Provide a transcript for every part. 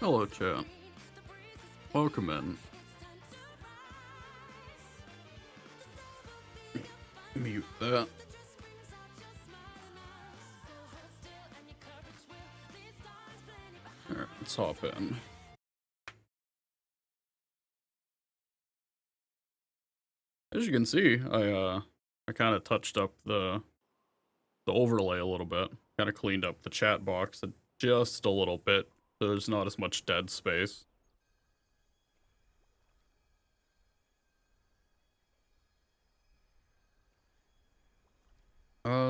Hello, chat. Welcome in. Mute that. Alright, let's hop in. As you can see, I kind of touched up the overlay a little bit. Kind of cleaned up the chat box just a little bit, so there's not as much dead space.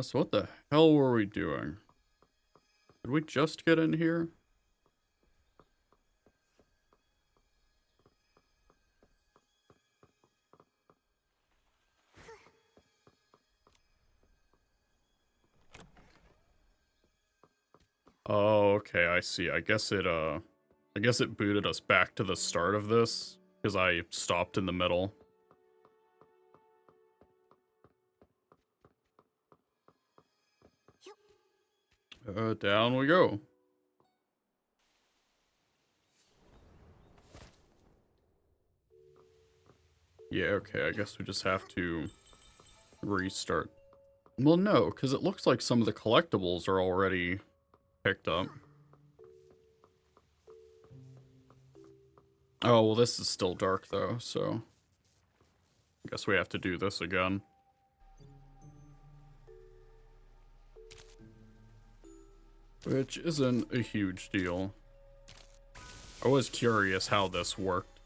So what the hell were we doing? Did we just get in here? Oh, okay, I see. I guess it booted us back to the start of this, because I stopped in the middle. Down we go. Yeah, okay, I guess we just have to restart. Well, no, because it looks like some of the collectibles are already picked up. Oh, well, this is still dark, though, so I guess we have to do this again. Which isn't a huge deal. I was curious how this worked.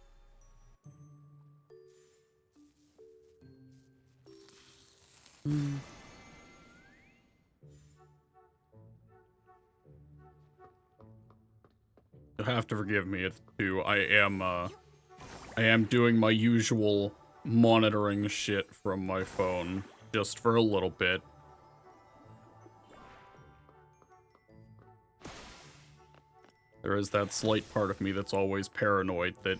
You'll have to forgive me too. I am doing my usual monitoring shit from my phone just for a little bit. There is that slight part of me that's always paranoid that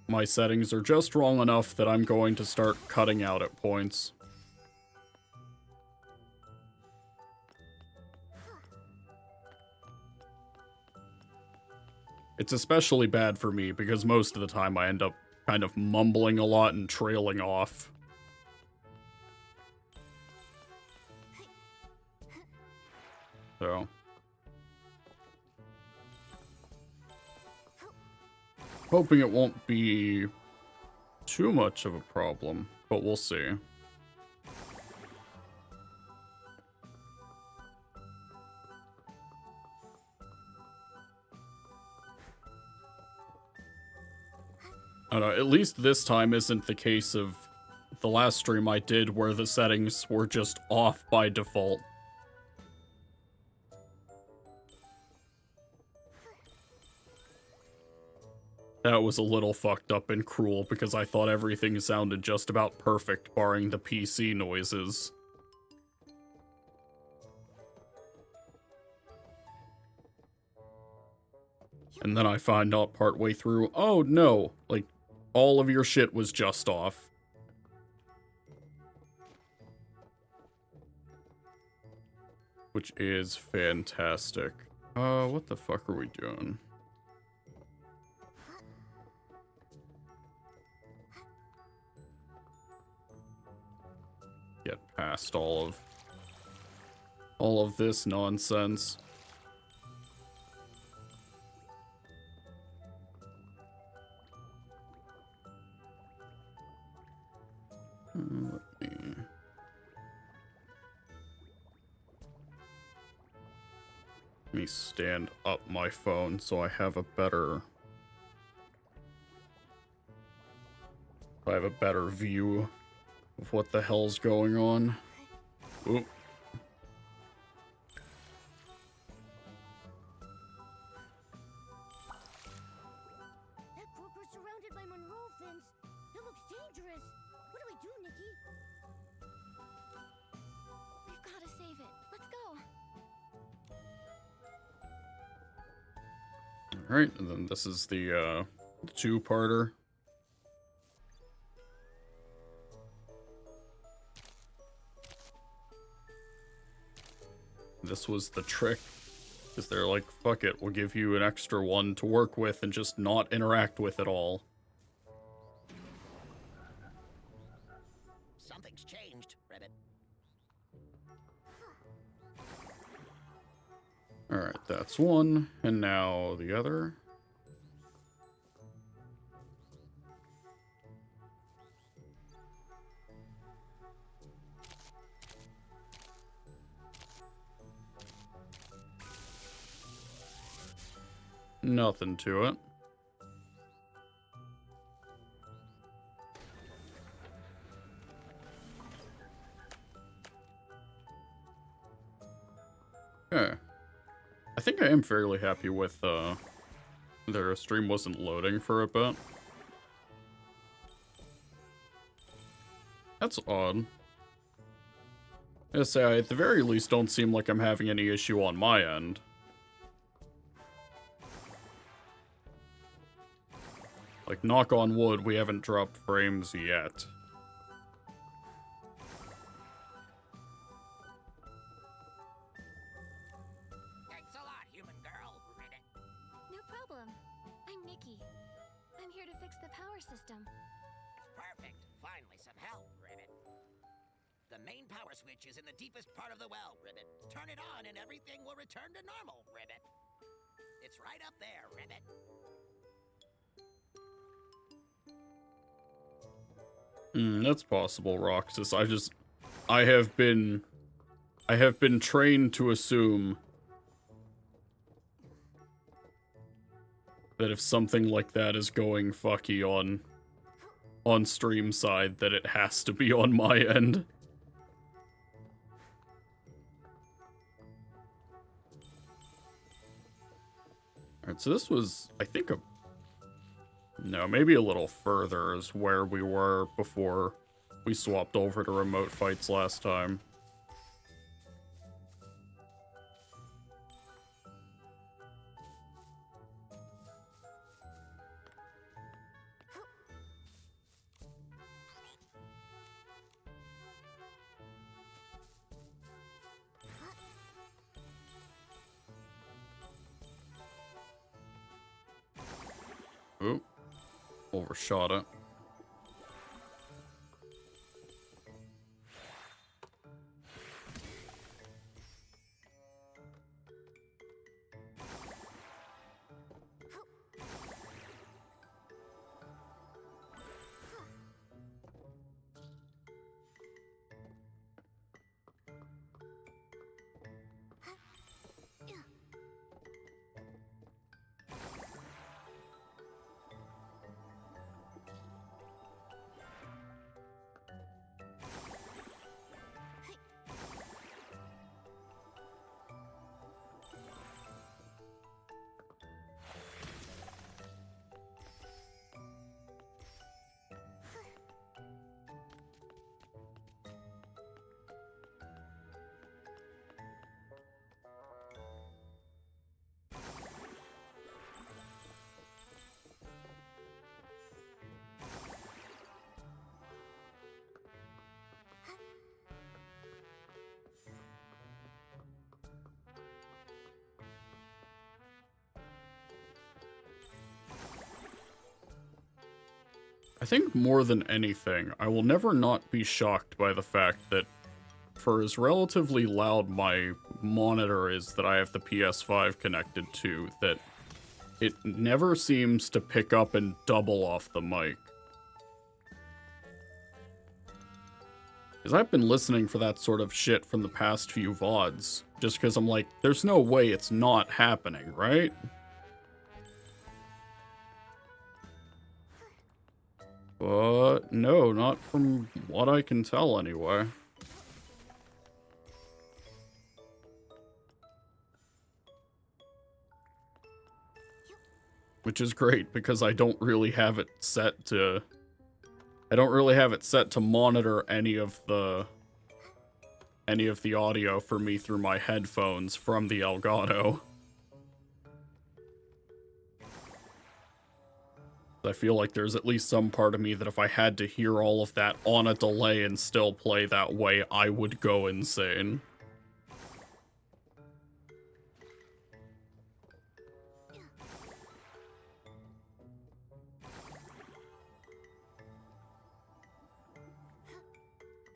my settings are just wrong enough that I'm going to start cutting out at points. It's especially bad for me because most of the time I end up kind of mumbling a lot and trailing off. So. Hoping it won't be too much of a problem, but we'll see. I don't know, at least this time isn't the case of the last stream I did where the settings were just off by default. That was a little fucked up and cruel because I thought everything sounded just about perfect, barring the PC noises. And then I find out partway through, oh no, like, all of your shit was just off. Which is fantastic. What the fuck are we doing? Get past all of this nonsense. Let me stand up my phone so I have a better view of what the hell's going on. Oop. That group is surrounded by Monroe fins. It looks dangerous. What do we do, Nikki? We've got to save it. Let's go. Alright, and then this is the two-parter. This was the trick Because they're like, fuck it, we'll give you an extra one to work with and just not interact with at all. Something's changed, Ribbit. Alright, that's one. And now the other. Nothing to it. Okay. I think I am fairly happy with, their stream wasn't loading for a bit. That's odd. I say, I at the very least don't seem like I'm having any issue on my end. Like, knock on wood, we haven't dropped frames yet. Thanks a lot, human girl, Ribbit. No problem. I'm Nikki. I'm here to fix the power system. Perfect. Finally, some help, Ribbit. The main power switch is in the deepest part of the well, Ribbit. Turn it on and everything will return to normal, Ribbit. It's right up there, Ribbit. That's possible, Roxas. I have been trained to assume that if something like that is going fucky on stream side, that it has to be on my end. Alright, so this was, I think, no, maybe a little further is where we were before we swapped over to remote fights last time. Oop. Overshot it. I think more than anything, I will never not be shocked by the fact that for as relatively loud my monitor is that I have the PS5 connected to, that it never seems to pick up and double off the mic. Because I've been listening for that sort of shit from the past few VODs, just because I'm like, there's no way it's not happening, right? But no, not from what I can tell anyway. Which is great because I don't really have it set to monitor any of the audio for me through my headphones from the Elgato. I feel like there's at least some part of me that if I had to hear all of that on a delay and still play that way, I would go insane.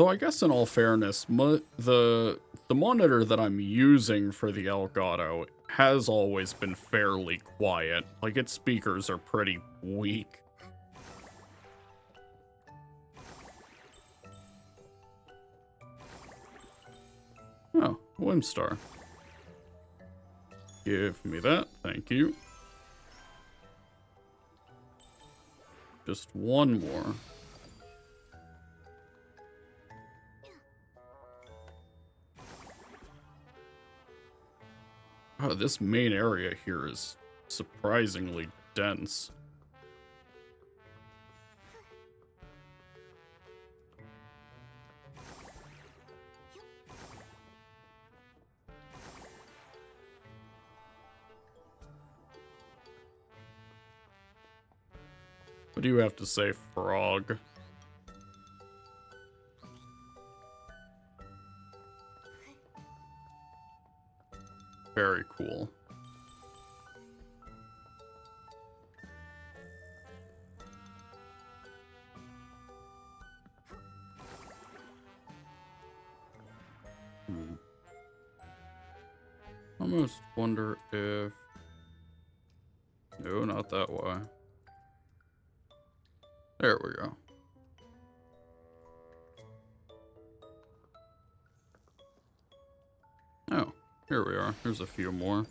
So I guess in all fairness, the monitor that I'm using for the Elgato has always been fairly quiet. Like, its speakers are pretty weak. Oh, Whimstar. Give me that, thank you. Just one more. Oh, this main area here is surprisingly dense. What do you have to say, Frog? Very cool. I almost wonder if... No, not that way. There we go. Oh, here we are. There's a few more.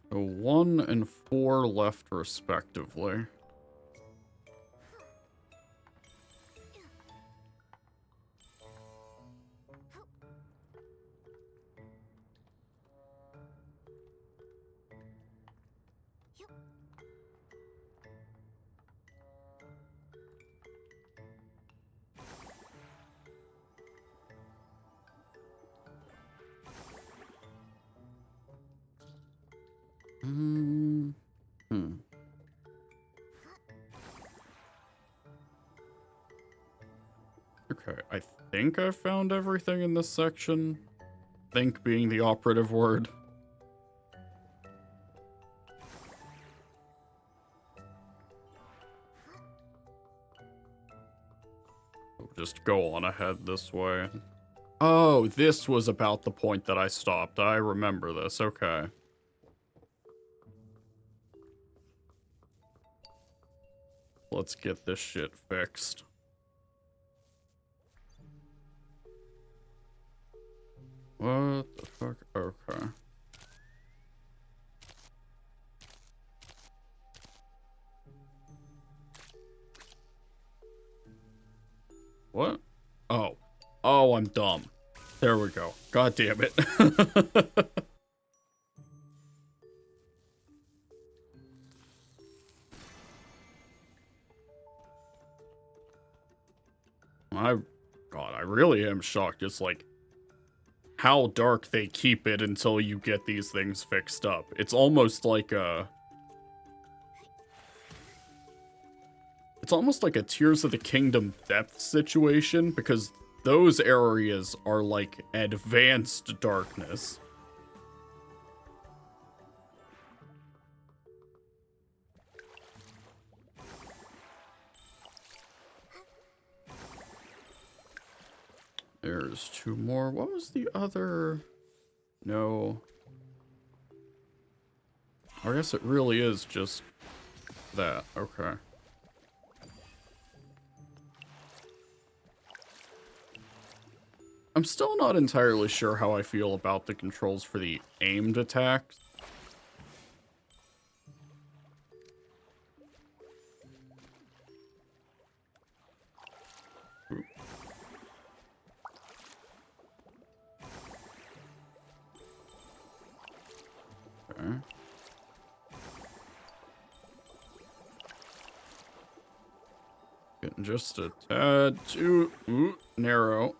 So 1 and 4 left respectively. Okay, I think I found everything in this section. Think being the operative word. We'll just go on ahead this way. Oh, this was about the point that I stopped. I remember this. Okay. Let's get this shit fixed. What the fuck? Okay. What? Oh. Oh, I'm dumb. There we go. God damn it. God, I really am shocked. It's like how dark they keep it until you get these things fixed up. It's almost like a... It's almost like a Tears of the Kingdom depth situation, because those areas are like advanced darkness. There's 2 more. What was the other? No. I guess it really is just that. Okay. I'm still not entirely sure how I feel about the controls for the aimed attacks. Okay. Getting just a tad too narrow.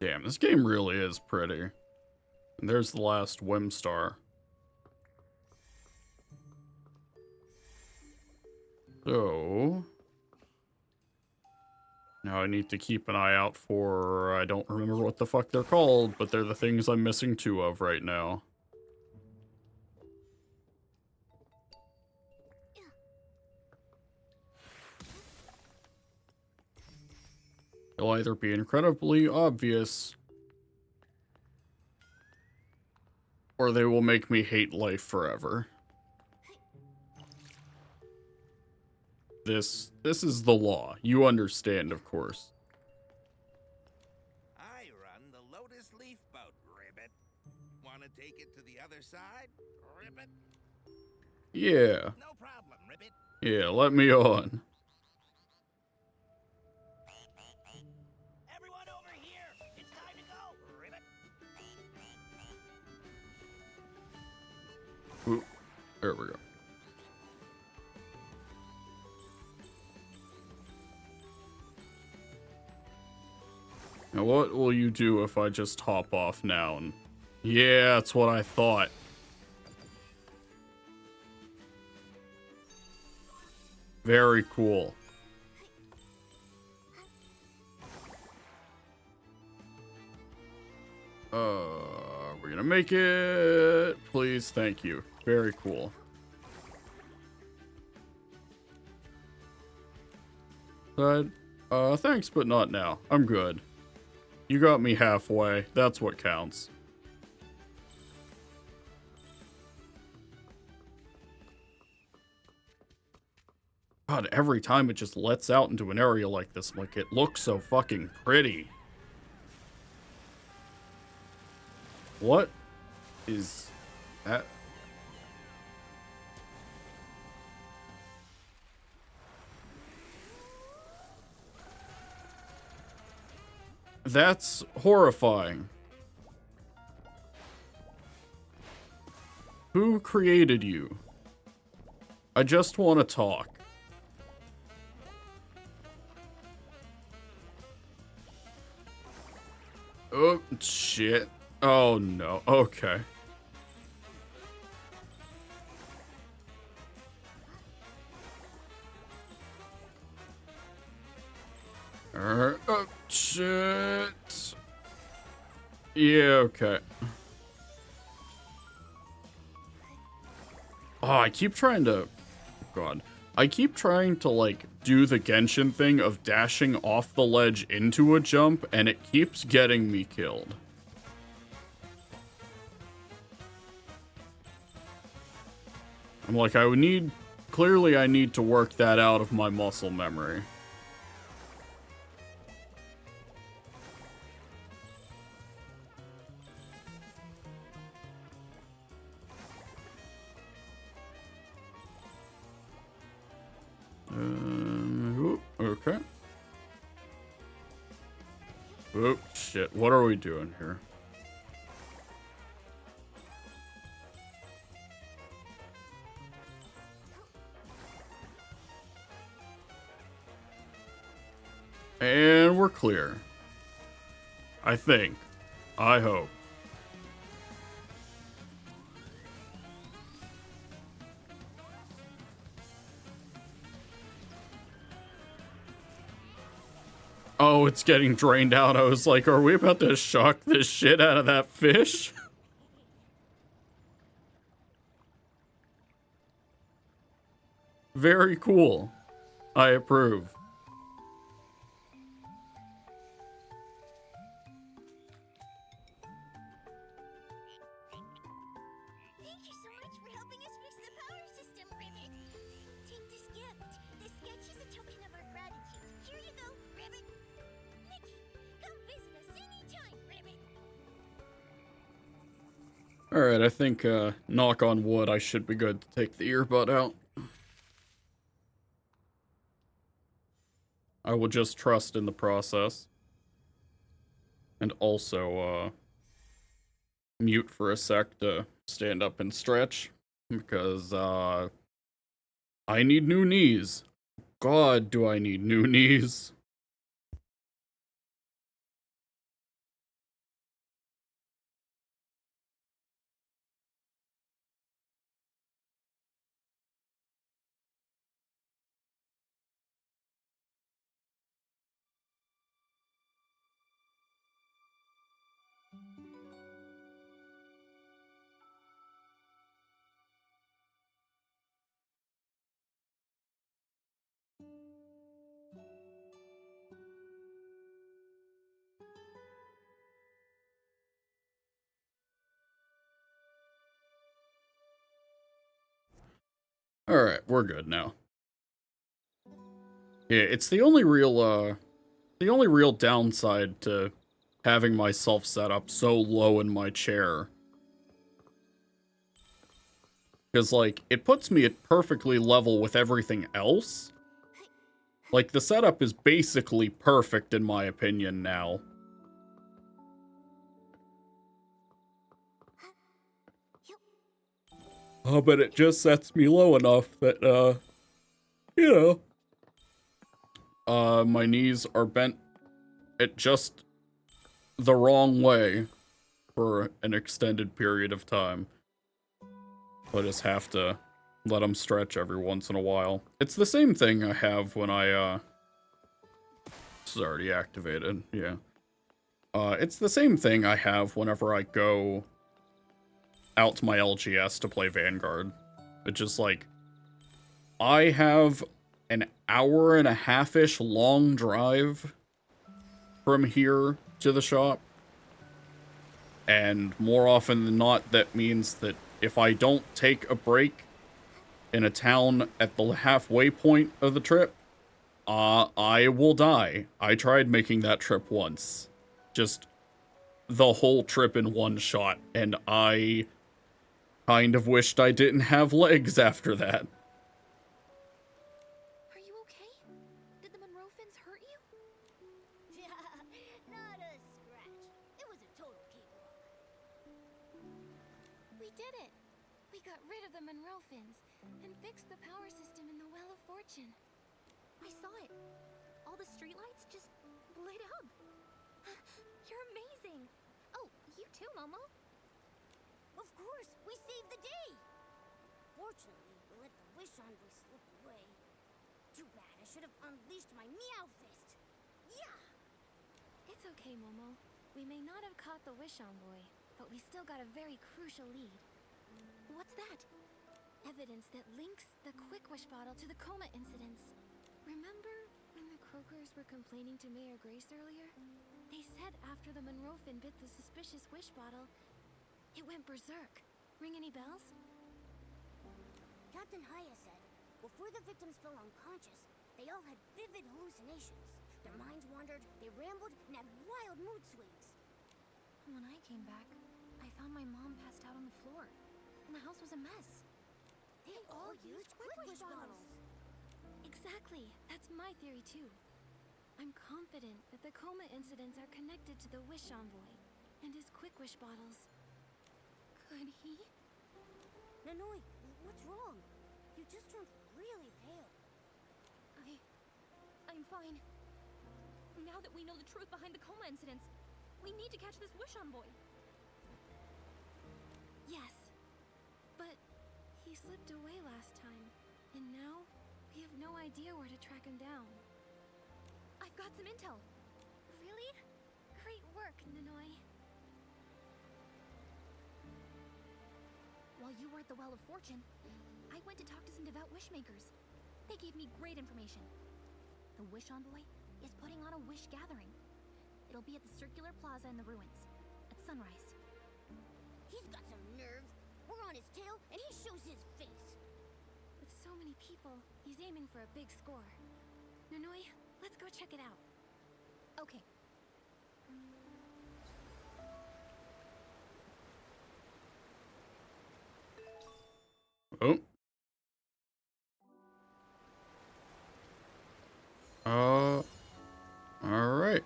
Damn, this game really is pretty. And there's the last Whimstar. So... Now I need to keep an eye out for, I don't remember what the fuck they're called, but they're the things I'm missing 2 of right now. They'll either be incredibly obvious, or they will make me hate life forever. This is the law. You understand, of course. I run the Lotus Leaf Boat, Ribbit. Want to take it to the other side, Ribbit? Yeah. No problem, Ribbit. Yeah, let me on. Everyone over here! It's time to go, Ribbit. Ooh, there we go. Now what will you do if I just hop off now? And yeah, that's what I thought. Very cool. We're gonna make it. Please, thank you. Very cool. But, thanks, but not now. I'm good. You got me halfway. That's what counts. God, every time it just lets out into an area like this, like, it looks so fucking pretty. What is that? That's horrifying. Who created you? I just want to talk. Oh, shit. Oh, no. Okay. Oh, shit. Yeah, okay. Oh, I keep trying to... God. I keep trying to, like, do the Genshin thing of dashing off the ledge into a jump, and it keeps getting me killed. I'm like, I would need... Clearly, I need to work that out of my muscle memory. Okay. Oh, shit. What are we doing here? And we're clear. I think. I hope. Oh, it's getting drained out. I was like, are we about to shock this shit out of that fish? Very cool. I approve. Thank you so much for helping us fix the power system, Ribbit. Take this gift. This sketch is a token of our gratitude. Here you go, Ribbit. Nikki, come visit us anytime, Ribbit. Alright, I think, knock on wood, I should be good to take the earbud out. I will just trust in the process. And also, mute for a sec to stand up and stretch. Because, I need new knees. God, do I need new knees. Alright, we're good now. Yeah, it's the only real downside to having myself set up so low in my chair. Because, like, it puts me at perfectly level with everything else. Like, the setup is basically perfect in my opinion now. Oh, but it just sets me low enough that, you know, my knees are bent at just the wrong way for an extended period of time. I just have to let them stretch every once in a while. It's the same thing I have when I, this is already activated, yeah. It's the same thing I have whenever I go out to my LGS to play Vanguard. It's just like, I have an hour and a half-ish long drive from here to the shop. And more often than not, that means that if I don't take a break in a town at the halfway point of the trip, I will die. I tried making that trip once. Just the whole trip in one shot, and I kind of wished I didn't have legs after that. Are you okay? Did the Monroe fins hurt you? Not a scratch. It was a total cakewalk. We did it! We got rid of the Monroe fins and fixed the power system in the Well of Fortune. I saw it. All the streetlights just lit up. You're amazing! Oh, you too, Momo. Of course, we saved the day. Fortunately, we let the wish envoy slip away. Too bad. I should have unleashed my meow fist. Yeah. It's okay, Momo. We may not have caught the Wish Envoy, but we still got a very crucial lead. What's that? Evidence that links the Quick Wish bottle to the coma incidents. Remember when the Croakers were complaining to Mayor Grace earlier? They said after the Monroe fin bit the suspicious wish bottle, it went berserk. Ring any bells? Captain Haya said, before the victims fell unconscious, they all had vivid hallucinations. Their minds wandered, they rambled, and had wild mood swings. When I came back, I found my mom passed out on the floor, and the house was a mess. They all used Quick Wish bottles. Exactly. That's my theory, too. I'm confident that the coma incidents are connected to the Wish Envoy and his Quick Wish bottles. Could he? Nanoi, what's wrong? You just turned really pale. I'm fine. Now that we know the truth behind the coma incidents, we need to catch this Wish Envoy. Yes, but he slipped away last time, and now we have no idea where to track him down. I've got some intel. Really? Great work, Nanoi. While you were at the Well of Fortune, I went to talk to some devout wishmakers. They gave me great information. The Wish Envoy is putting on a wish gathering. It'll be at the circular plaza in the ruins, at sunrise. He's got some nerve. We're on his tail, and he shows his face. With so many people, he's aiming for a big score. Nanoi, let's go check it out. Okay. Oh. Alright.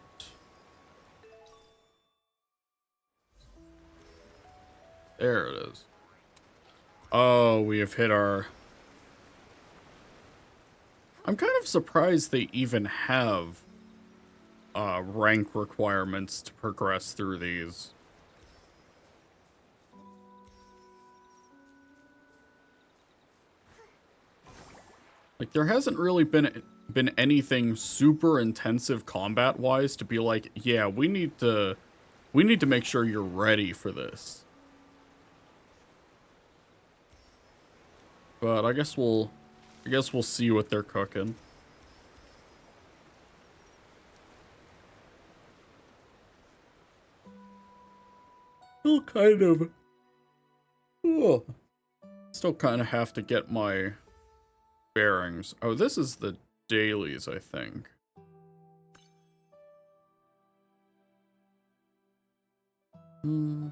There it is. Oh, we have hit our... I'm kind of surprised they even have rank requirements to progress through these. Like, there hasn't really been anything super intensive combat-wise to be like, yeah, we need to make sure you're ready for this. But I guess we'll see what they're cooking. Still kind of have to get my bearings. Oh, this is the dailies, I think. Hmm.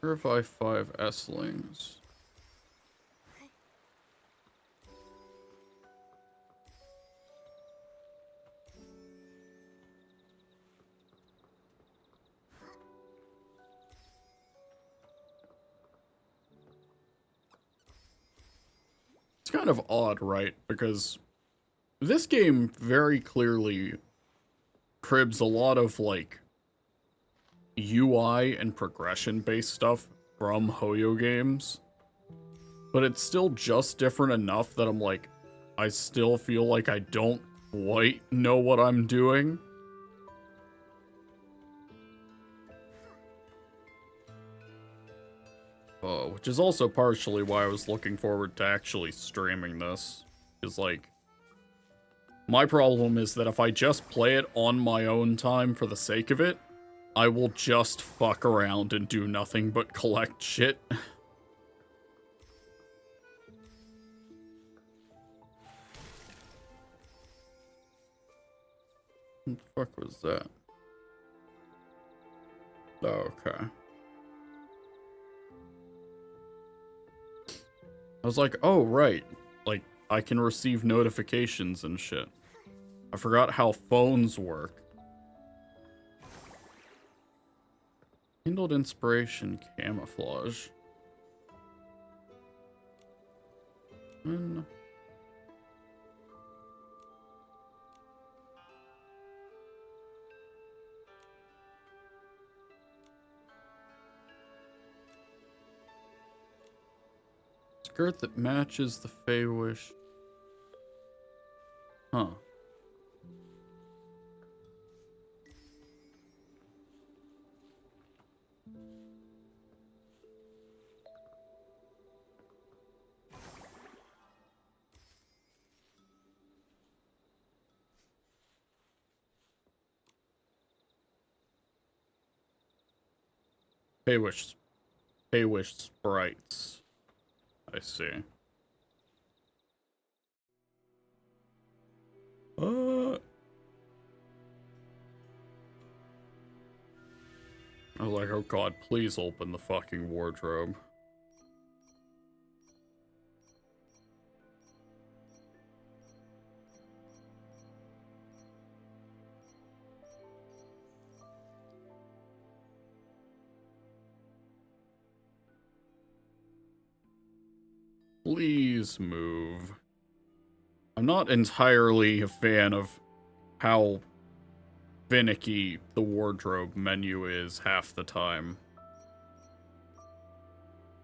Verify 5 S-lings. It's kind of odd, right? Because this game very clearly cribs a lot of, like, UI and progression-based stuff from Hoyo games. But it's still just different enough that I'm like, I still feel like I don't quite know what I'm doing. Which is also partially why I was looking forward to actually streaming this. Because, like, my problem is that if I just play it on my own time for the sake of it, I will just fuck around and do nothing but collect shit. What the fuck was that? Oh, okay. I was like, oh, right. Like, I can receive notifications and shit. I forgot how phones work. Kindled inspiration camouflage. Skirt that matches the Feywish. Huh. Feywish sprites. I see. I was like, oh god, please open the fucking wardrobe. Please move. I'm not entirely a fan of how finicky the wardrobe menu is half the time.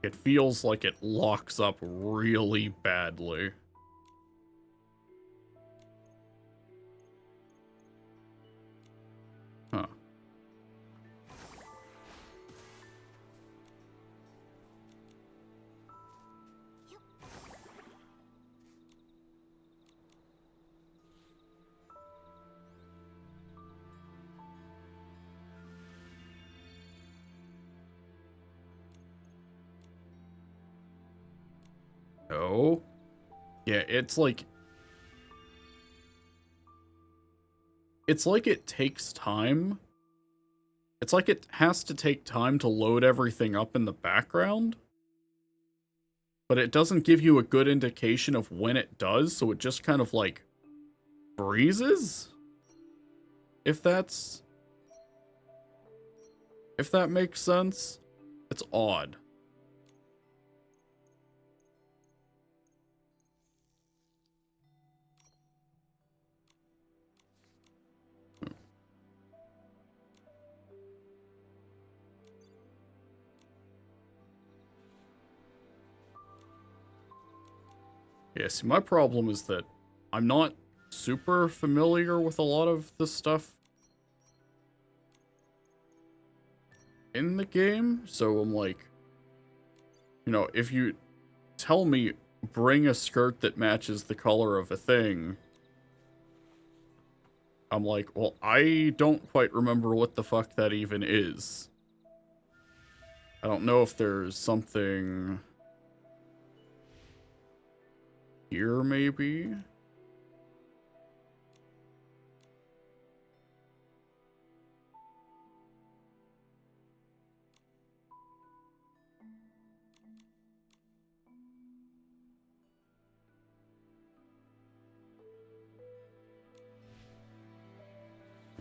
It feels like it locks up really badly. Huh. No. Yeah, it's like it takes time. It's like it has to take time to load everything up in the background. But it doesn't give you a good indication of when it does, so it just kind of like freezes? If that makes sense. It's odd. Yeah, see, my problem is that I'm not super familiar with a lot of the stuff in the game, so I'm like, you know, if you tell me bring a skirt that matches the color of a thing. I'm like, well, I don't quite remember what the fuck that even is. I don't know if there's something here, maybe?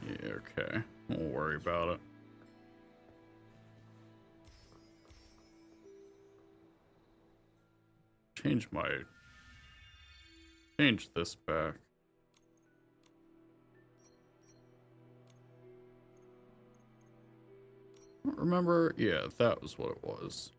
Yeah, okay. Don't worry about it. Change this back. Remember? Yeah, that was what it was.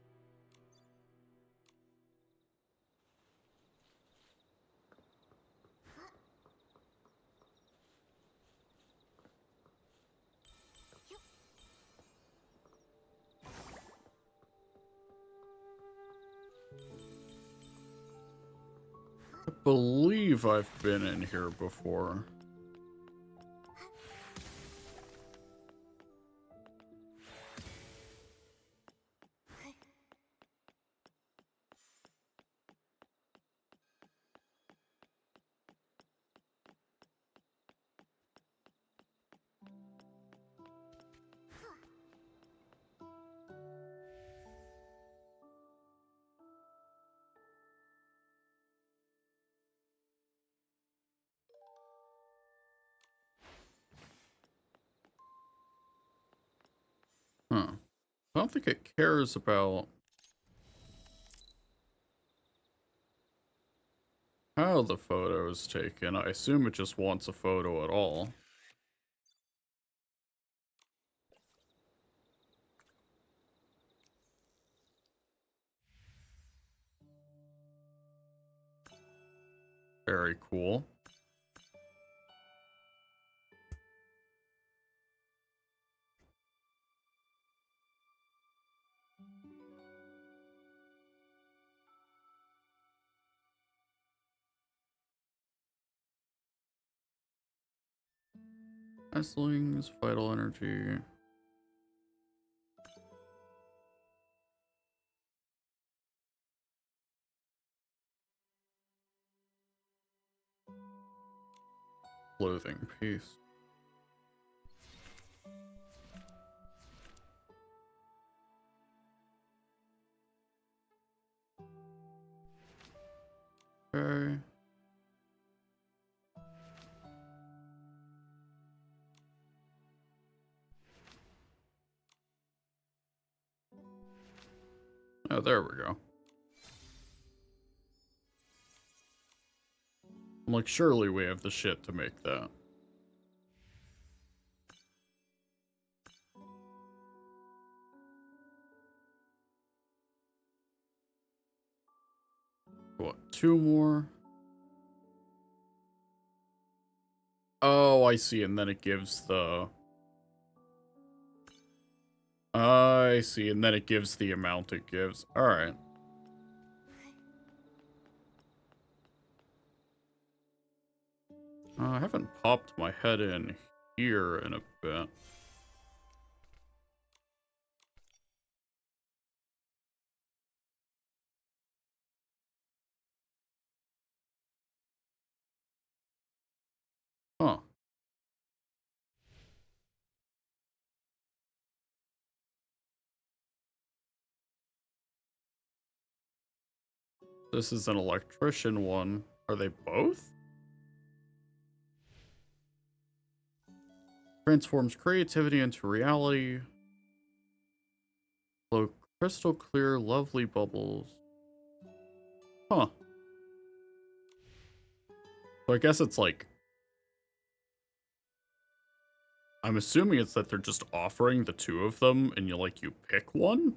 I believe I've been in here before. Huh. I don't think it cares about how the photo is taken. I assume it just wants a photo at all. Very cool. Nestlings, vital energy. Clothing piece. Okay. Oh, there we go. I'm like, surely we have the shit to make that. What, 2 more? Oh, I see, and then it gives the... I see, and then it gives the amount it gives. Alright. I haven't popped my head in here in a bit. Huh. This is an electrician one. Are they both? Transforms creativity into reality. Flow crystal clear, lovely bubbles. Huh. So I guess it's like... I'm assuming it's that they're just offering the 2 of them and you pick one?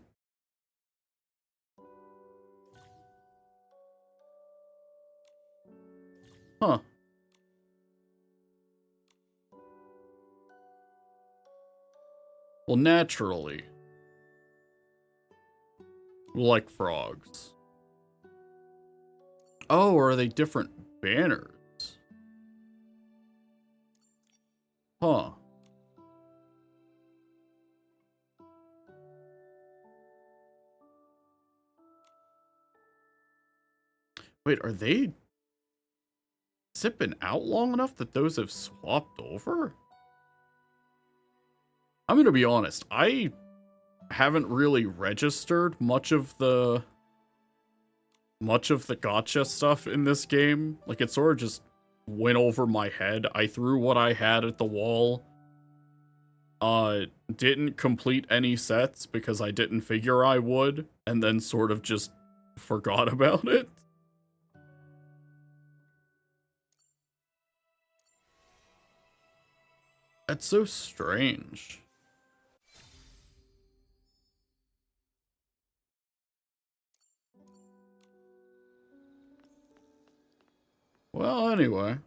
Huh. Well, naturally. We like frogs. Oh, are they different banners? Huh. Wait, are they zipping out long enough that those have swapped over? I'm gonna be honest, I haven't really registered much of the gotcha stuff in this game. Like, it sort of just went over my head. I threw what I had at the wall. Didn't complete any sets because I didn't figure I would, and then sort of just forgot about it. That's so strange. Well, anyway. Let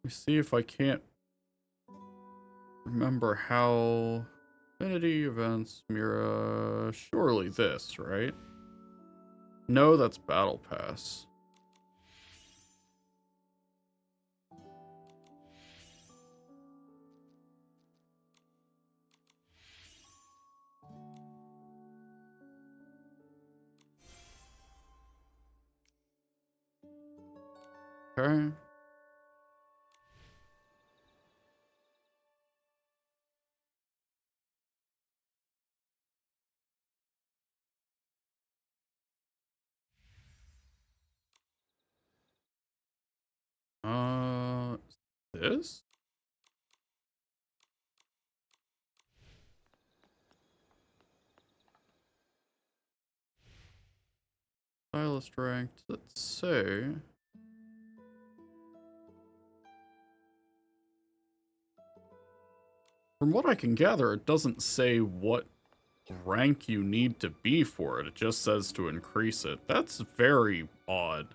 me see if I can't remember how... Affinity, events, Mira... Surely this, right? No, that's Battle Pass. Okay. This? Stylist ranked, let's say. From what I can gather, it doesn't say what rank you need to be for it. It just says to increase it. That's very odd.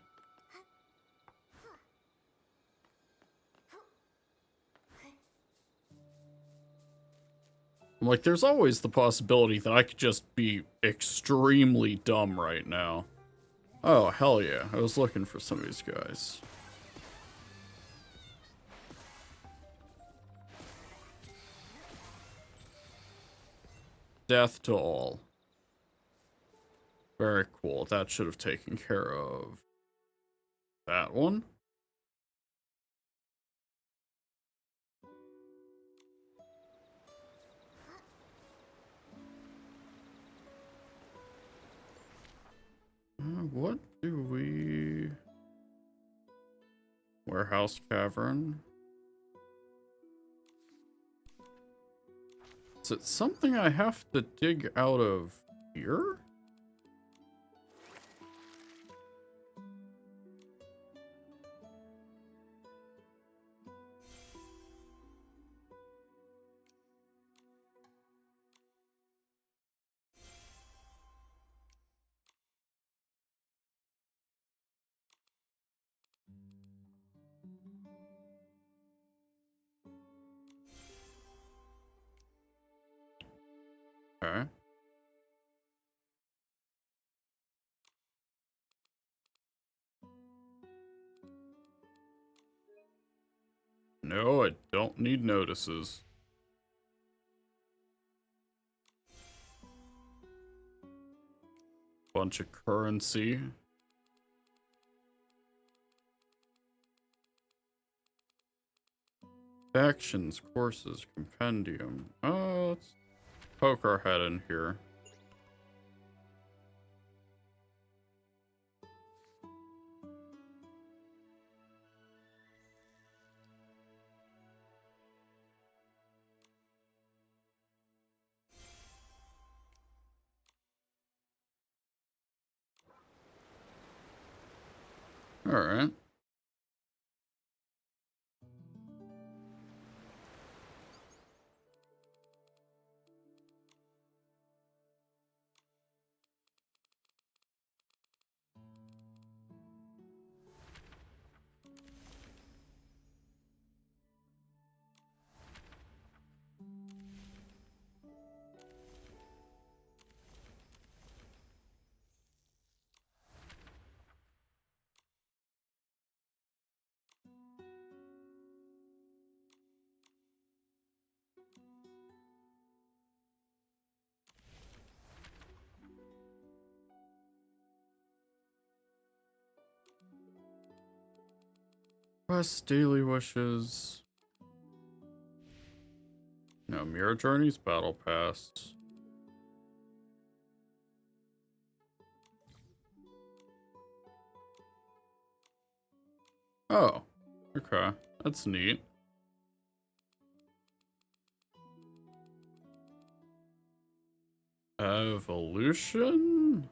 Like, there's always the possibility that I could just be extremely dumb right now. Oh, hell yeah. I was looking for some of these guys. Death to all. Very cool. That should have taken care of that one. What do we... Warehouse Cavern. Is it something I have to dig out of here? Okay. No, I don't need notices. Bunch of currency. Actions, courses, compendium. Oh, let's poke our head in here. Alright. Quest daily wishes. No, Mirror Journeys Battle Pass. Oh, okay. That's neat. Evolution?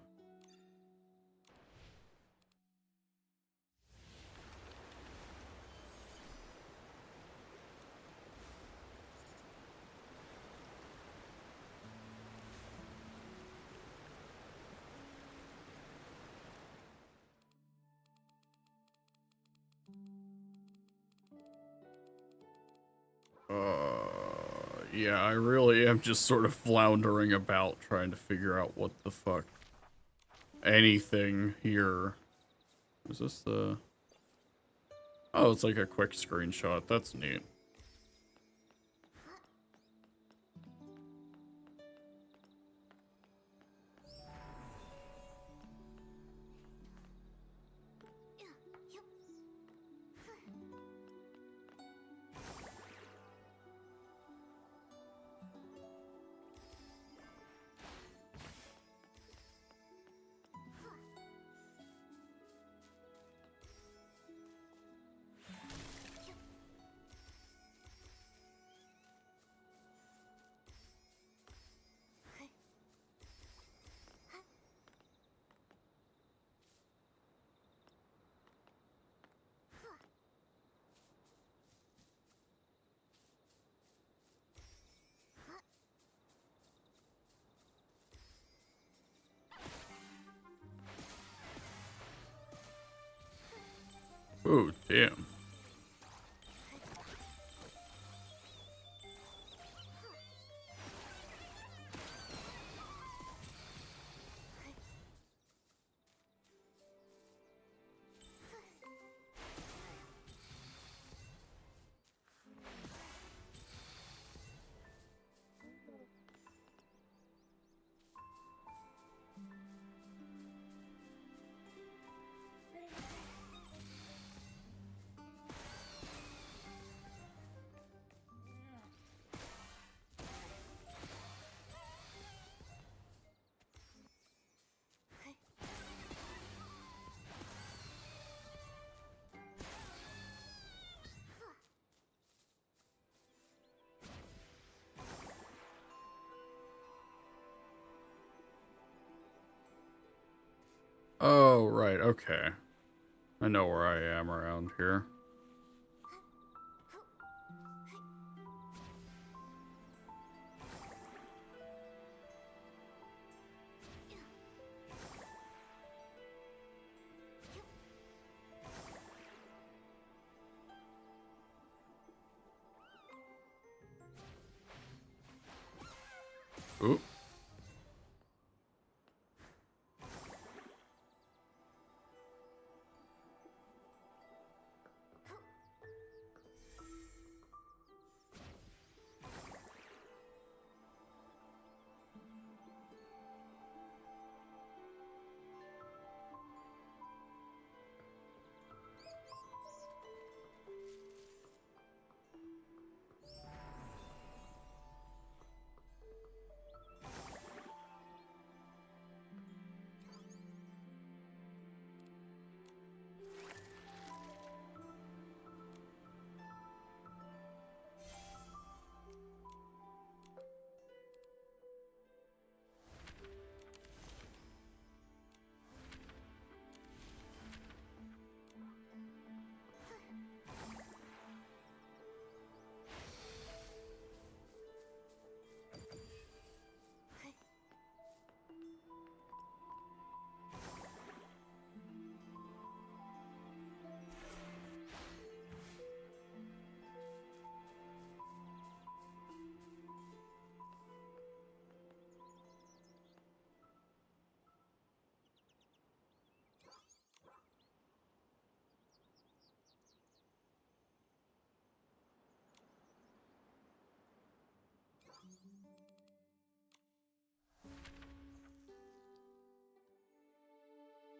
Yeah, I really am just sort of floundering about trying to figure out what the fuck. Anything here. Is this the... Oh, it's like a quick screenshot. That's neat. Oh, damn. Oh, right, okay. I know where I am around here. Oop.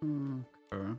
Okay.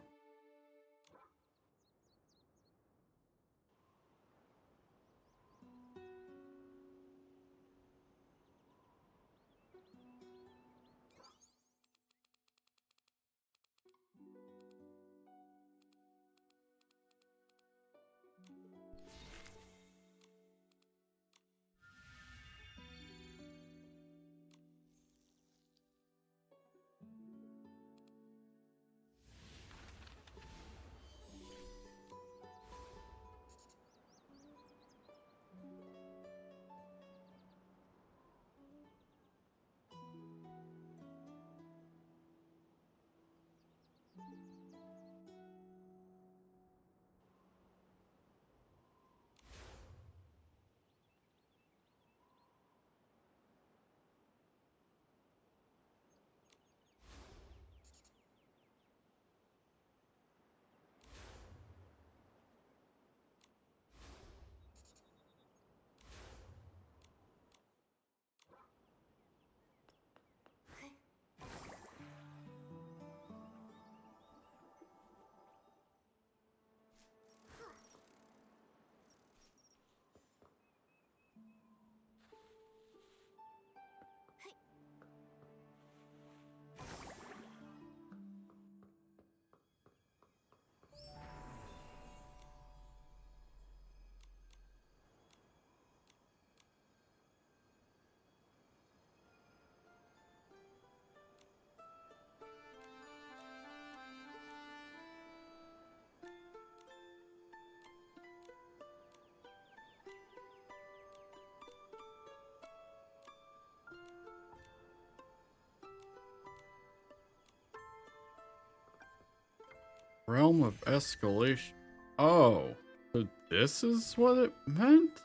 Realm of escalation. Oh, so this is what it meant?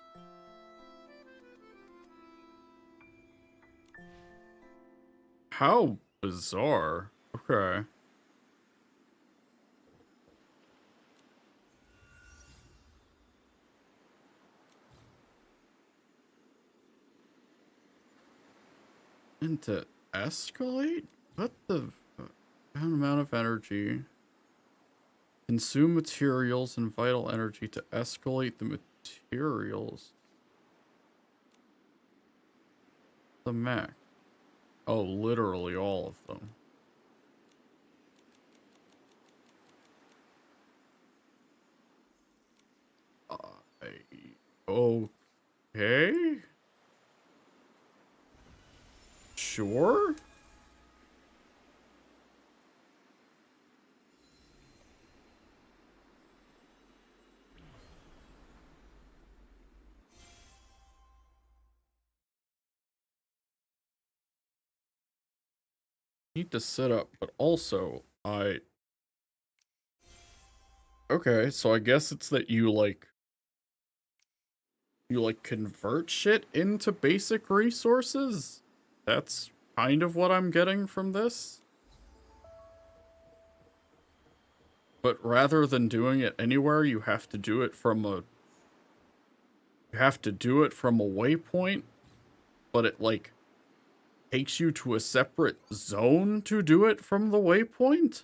How bizarre. Okay. And to escalate? What the amount of energy? Consume materials and vital energy to escalate the materials. The max. Oh, literally all of them. Okay. Sure. Need to set up, but also okay, so I guess it's that you convert shit into basic resources? That's kind of what I'm getting from this. But rather than doing it anywhere, you have to do it from a waypoint, but it like takes you to a separate zone to do it from the waypoint?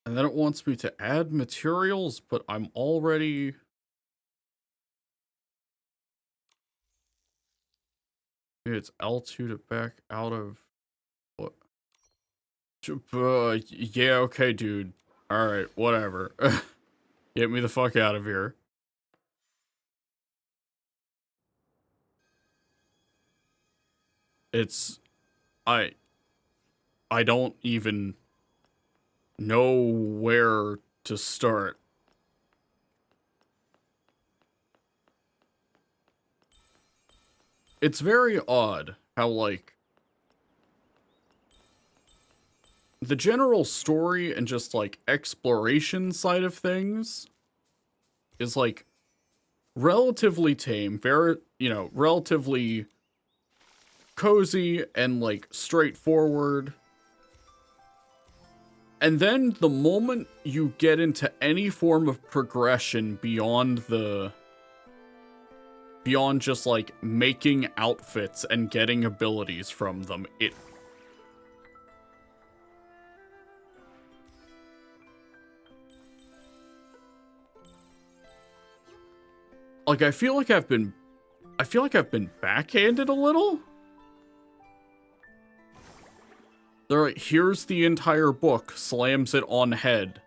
And then it wants me to add materials, but I'm already... It's L2 to back out of... What? Yeah, okay, dude. Alright, whatever. Get me the fuck out of here. It's... I don't even know where to start. It's very odd how, like, the general story and just, like, exploration side of things is, like, relatively tame, very, you know, relatively cozy and, like, straightforward. And then the moment you get into any form of progression beyond just, like, making outfits and getting abilities from them, it... Like, I feel like I've been backhanded a little. They're like, here's the entire book, slams it on head.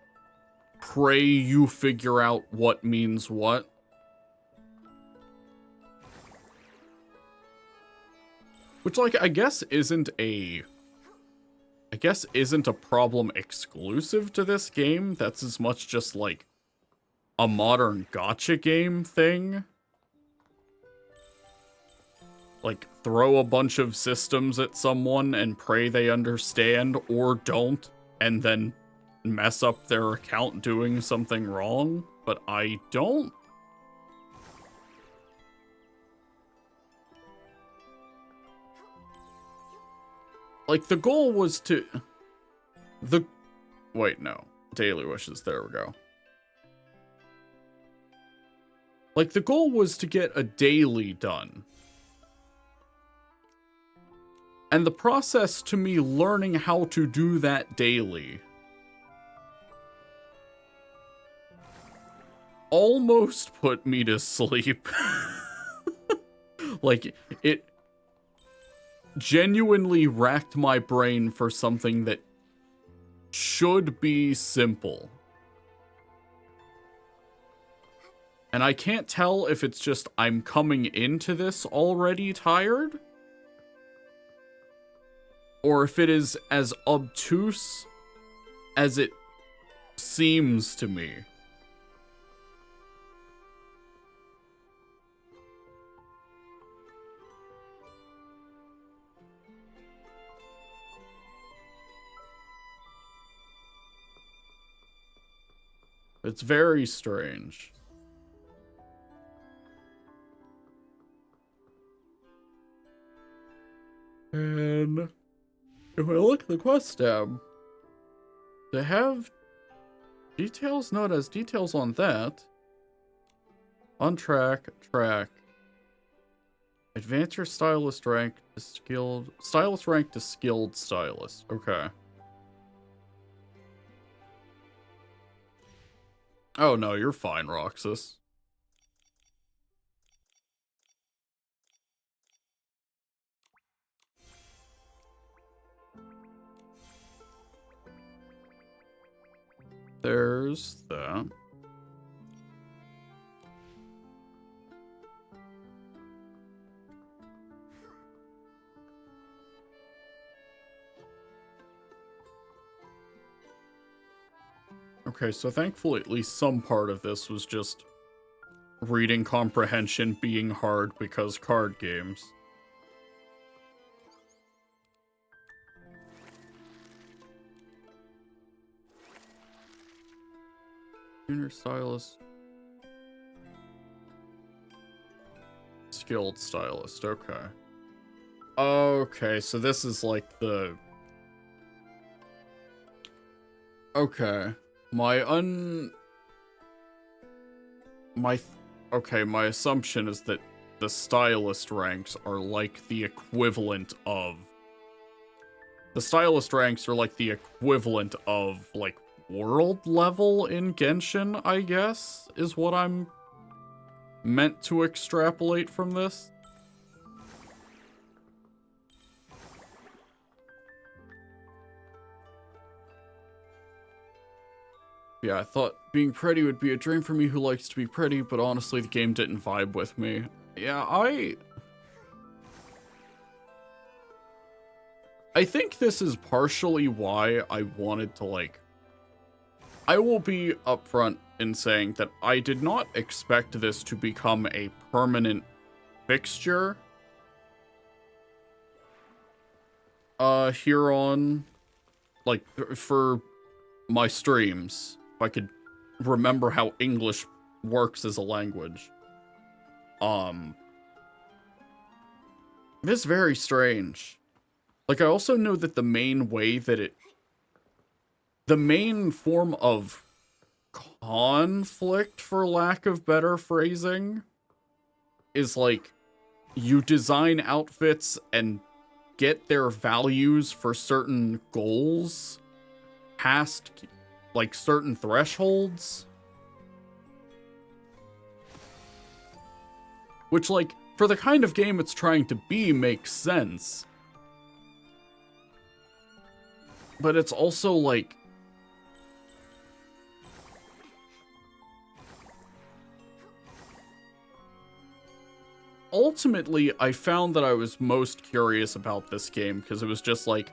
Pray you figure out what means what. Which, like, I guess isn't a problem exclusive to this game. That's as much just, like, a modern gacha game thing. Like, throw a bunch of systems at someone and pray they understand or don't, and then mess up their account doing something wrong. But I don't. Like, the goal was to... Wait, no. Daily wishes, there we go. Like, the goal was to get a daily done. And the process to me learning how to do that daily almost put me to sleep. Like, it genuinely racked my brain for something that should be simple. And I can't tell if it's just I'm coming into this already tired, or if it is as obtuse as it seems to me. It's very strange. And if I look at the quest tab, they have details? No, it has details on that. On track. Advance your stylist rank to skilled. Stylist rank to skilled stylist. Okay. Oh no, you're fine, Roxas. There's that. Okay, so thankfully at least some part of this was just reading comprehension being hard because card games. Junior stylist. Skilled stylist, okay. Okay, so this is like the... Okay. My assumption is that the stylist ranks are like the equivalent of... The stylist ranks are like the equivalent of, like, world level in Genshin, I guess, is what I'm meant to extrapolate from this. Yeah, I thought being pretty would be a dream for me who likes to be pretty, but honestly, the game didn't vibe with me. Yeah, I think this is partially why I wanted to, like... I will be upfront in saying that I did not expect this to become a permanent fixture here on, like, for my streams. If I could remember how English works as a language. It's very strange. Like, I also know that the main way that the main form of conflict, for lack of better phrasing, is like, you design outfits and get their values for certain goals past, like, certain thresholds. Which, like, for the kind of game it's trying to be, makes sense. But it's also, like... Ultimately, I found that I was most curious about this game because it was just, like,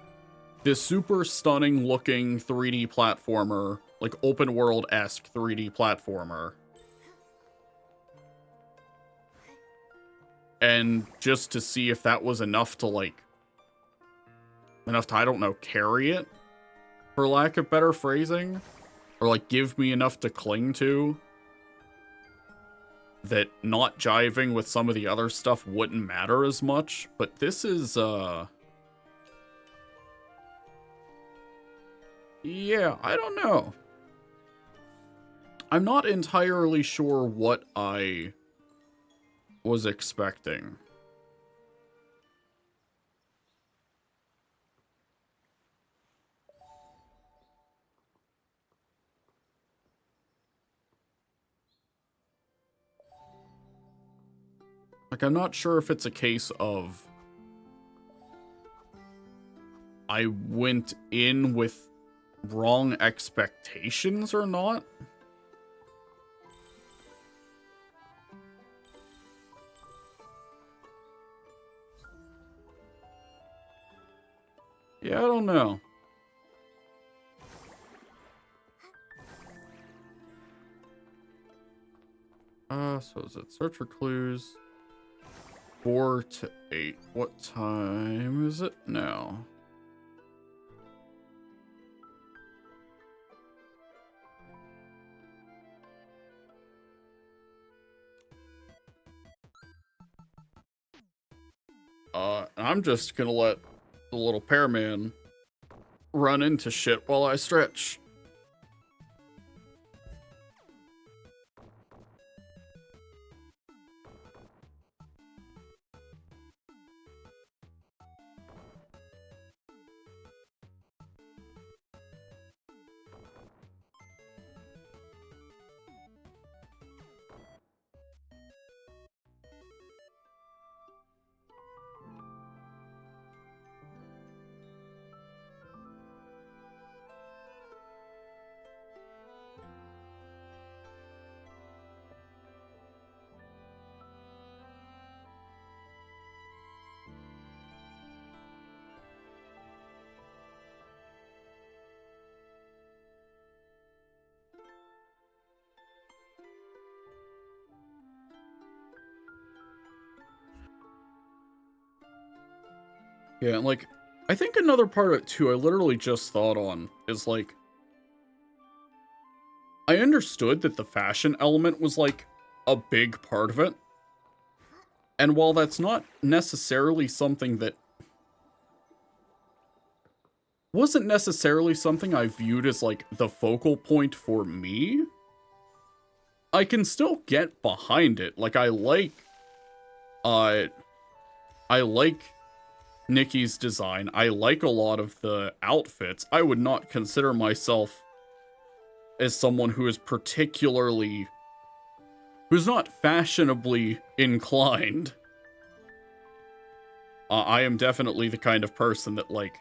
this super stunning looking 3D platformer, like open world-esque 3D platformer. And just to see if that was enough to, like, I don't know, carry it? For lack of better phrasing? Or, like, give me enough to cling to? That not jiving with some of the other stuff wouldn't matter as much. But this is, yeah, I don't know. I'm not entirely sure what I was expecting. Like, I'm not sure if it's a case of I went in with wrong expectations or not. Yeah, I don't know. So is it search for clues? 4 to 8. What time is it now? I'm just gonna let the little pearman run into shit while I stretch. Yeah, and like, I think another part of it too, I literally just thought on, is like, I understood that the fashion element was like a big part of it. And while that's not necessarily something that wasn't necessarily something I viewed as like the focal point for me, I can still get behind it. Like I like Nikki's design. I like a lot of the outfits. I would not consider myself as someone who is particularly, who's not fashionably inclined. I am definitely the kind of person that, like,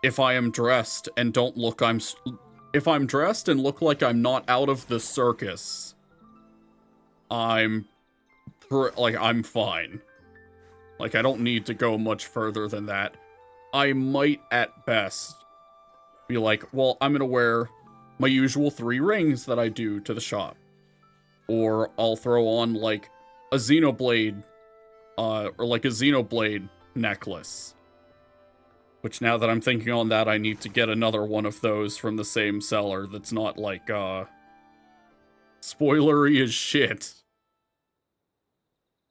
if I am dressed and don't look, if I'm dressed and look like I'm not out of the circus, I'm fine. Like, I don't need to go much further than that. I might, at best, be like, well, I'm gonna wear my usual 3 rings that I do to the shop. Or I'll throw on, like, a Xenoblade, or like a Xenoblade necklace. Which, now that I'm thinking on that, I need to get another one of those from the same seller that's not, like, spoilery as shit.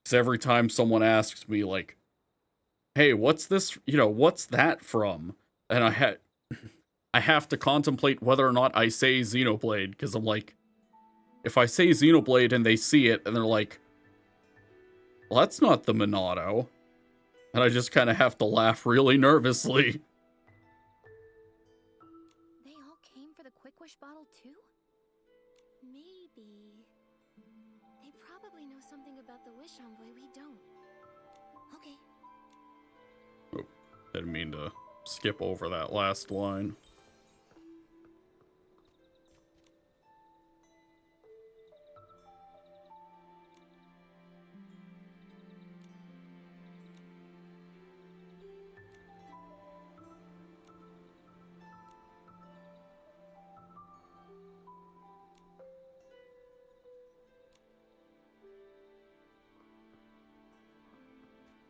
Because every time someone asks me, like, hey, what's this, what's that from? And I have to contemplate whether or not I say Xenoblade, because I'm like, if I say Xenoblade and they see it, and they're like, well, that's not the Monado. And I just kind of have to laugh really nervously. They all came for the Quick Wish bottle too? Maybe. They probably know something about the Wish Envoy we don't. Okay. Oh, didn't mean to skip over that last line.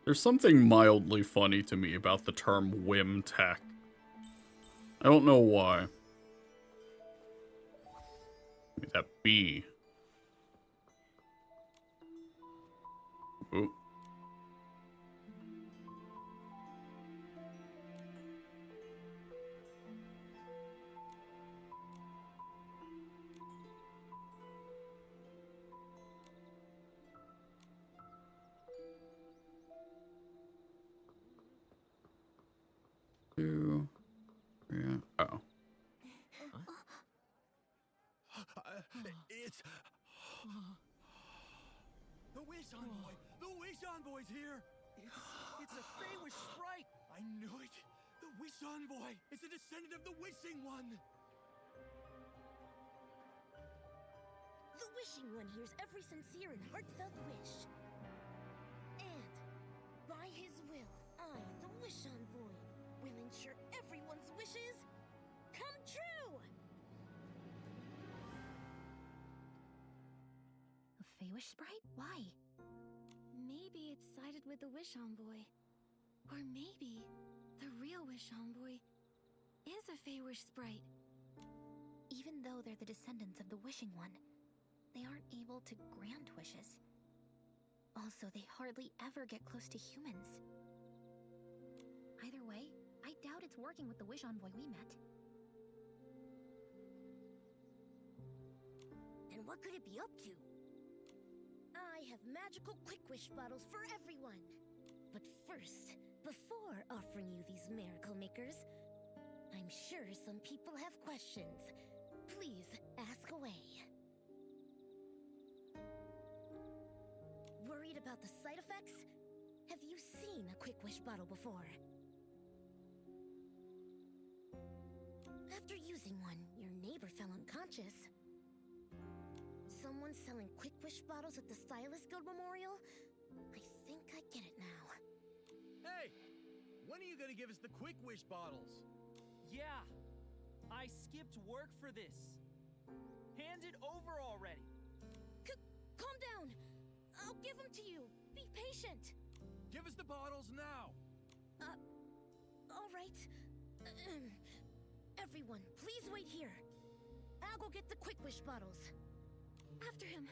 There's something mildly funny to me about the term whim tech. I don't know why. Maybe that B. Ooh. Two. Yeah. Oh. It's the Wish Envoy. The Wish Envoy's here. It's a famous sprite. I knew it. The Wish Wish Envoy is a descendant of the Wishing One! The Wishing One hears every sincere and heartfelt wish. And, by his will, I, the Wish Envoy, will ensure everyone's wishes come true! A Feywish sprite? Why? Maybe it's sided with the Wish Envoy. Or maybe the real Wish Envoy is a Feywish sprite. Even though they're the descendants of the Wishing One, they aren't able to grant wishes. Also, they hardly ever get close to humans. Either way, I doubt it's working with the Wish Envoy we met. And what could it be up to? I have magical Quick Wish bottles for everyone. But first, before offering you these miracle makers, I'm sure some people have questions. Please ask away. Worried about the side effects? Have you seen a Quick Wish bottle before? After using one, your neighbor fell unconscious. Someone selling Quick Wish bottles at the Stylist Guild Memorial? I think I get it now. Hey! When are you gonna give us the Quick Wish bottles? Yeah, I skipped work for this. Hand it over already. Calm down! I'll give them to you. Be patient. Give us the bottles now! All right. Everyone, please wait here. I'll go get the Quick Wish bottles. After him.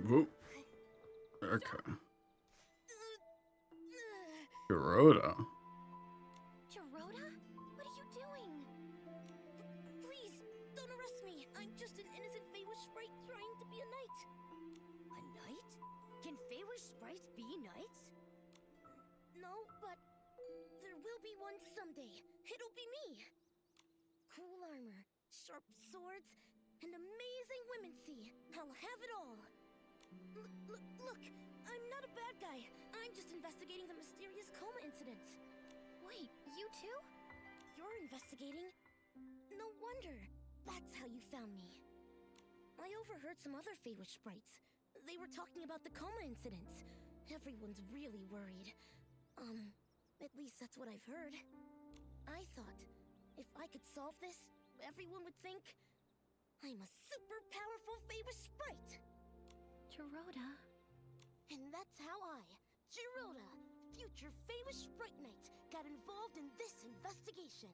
Whoop. Okay. Kuroda. Kuroda? What are you doing? Please, don't arrest me. I'm just an innocent Feywish sprite trying to be a knight. A knight? Can Feywish sprites be knights? No, but there will be one someday. It'll be me. Cool armor, sharp swords, and amazing women-see. I'll have it all. Look, I'm not a bad guy. I'm just investigating the mysterious coma incident. Wait, you too? You're investigating? No wonder. That's how you found me. I overheard some other Feywish sprites. They were talking about the coma incidents. Everyone's really worried. At least that's what I've heard. I thought, if I could solve this, everyone would think I'm a super powerful Feywish sprite. Kuroda. And that's how I, Kuroda, future Feywish Sprite Knight, got involved in this investigation.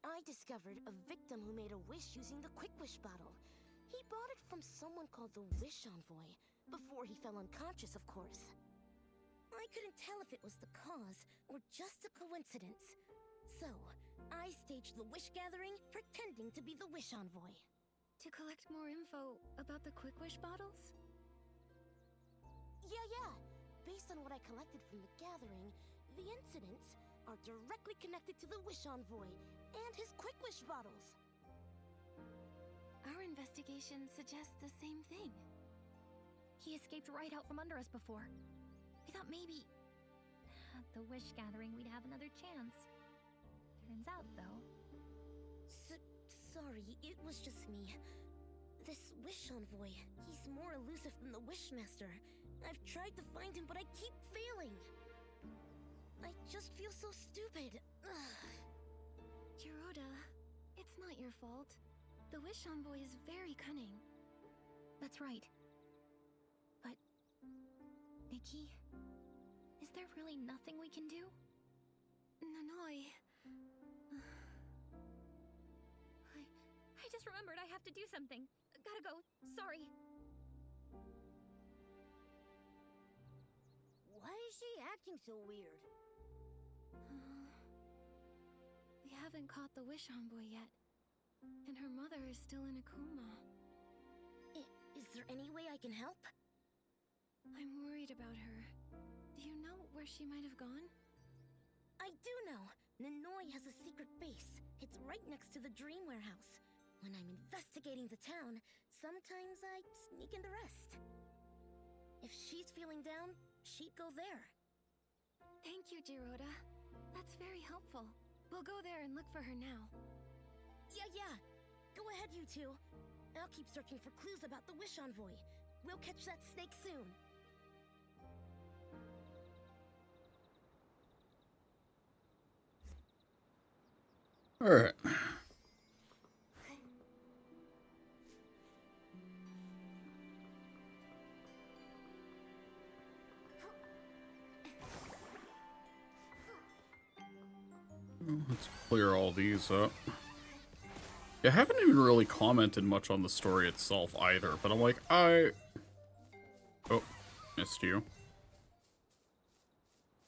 I discovered a victim who made a wish using the Quick Wish bottle. He bought it from someone called the Wish Envoy, before he fell unconscious, of course. I couldn't tell if it was the cause or just a coincidence. So, I staged the wish gathering, pretending to be the Wish Envoy. To collect more info about the Quick Wish bottles? Yeah. Based on what I collected from the gathering, the incidents are directly connected to the Wish Envoy and his Quick Wish bottles. Our investigation suggests the same thing. He escaped right out from under us before. We thought maybe at the wish gathering we'd have another chance. Turns out, though. Sorry, it was just me. This Wish Envoy, he's more elusive than the Wishmaster. I've tried to find him, but I keep failing. I just feel so stupid. Kuroda, it's not your fault. The Wish Envoy is very cunning. That's right. But, Nikki, is there really nothing we can do? Nanoi. I just remembered I have to do something. Gotta go. Sorry. Why is she acting so weird? We haven't caught the Wish Envoy yet. And her mother is still in a coma. there any way I can help? I'm worried about her. Do you know where she might have gone? I do know. Nanoi has a secret base. It's right next to the Dream Warehouse. When I'm investigating the town, sometimes I sneak in the rest. If she's feeling down, she'd go there. Thank you, Jiroda. That's very helpful. We'll go there and look for her now. Yeah. Go ahead, you two. I'll keep searching for clues about the Wish Envoy. We'll catch that snake soon. Alright. Let's clear all these up. I haven't even really commented much on the story itself either, but I'm like, oh, missed you.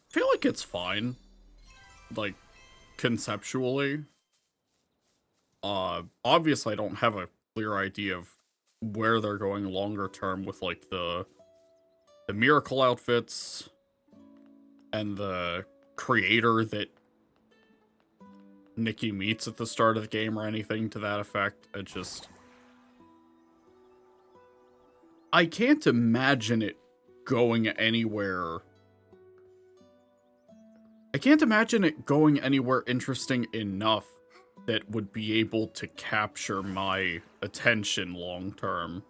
I feel like it's fine. Like, conceptually. Obviously I don't have a clear idea of where they're going longer term with, like, the miracle outfits and the creator that Nikki meets at the start of the game or anything to that effect. It just... I can't imagine it going anywhere. I can't imagine it going anywhere interesting enough that would be able to capture my attention long term.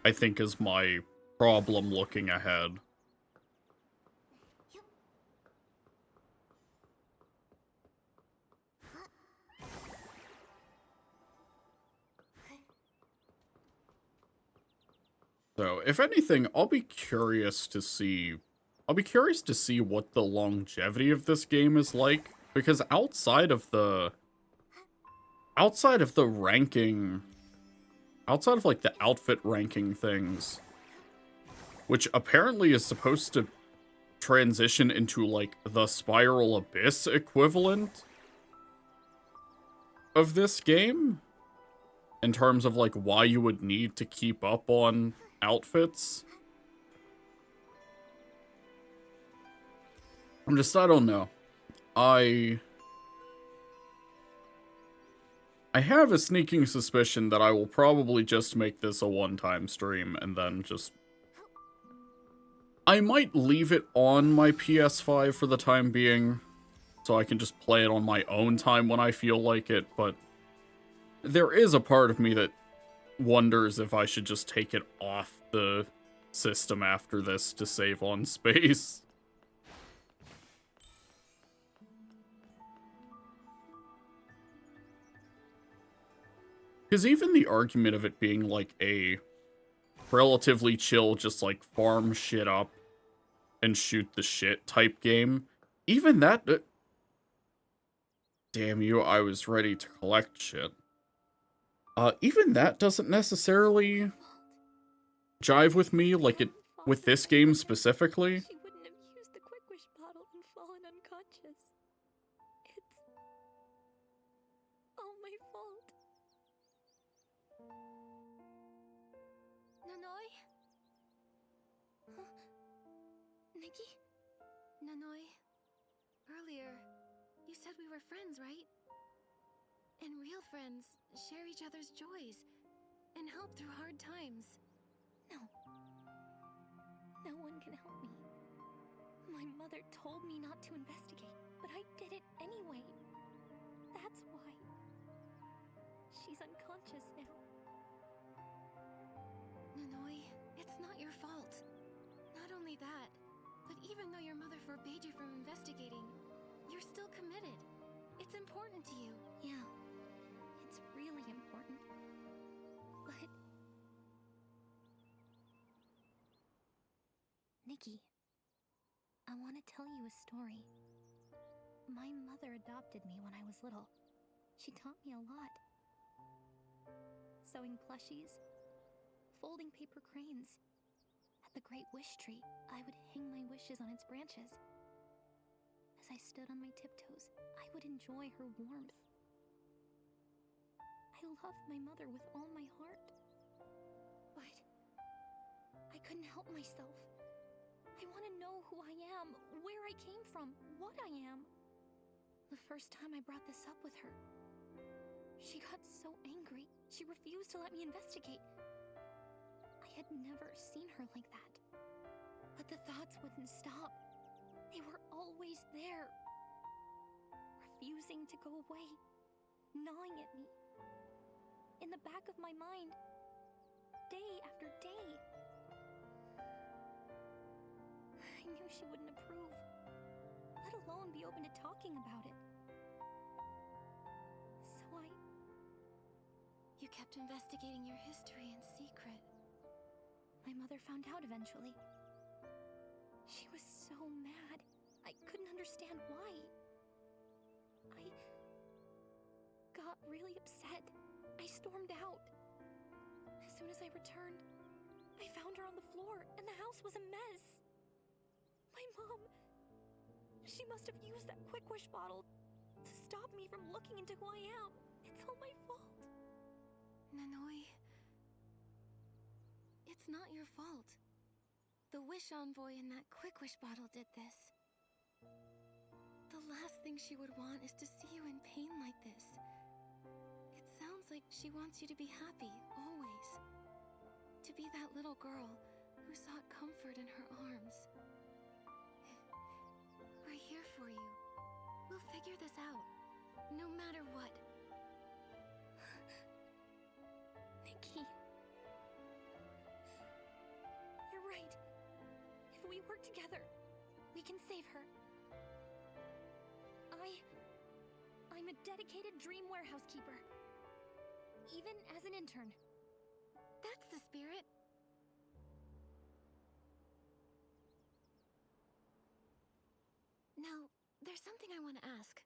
I think is my problem looking ahead. So, if anything, I'll be curious to see what the longevity of this game is like, because outside of ranking, outside of like the outfit ranking things, which apparently is supposed to transition into like the Spiral Abyss equivalent of this game, in terms of like why you would need to keep up on outfits. I don't know. I have a sneaking suspicion that I will probably just make this a one-time stream and then just... I might leave it on my PS5 for the time being, so I can just play it on my own time when I feel like it, but there is a part of me that wonders if I should just take it off the system after this to save on space. Because even the argument of it being like a relatively chill, just like farm shit up and shoot the shit type game, even that... damn you, I was ready to collect shit. Even that doesn't necessarily jive with me, like it with this game specifically. She wouldn't have used the quick wish bottle and fallen unconscious. It's all my fault. Nanoi? Huh? Nikki? Nanoi? Earlier, you said we were friends, right? And real friends share each other's joys and help through hard times. No. No one can help me. My mother told me not to investigate, but I did it anyway. That's why. She's unconscious now. Nanoi, it's not your fault. Not only that, but even though your mother forbade you from investigating, you're still committed. It's important to you. Yeah. It's really important. But... Nikki, I want to tell you a story. My mother adopted me when I was little. She taught me a lot. Sewing plushies, folding paper cranes. At the Great Wish Tree, I would hang my wishes on its branches. As I stood on my tiptoes, I would enjoy her warmth. I loved my mother with all my heart. But I couldn't help myself. I want to know who I am, where I came from, what I am. The first time I brought this up with her, she got so angry, she refused to let me investigate. I had never seen her like that. But the thoughts wouldn't stop. They were always there, refusing to go away, gnawing at me. In the back of my mind, day after day. I knew she wouldn't approve, let alone be open to talking about it. So You kept investigating your history in secret. My mother found out eventually. She was so mad. I couldn't understand why. I got really upset. I stormed out. As soon as I returned, I found her on the floor, and the house was a mess. My mom, she must have used that quick wish bottle to stop me from looking into who I am. It's all my fault. Nanoi, it's not your fault. The wish envoy in that quick wish bottle did this. The last thing she would want is to see you in pain like this. It sounds like she wants you to be happy, always. To be that little girl who sought comfort in her arms. We're here for you. We'll figure this out, no matter what. Nikki. You're right. If we work together, we can save her. I'm a dedicated dream warehouse keeper. Even as an intern. That's the spirit. Now, there's something I want to ask.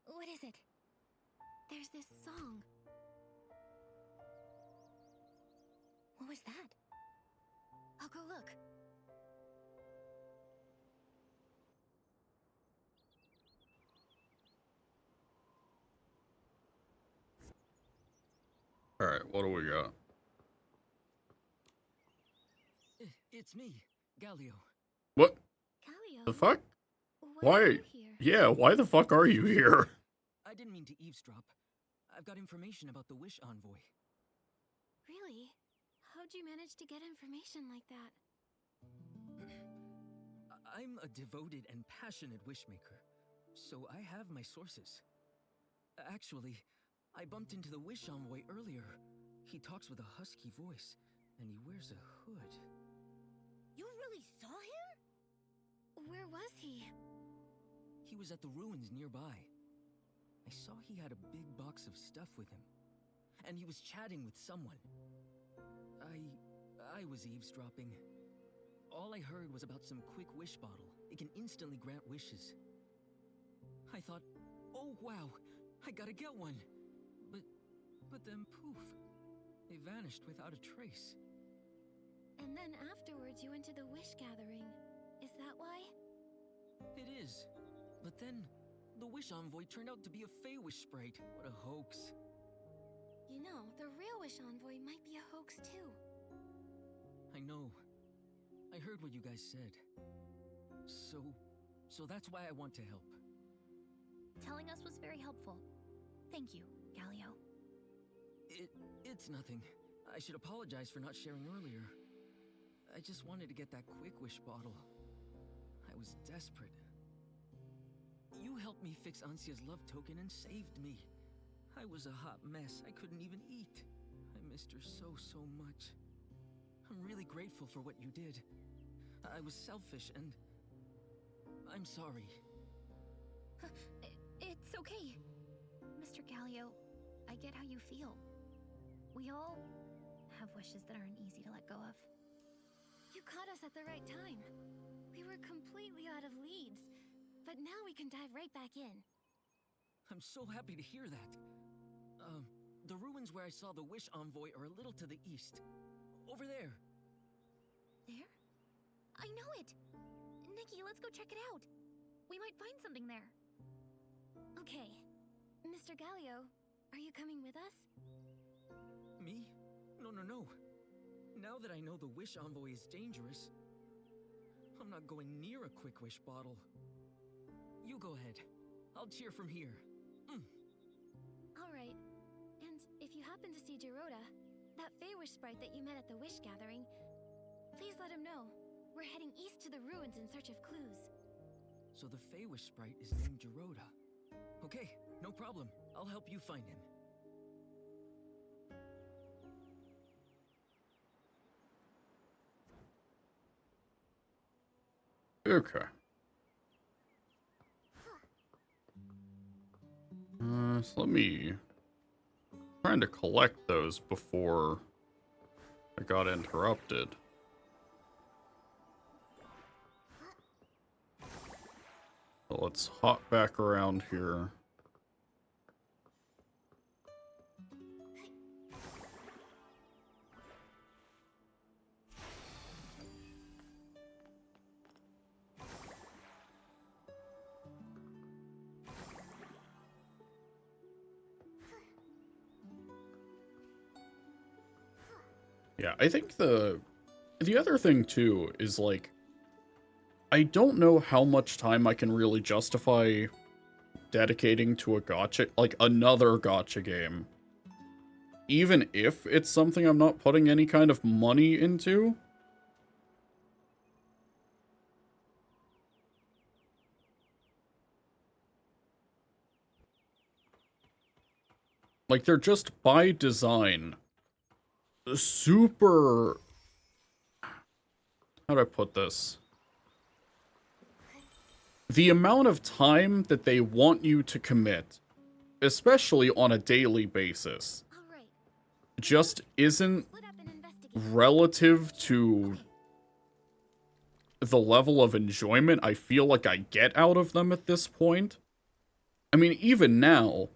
What is it? There's this song. What was that? I'll go look. Alright, what do we got? It's me, Galio. What Galio. the fuck? Why are Why? you here? Yeah, why the fuck are you here? I didn't mean to eavesdrop. I've got information about the Wish Envoy. Really? How'd you manage to get information like that? I'm a devoted and passionate wishmaker, so I have my sources. Actually, I bumped into the Wish Envoy earlier. He talks with a husky voice, and he wears a hood. You really saw him? Where was he? He was at the ruins nearby. I saw he had a big box of stuff with him, and he was chatting with someone. I was eavesdropping. All I heard was about some quick wish bottle. It can instantly grant wishes. I thought, oh wow, I gotta get one. But then poof, they vanished without a trace. And then afterwards you went to the wish gathering. Is that why? It is. But then, the Wish Envoy turned out to be a Fey-Wish sprite. What a hoax. You know, the real Wish Envoy might be a hoax too. I know. I heard what you guys said. So that's why I want to help. Telling us was very helpful. Thank you, Galio. It's nothing. I should apologize for not sharing earlier. I just wanted to get that quick wish bottle. I was desperate. You helped me fix Ansia's love token and saved me. I was a hot mess. I couldn't even eat. I missed her so much. I'm really grateful for what you did. I was selfish and... I'm sorry. It's okay. Mr. Galio, I get how you feel. We all have wishes that aren't easy to let go of. You caught us at the right time. We were completely out of leads, but now we can dive right back in. I'm so happy to hear that. The ruins where I saw the Wish Envoy are a little to the east. Over there. There? I know it! Nikki, let's go check it out. We might find something there. Okay. Mr. Galio, are you coming with us? Me? No. Now that I know the Wish Envoy is dangerous, I'm not going near a Quick Wish bottle. You go ahead. I'll cheer from here. Alright. And if you happen to see Jirota, that Feywish sprite that you met at the Wish Gathering, please let him know. We're heading east to the ruins in search of clues. So the Feywish sprite is named Jirota. Okay, no problem. I'll help you find him. Okay. So let me trying to collect those before I got interrupted. So let's hop back around here. Yeah, I think the other thing too is like I don't know how much time I can really justify dedicating to a gacha, like another gacha game. Even if it's something I'm not putting any kind of money into. Like, they're just by design super... How do I put this? The amount of time that they want you to commit, especially on a daily basis, Alright. just isn't Split up and investigate. relative to the level of enjoyment I feel like I get out of them at this point. I mean, even now,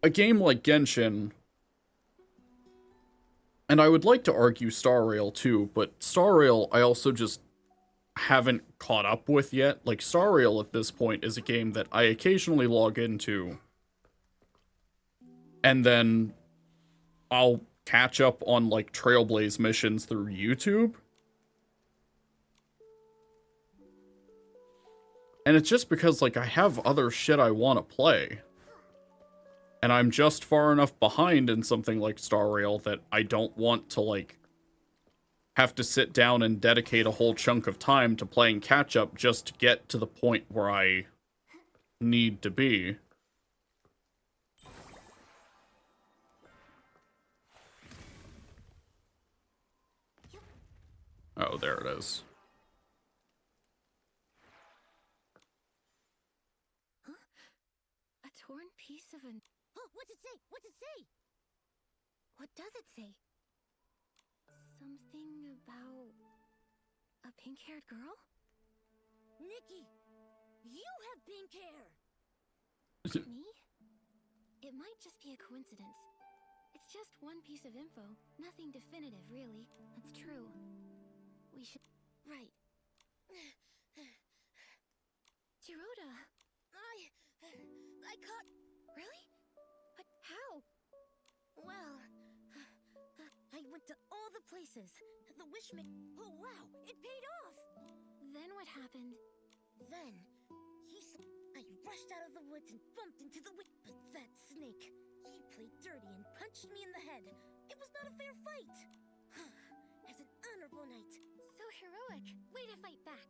a game like Genshin, and I would like to argue Star Rail too, but Star Rail I also just haven't caught up with yet. Like, Star Rail at this point is a game that I occasionally log into, and then I'll catch up on, like, Trailblaze missions through YouTube. And it's just because, like, I have other shit I want to play. And I'm just far enough behind in something like Star Rail that I don't want to, like, have to sit down and dedicate a whole chunk of time to playing catch-up just to get to the point where I need to be. Oh, there it is. A torn piece of an... Oh, what's it say? What's it say? What does it say? Something about... a pink-haired girl? Nikki, you have pink hair. Me? It might just be a coincidence. It's just one piece of info. Nothing definitive, really. That's true. We should... Right. Jirota! I caught... Really? But how? Well, I went to all the places. The wish Oh, wow, it paid off. Then what happened? Then, I rushed out of the woods and bumped into the wish. But that snake, he played dirty and punched me in the head. It was not a fair fight. As an honorable knight. So heroic. Way to fight back.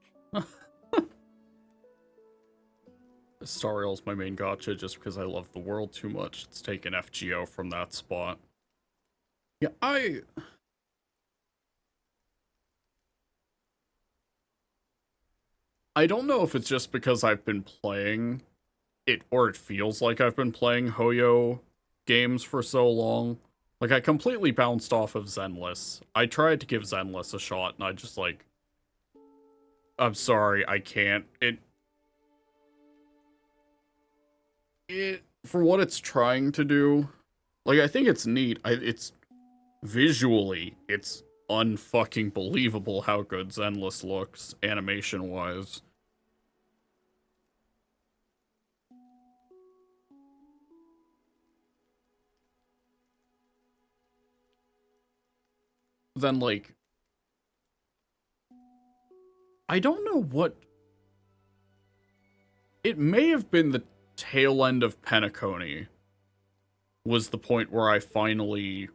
Star Rail's my main gacha just because I love the world too much. It's taken FGO from that spot. Yeah, I don't know if it's just because I've been playing it, or it feels like I've been playing Hoyo games for so long. Like, I completely bounced off of Zenless. I tried to give Zenless a shot, and I just, like... I'm sorry, I can't. It for what it's trying to do, like, I think it's neat. It's visually, it's unfucking believable how good Zenless looks, animation-wise. then, like, I don't know what... It may have been the tail end of Penacony was the point where I finally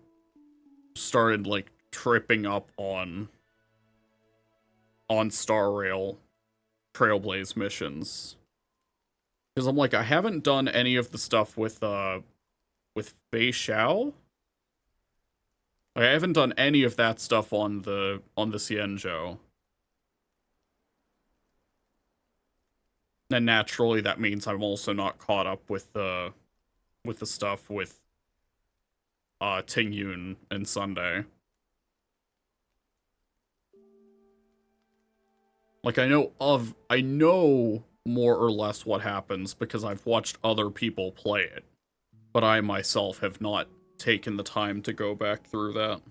started, like, tripping up on Star Rail Trailblaze missions. Because I'm like, I haven't done any of the stuff with Fei Xiao. Like, I haven't done any of that stuff on the Xianzhou. And naturally, that means I'm also not caught up with the stuff with Tingyun and Sunday. Like, I know more or less what happens because I've watched other people play it, but I myself have not taken the time to go back through that.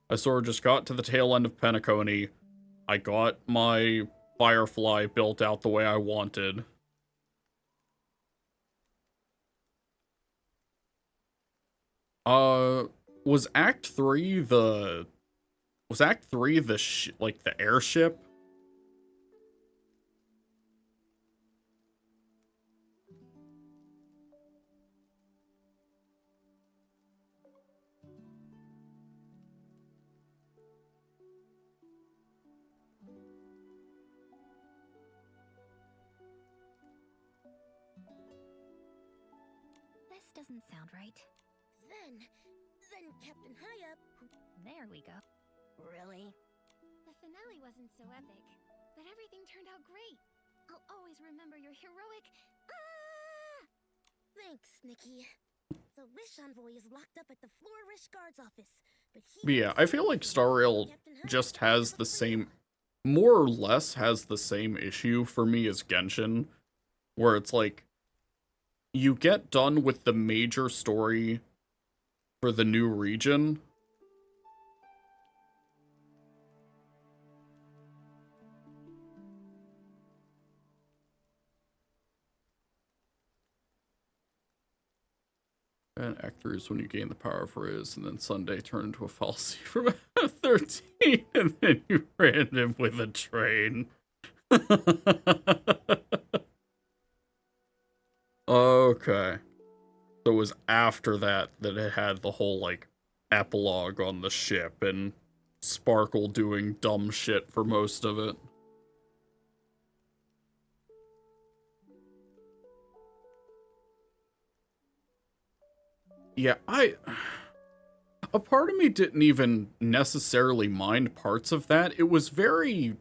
I sort of just got to the tail end of Penacony. I got my Firefly built out the way I wanted. Was Act 3 the like the airship? This doesn't sound right. Then Captain High Up. There we go. Really? The finale wasn't so epic, but everything turned out great. I'll always remember your heroic... Ah! Thanks, Nikki. The Wish Envoy is locked up at the Flourish Guard's office, but But yeah, I feel like Star Rail just has the same, more or less has the same issue for me as Genshin, where it's like, you get done with the major story for the new region, and Act 3 is when you gain the power of Riz, and then Sunday turned into a falsie from 13, and then you ran him with a train. Okay. So it was after that it had the whole, like, epilogue on the ship, and Sparkle doing dumb shit for most of it. Yeah, a part of me didn't even necessarily mind parts of that. It was very,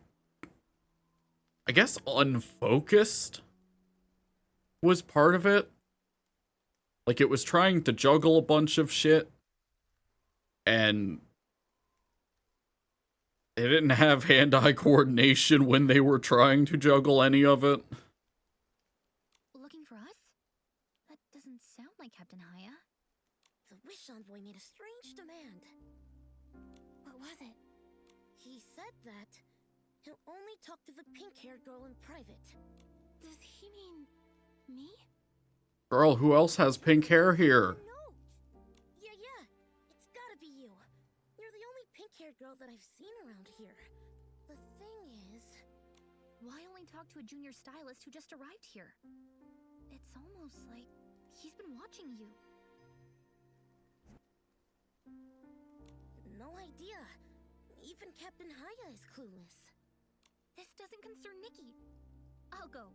I guess, unfocused was part of it. Like, it was trying to juggle a bunch of shit, and they didn't have hand-eye coordination when they were trying to juggle any of it. Looking for us? That doesn't sound like Captain Haya. The Wish Envoy made a strange demand. What was it? He said that he'll only talk to the pink-haired girl in private. Does he mean me? Girl, who else has pink hair here? No! Yeah, it's gotta be you. You're the only pink-haired girl that I've seen around here. The thing is... Why only talk to a junior stylist who just arrived here? It's almost like he's been watching you. No idea. Even Captain Haya is clueless. This doesn't concern Nikki. I'll go.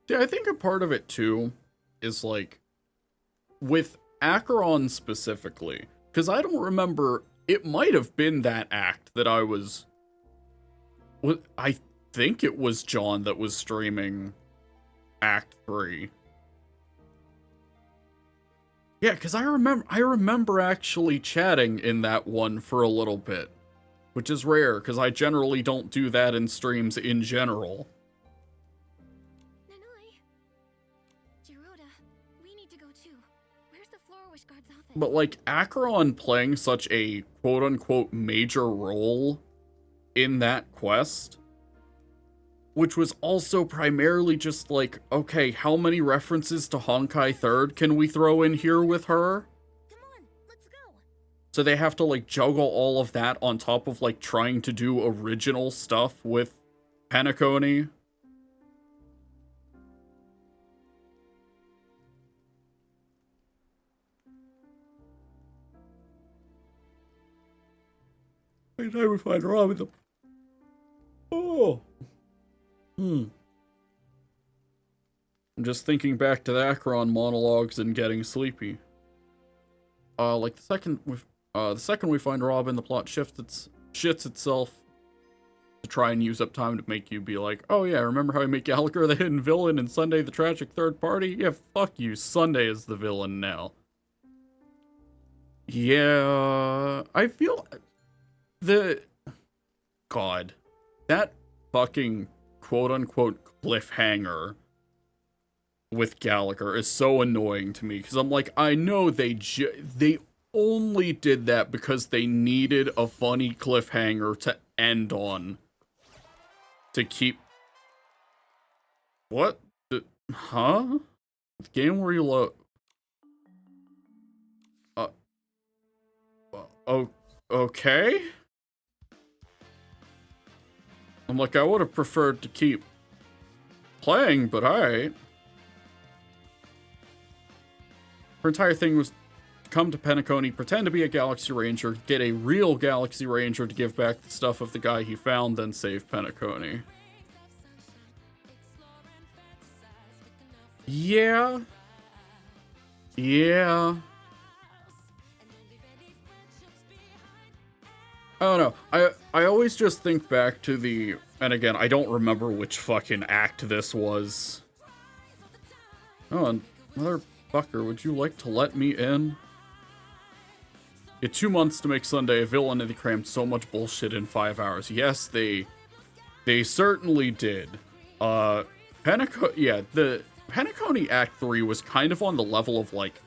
Yeah, I think a part of it, too, is, like, with Acheron specifically, because I don't remember, it might have been that act that I think it was John that was streaming Act 3. Yeah, because I remember actually chatting in that one for a little bit, which is rare, because I generally don't do that in streams in general. But, like, Acheron playing such a quote-unquote major role in that quest, which was also primarily just like, okay, how many references to Honkai 3rd can we throw in here with her? Come on, let's go. So they have to, like, juggle all of that on top of, like, trying to do original stuff with Penacony. Every time we find Robin the... Oh. I'm just thinking back to the Acheron monologues and getting sleepy. Like the second we find Robin, the plot shits itself to try and use up time to make you be like, oh yeah, remember how we make Gallagher the hidden villain and Sunday the tragic third party? Yeah, fuck you, Sunday is the villain now. Yeah, I feel God, that fucking quote-unquote cliffhanger with Gallagher is so annoying to me, because I'm like, I know they only did that because they needed a funny cliffhanger to end on. To keep... What? Huh? The game where you okay? I'm like, I would have preferred to keep playing, but alright. Her entire thing was come to Penacony, pretend to be a Galaxy Ranger, get a real Galaxy Ranger to give back the stuff of the guy he found, then save Penacony. Yeah. Yeah. I don't know. I always just think back to the... And again, I don't remember which fucking act this was. Oh, and motherfucker, would you like to let me in? You had 2 months to make Sunday a villain, and they crammed so much bullshit in 5 hours. Yes, they certainly did. The Penacony Act 3 was kind of on the level of, like,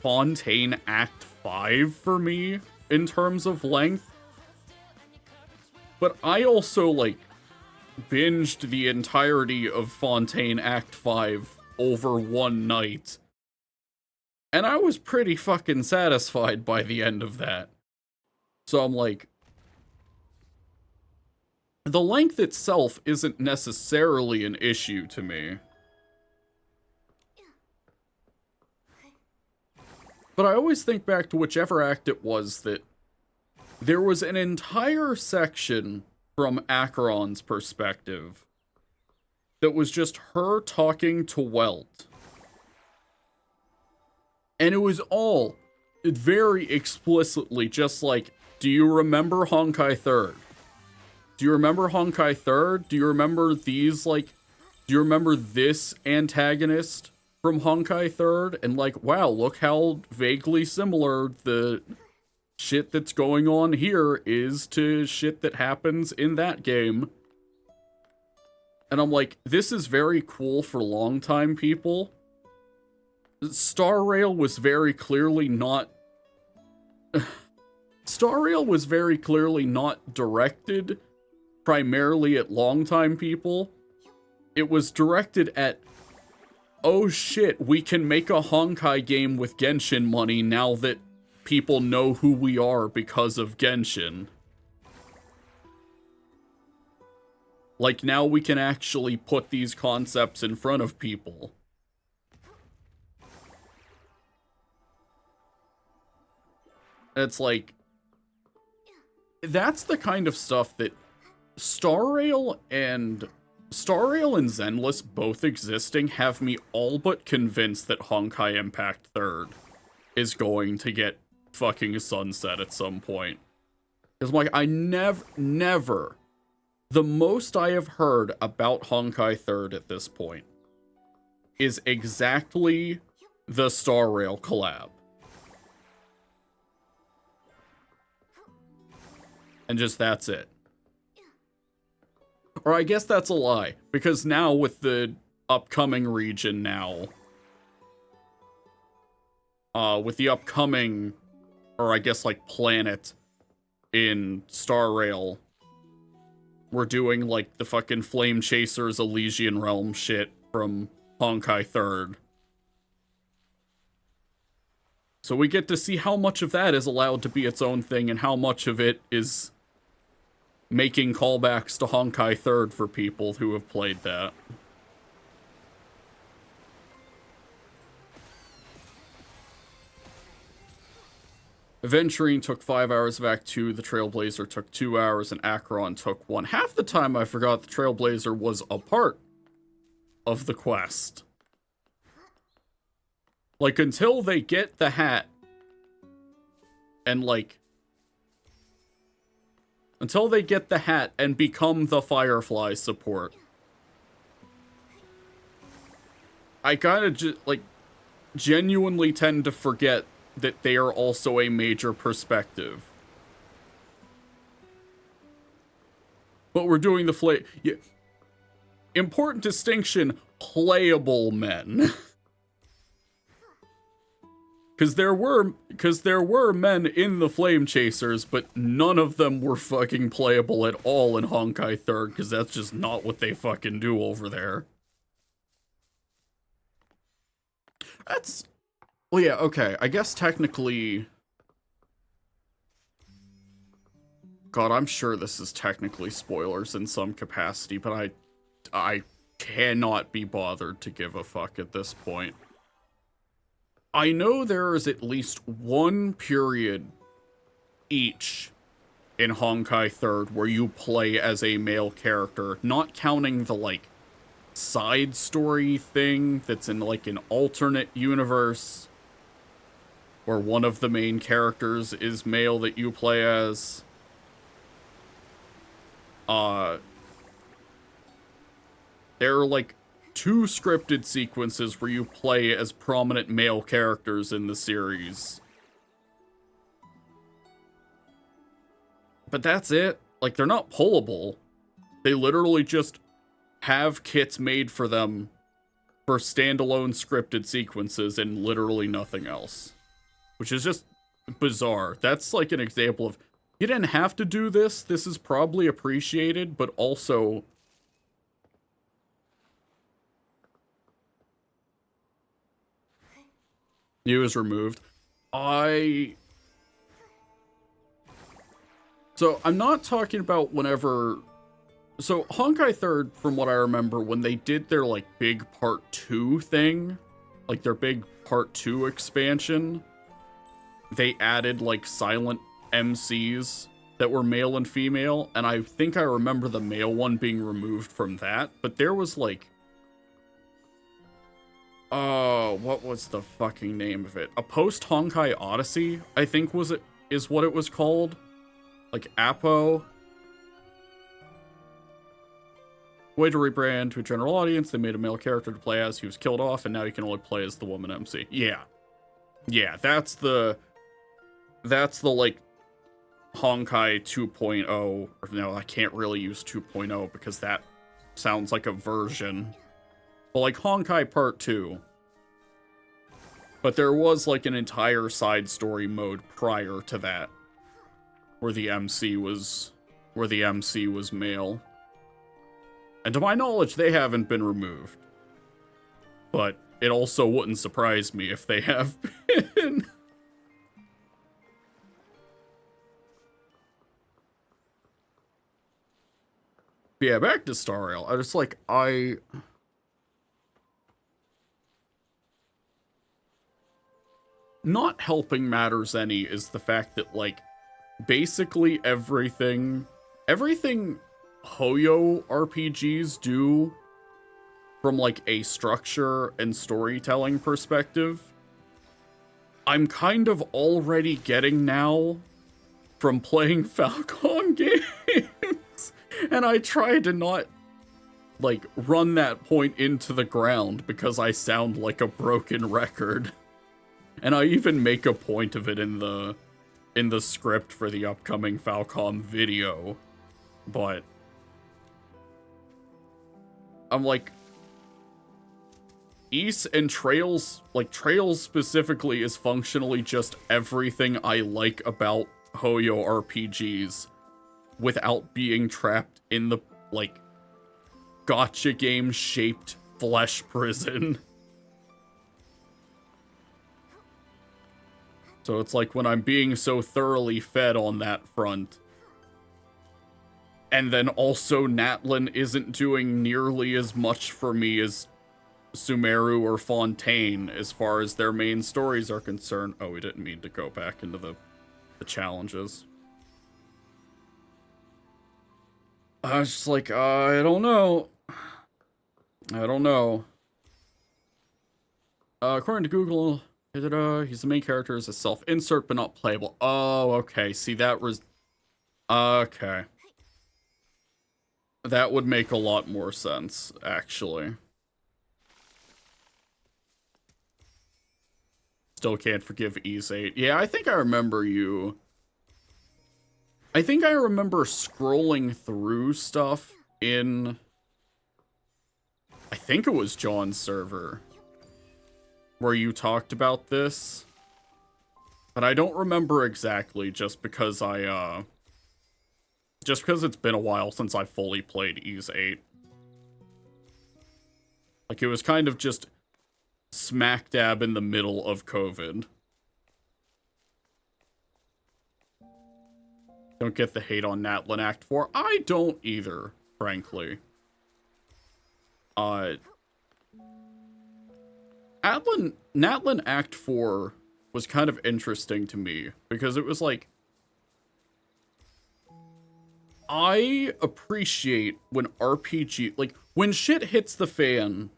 Fontaine Act 5 for me, in terms of length. But I also, like, binged the entirety of Fontaine Act 5 over one night. And I was pretty fucking satisfied by the end of that. So I'm like... The length itself isn't necessarily an issue to me. But I always think back to whichever act it was that there was an entire section from Acheron's perspective that was just her talking to Welt. And it was all very explicitly just like, do you remember Honkai 3rd? Do you remember Honkai 3rd? Do you remember these, like, do you remember this antagonist from Honkai 3rd? And like, wow, look how vaguely similar the shit that's going on here is to shit that happens in that game. And I'm like, this is very cool for longtime people. Star Rail was very clearly not... Star Rail was very clearly not directed primarily at longtime people. It was directed at, oh shit, we can make a Honkai game with Genshin money now that people know who we are because of Genshin. Like, now we can actually put these concepts in front of people. It's like, that's the kind of stuff that Star Rail and Zenless both existing have me all but convinced that Honkai Impact 3rd is going to get fucking sunset at some point. Because I'm like, I never, the most I have heard about Honkai 3rd at this point is exactly the Star Rail collab. And just that's it. Or I guess that's a lie, because now with the upcoming region now, with the upcoming, or I guess like planet in Star Rail, we're doing like the fucking Flame Chasers Elysian Realm shit from Honkai 3rd. So we get to see how much of that is allowed to be its own thing and how much of it is making callbacks to Honkai 3rd for people who have played that. Aventurine took 5 hours of Act 2, the Trailblazer took 2 hours, and Acheron took 1. Half the time I forgot the Trailblazer was a part of the quest. Like, until they get the hat, and, like, until they get the hat and become the Firefly support, I kind of, like, genuinely tend to forget that they are also a major perspective. But we're doing the yeah. Important distinction, playable men. Because there were men in the Flame Chasers, but none of them were fucking playable at all in Honkai 3rd, because that's just not what they fucking do over there. That's... Well, yeah, okay, I guess technically... God, I'm sure this is technically spoilers in some capacity, but I cannot be bothered to give a fuck at this point. I know there is at least one period each in Honkai 3rd where you play as a male character, not counting the, like, side story thing that's in, like, an alternate universe where one of the main characters is male that you play as. There are, like, 2 scripted sequences where you play as prominent male characters in the series. But that's it. Like, they're not pullable. They literally just have kits made for them for standalone scripted sequences and literally nothing else. Which is just bizarre. That's like an example of, you didn't have to do this. This is probably appreciated, but also... It was removed. So, I'm not talking about whenever... So, Honkai 3rd, from what I remember, when they did their, like, big Part 2 thing, like, their big Part 2 expansion, they added, like, silent MCs that were male and female, and I think I remember the male one being removed from that, but there was, like... Oh, what was the fucking name of it? A post-Honkai Odyssey, I think is what it was called. Like, Apo. Way to rebrand to a general audience, they made a male character to play as, he was killed off, and now you can only play as the woman MC. Yeah. Yeah, that's the, like, Honkai 2.0, or no, I can't really use 2.0, because that sounds like a version. But, like, Honkai Part 2. But there was, like, an entire side story mode prior to that, where the MC was male. And to my knowledge, they haven't been removed. But it also wouldn't surprise me if they have been. But yeah, back to Star Rail. I just, like, not helping matters any is the fact that, like, basically everything Hoyo RPGs do from, like, a structure and storytelling perspective, I'm kind of already getting now from playing Falcon games. And I try to not, like, run that point into the ground because I sound like a broken record. And I even make a point of it in the script for the upcoming Falcom video. But I'm like, Ys and Trails, like, Trails specifically is functionally just everything I like about Hoyo RPGs without being trapped in the, like, gacha game shaped flesh prison. So it's like when I'm being so thoroughly fed on that front, and then also Natlin isn't doing nearly as much for me as Sumeru or Fontaine as far as their main stories are concerned. Oh, we didn't mean to go back into the challenges. I was just like, I don't know. I don't know. According to Google, he's the main character as a self-insert, but not playable. Oh, okay. See, that was... Okay. That would make a lot more sense, actually. Still can't forgive Ys 8. Yeah, I think I remember you... I think I remember scrolling through stuff in... I think it was John's server, where you talked about this. But I don't remember exactly, just because it's been a while since I fully played Ys 8. Like, it was kind of just smack dab in the middle of COVID. Don't get the hate on Natlin Act 4. I don't either, frankly. Natlin Act 4 was kind of interesting to me, because it was like, I appreciate when RPG, like, when shit hits the fan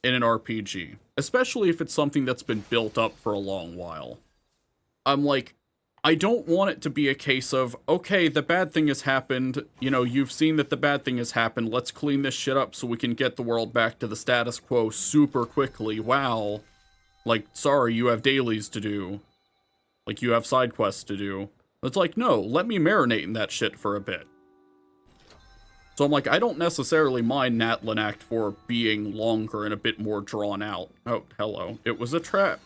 in an RPG, especially if it's something that's been built up for a long while. I'm like, I don't want it to be a case of, okay, the bad thing has happened, you know, you've seen that the bad thing has happened, let's clean this shit up so we can get the world back to the status quo super quickly. Wow. Like, sorry, you have dailies to do. Like, you have side quests to do. It's like, no, let me marinate in that shit for a bit. So I'm like, I don't necessarily mind Natlin Act 4 being longer and a bit more drawn out. Oh, hello. It was a trap.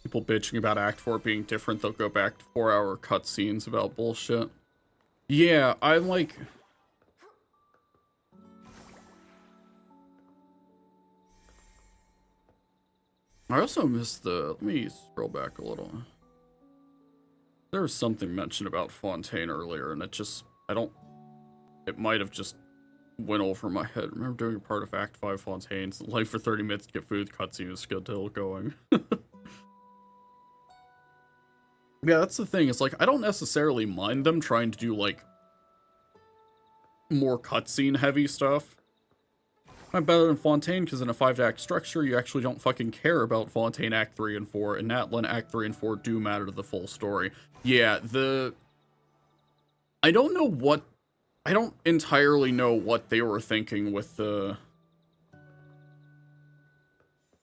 People bitching about Act 4 being different, they'll go back to 4-hour cutscenes about bullshit. Yeah, I'm like... I also missed the... Let me scroll back a little. There was something mentioned about Fontaine earlier, and it just... I don't... It might have just went over my head. Remember doing a part of Act 5 Fontaine's life for 30 minutes to get food, cutscene is still going. Yeah, that's the thing. It's like, I don't necessarily mind them trying to do, like, more cutscene heavy stuff. I'm better than Fontaine, because in a 5-act structure, you actually don't fucking care about Fontaine Act 3 and 4, and Natlin Act 3 and 4 do matter to the full story. Yeah, I don't know what... I don't entirely know what they were thinking with the...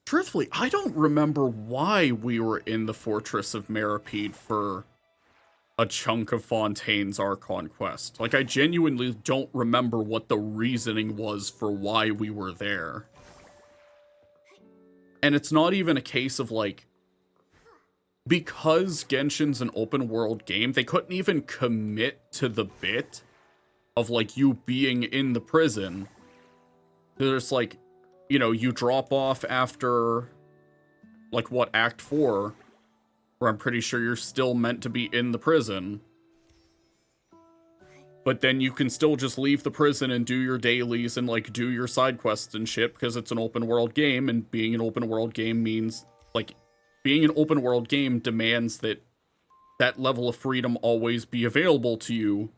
Truthfully, I don't remember why we were in the Fortress of Meripede for a chunk of Fontaine's Archon Quest. Like, I genuinely don't remember what the reasoning was for why we were there. And it's not even a case of, like, because Genshin's an open world game, they couldn't even commit to the bit of, like, you being in the prison. There's, like, you know, you drop off after, like, what, Act 4, where I'm pretty sure you're still meant to be in the prison. But then you can still just leave the prison and do your dailies and, like, do your side quests and shit, because it's an open world game, and being an open world game means, like, being an open world game demands that that level of freedom always be available to you,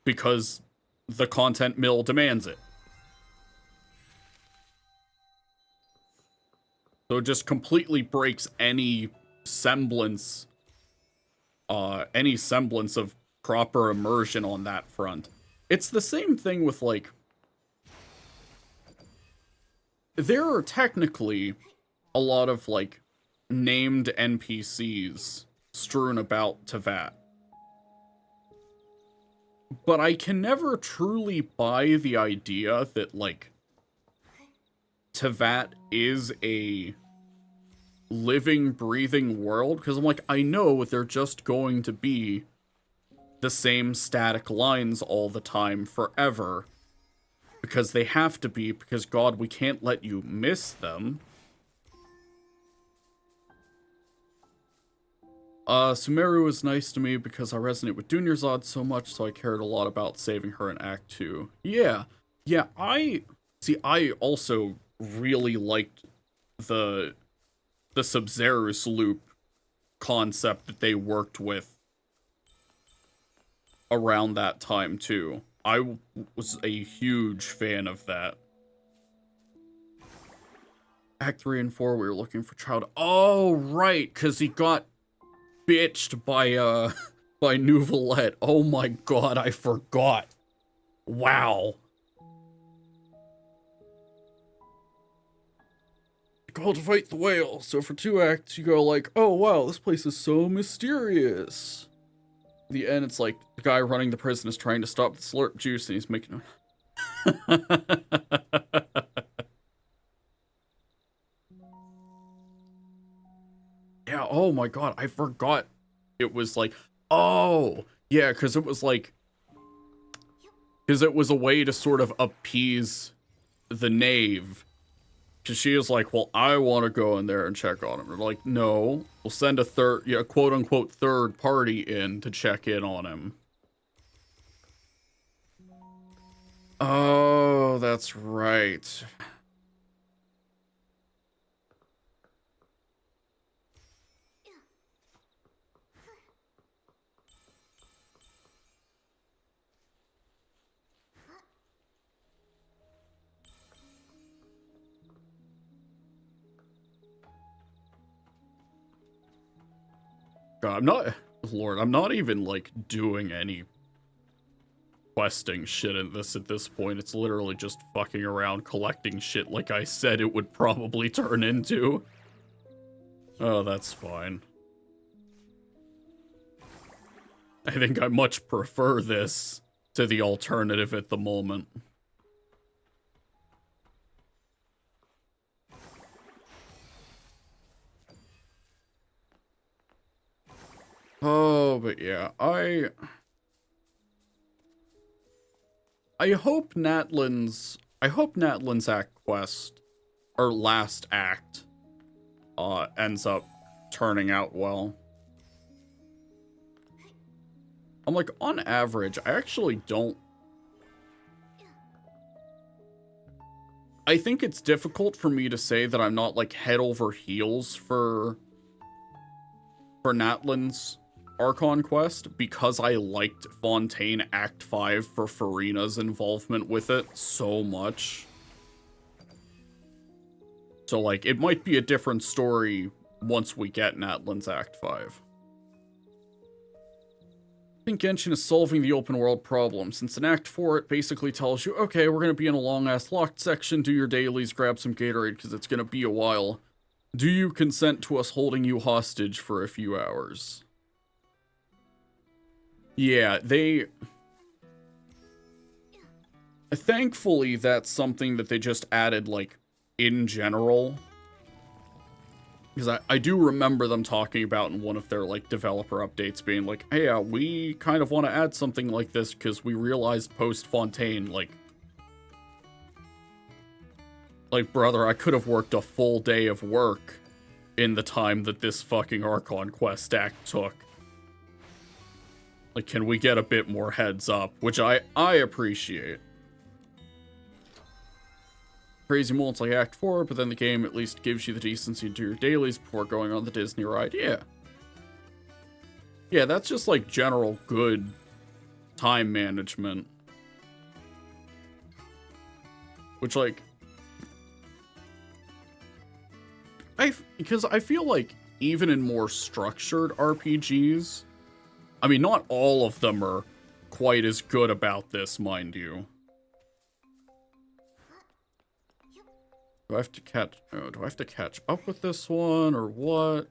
because the content mill demands it. So it just completely breaks any semblance of proper immersion on that front. It's the same thing with, like, there are technically a lot of, like, named NPCs strewn about Teyvat. But I can never truly buy the idea that, like, Teyvat is a living, breathing world, because I'm like, I know they're just going to be the same static lines all the time forever, because they have to be, because God, we can't let you miss them. Sumeru was nice to me because I resonate with Dunyarzad so much, so I cared a lot about saving her in Act 2. Yeah, I also really liked the Sub-Zerus loop concept that they worked with around that time, too. I was a huge fan of that. Act 3 and 4, we were looking for Child. Oh, right, because he got bitched by, by Nouvelette. Oh my god, I forgot. Wow. Cultivate the whale. So for 2 acts, you go like, oh wow, this place is so mysterious. At the end, it's like the guy running the prison is trying to stop the slurp juice, and he's making. Yeah. Oh my god, I forgot. It was like, oh yeah, because it was like, because it was a way to sort of appease the knave. Because she is like, well, I want to go in there and check on him. They're like, no, we'll send a quote-unquote third party in to check in on him. Oh, that's right. God, I'm not even, like, doing any questing shit in this at this point. It's literally just fucking around collecting shit like I said it would probably turn into. Oh, that's fine. I think I much prefer this to the alternative at the moment. Oh, but yeah, I hope Natlan's act quest, or last act, ends up turning out well. I'm like, on average, I actually don't. I think it's difficult for me to say that I'm not like head over heels for Natlan's Archon Quest, because I liked Fontaine Act 5 for Farina's involvement with it so much. So, like, it might be a different story once we get Natlan's Act 5. I think Genshin is solving the open world problem, since in Act 4 it basically tells you, okay, we're gonna be in a long-ass locked section, do your dailies, grab some Gatorade, because it's gonna be a while. Do you consent to us holding you hostage for a few hours? Yeah, thankfully, that's something that they just added, like, in general. Because I do remember them talking about in one of their, like, developer updates being like, hey, we kind of want to add something like this because we realized post-Fontaine, like, brother, I could have worked a full day of work in the time that this fucking Archon Quest act took. Like, can we get a bit more heads up? Which I appreciate. Crazy moments like Act 4, but then the game at least gives you the decency to do your dailies before going on the Disney ride. Yeah. Yeah, that's just, like, general good time management. Which, like... because I feel like even in more structured RPGs... I mean, not all of them are quite as good about this, mind you. Do I have to catch up with this one, or what?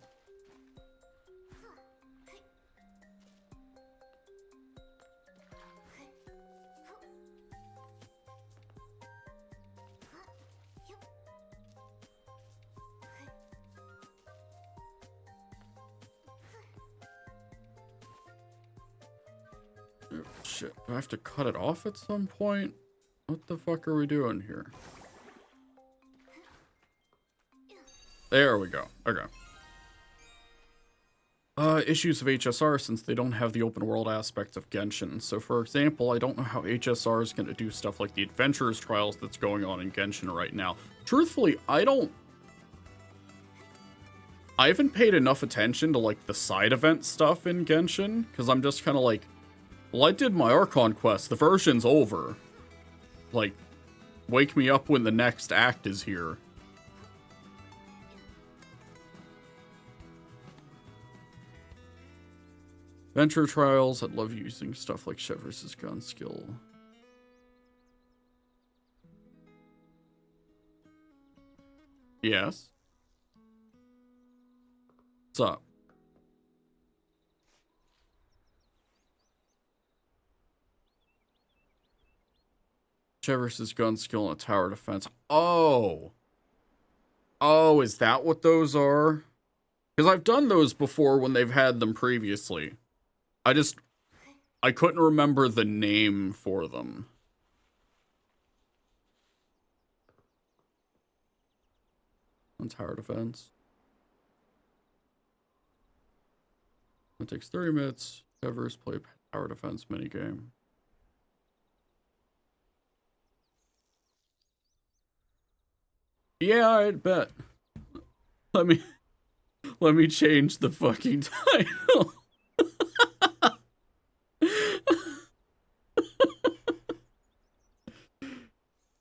Oh, shit, do I have to cut it off at some point? What the fuck are we doing here? There we go. Okay. Issues of HSR since they don't have the open world aspect of Genshin. So for example, I don't know how HSR is going to do stuff like the Adventurers Trials that's going on in Genshin right now. Truthfully, I haven't paid enough attention to like the side event stuff in Genshin, because I'm just kind of like, well, I did my Archon Quest, the version's over. Like, wake me up when the next act is here. Venture trials, I'd love using stuff like Chef vs. Gun skill. Yes. What's up? Chef vs. Gun skill and a tower defense. Oh. Oh, is that what those are? Because I've done those before when they've had them previously. I couldn't remember the name for them. On tower defense. It takes 30 minutes. Evers play tower defense minigame. Yeah, I'd bet. Let me change the fucking title.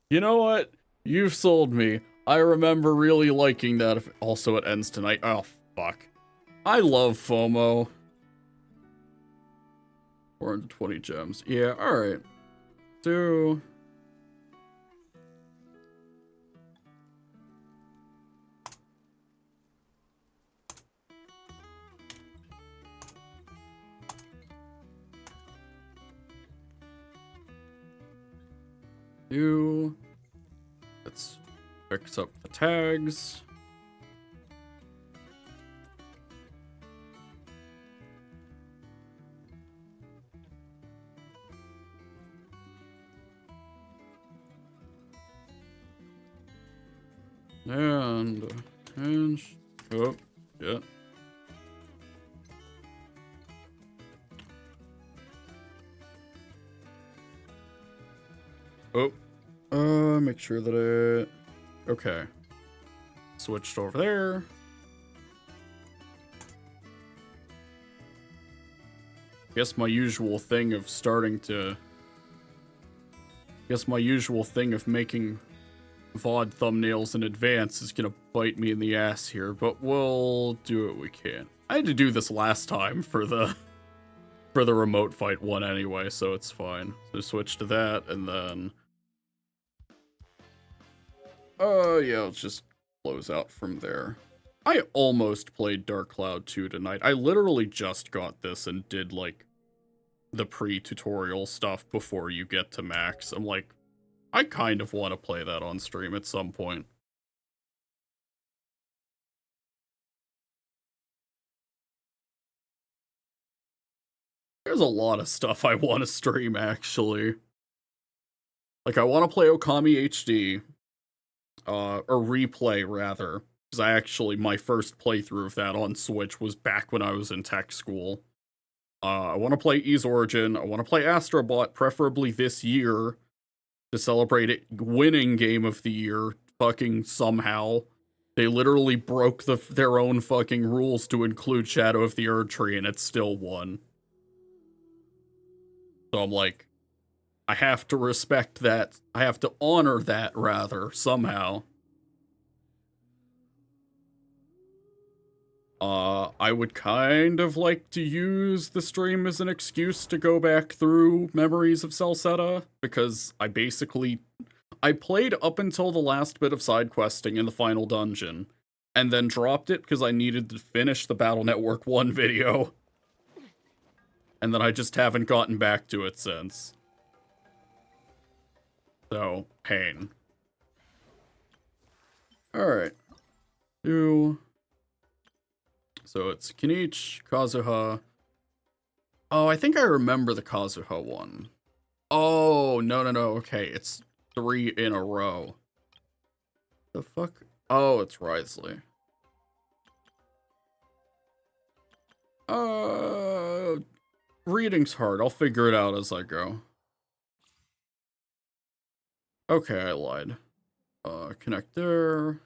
You know what? You've sold me. I remember really liking that. Also, it ends tonight. Oh, fuck. I love FOMO. 420 gems. Yeah, alright. So... Let's fix up the tags. And oh, yeah. Oh, make sure that it, okay. Switched over there. Guess my usual thing of making VOD thumbnails in advance is gonna bite me in the ass here, but we'll do what we can. I had to do this last time for the remote fight one anyway, so it's fine. So switch to that, and then yeah, let's just close out from there. I almost played Dark Cloud 2 tonight. I literally just got this and did like the pre-tutorial stuff before you get to max. I'm like, I kind of want to play that on stream at some point. There's a lot of stuff I want to stream, actually. Like, I want to play Okami HD. Or replay, rather. Because my first playthrough of that on Switch was back when I was in tech school. I want to play Ys Origin. I want to play Astrobot, preferably this year, to celebrate it winning Game of the Year, fucking somehow. They literally broke their own fucking rules to include Shadow of the Erdtree, and it still won. So I'm like, I have to respect that. I have to honor that, rather, somehow. I would kind of like to use the stream as an excuse to go back through Memories of Celceta, because I played up until the last bit of side questing in the final dungeon, and then dropped it because I needed to finish the Battle Network 1 video. And then I just haven't gotten back to it since. So, pain. Alright. So it's Kinich, Kazuha. Oh, I think I remember the Kazuha one. Oh, no. Okay, it's 3 in a row. The fuck? Oh, it's Risley. Reading's hard. I'll figure it out as I go. Okay, I lied. Connect there.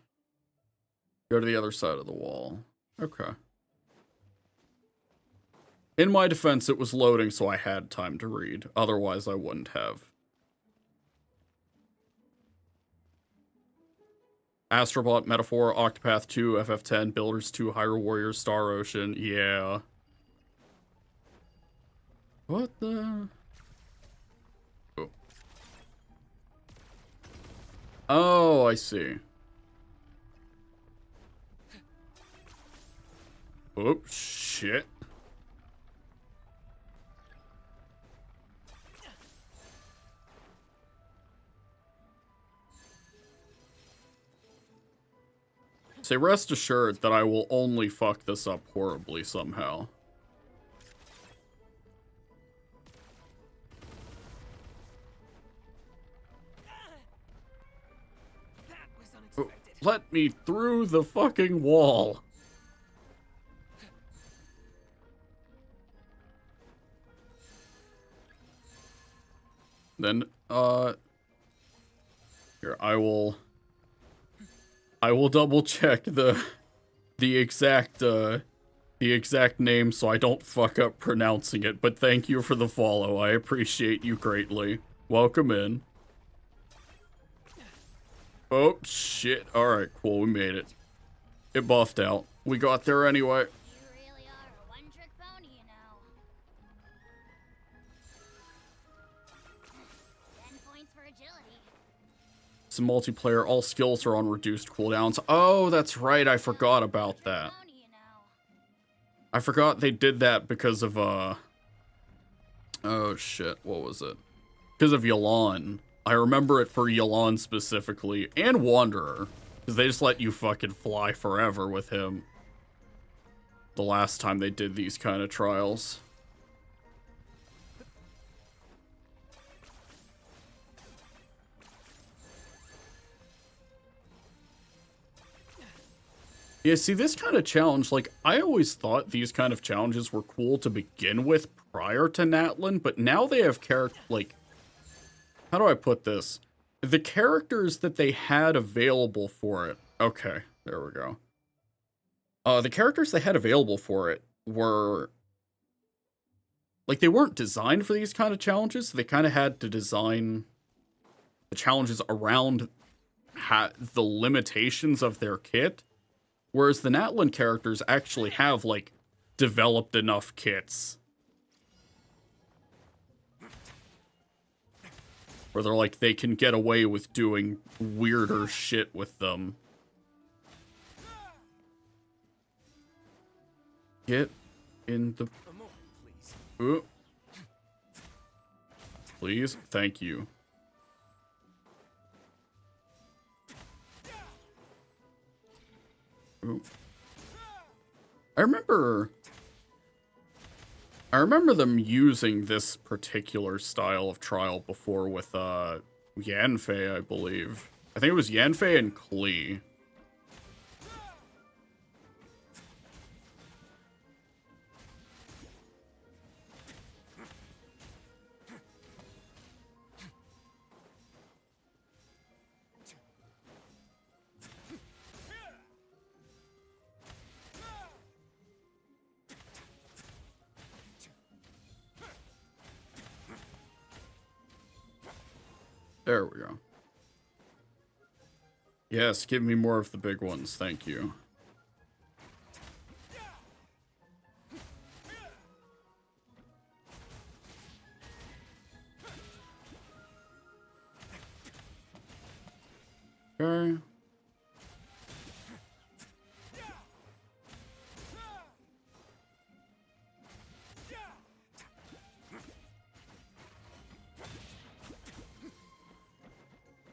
Go to the other side of the wall. Okay. In my defense, it was loading, so I had time to read. Otherwise, I wouldn't have. Astrobot, Metaphor, Octopath 2, FF10, Builders 2, Hyrule Warriors, Star Ocean. Yeah. What the? Oh. Oh, I see. Oh, shit. Say, rest assured that I will only fuck this up horribly somehow. Oh, let me through the fucking wall. Then, here, I will double check the exact name so I don't fuck up pronouncing it, but thank you for the follow. I appreciate you greatly. Welcome in. Oh, shit. Alright, cool, we made it. It buffed out. We got there anyway. You really are a one-trick pony, you know. 10 points for agility. Some multiplayer, all skills are on reduced cooldowns. Oh, that's right, I forgot about that. Pony, you know. I forgot they did that because of, oh shit, what was it? Because of Yelan. I remember it for Yelan specifically, and Wanderer. Because they just let you fucking fly forever with him. The last time they did these kind of trials. Yeah, see, this kind of challenge, like, I always thought these kind of challenges were cool to begin with prior to Natlin, but now they have like, how do I put this? The characters that they had available for it. Okay, there we go. The characters they had available for it were, like, they weren't designed for these kind of challenges. So they kind of had to design the challenges around the limitations of their kit. Whereas the Natlin characters actually have, like, developed enough kits where they're like, they can get away with doing weirder shit with them. Get in the... Ooh. Please? Thank you. Ooh. I remember them using this particular style of trial before with Yanfei, I believe. I think it was Yanfei and Klee. There we go. Yes, give me more of the big ones, thank you. Okay.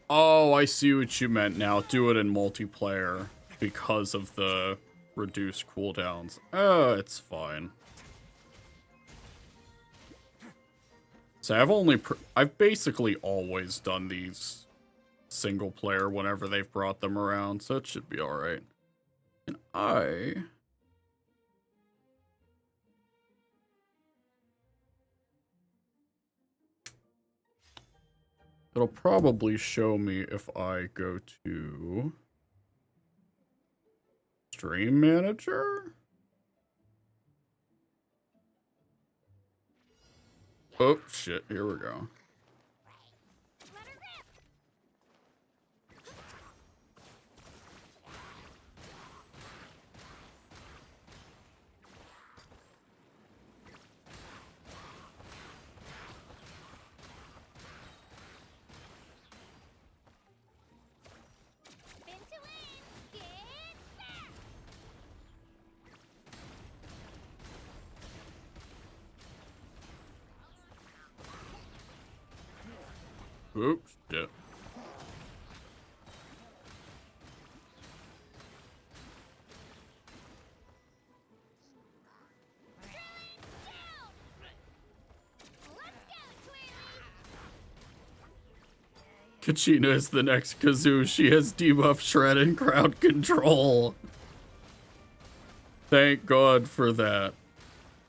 Oh, I see what you meant now. Do it in multiplayer because of the reduced cooldowns. Oh, it's fine. So I've basically always done these single player whenever they've brought them around, so it should be alright. And it'll probably show me if I go to Stream Manager? Oh, shit, here we go. Spin to win. Get back. Oops, shit. Kachina is the next Kazoo. She has debuff shred and crowd control. Thank God for that.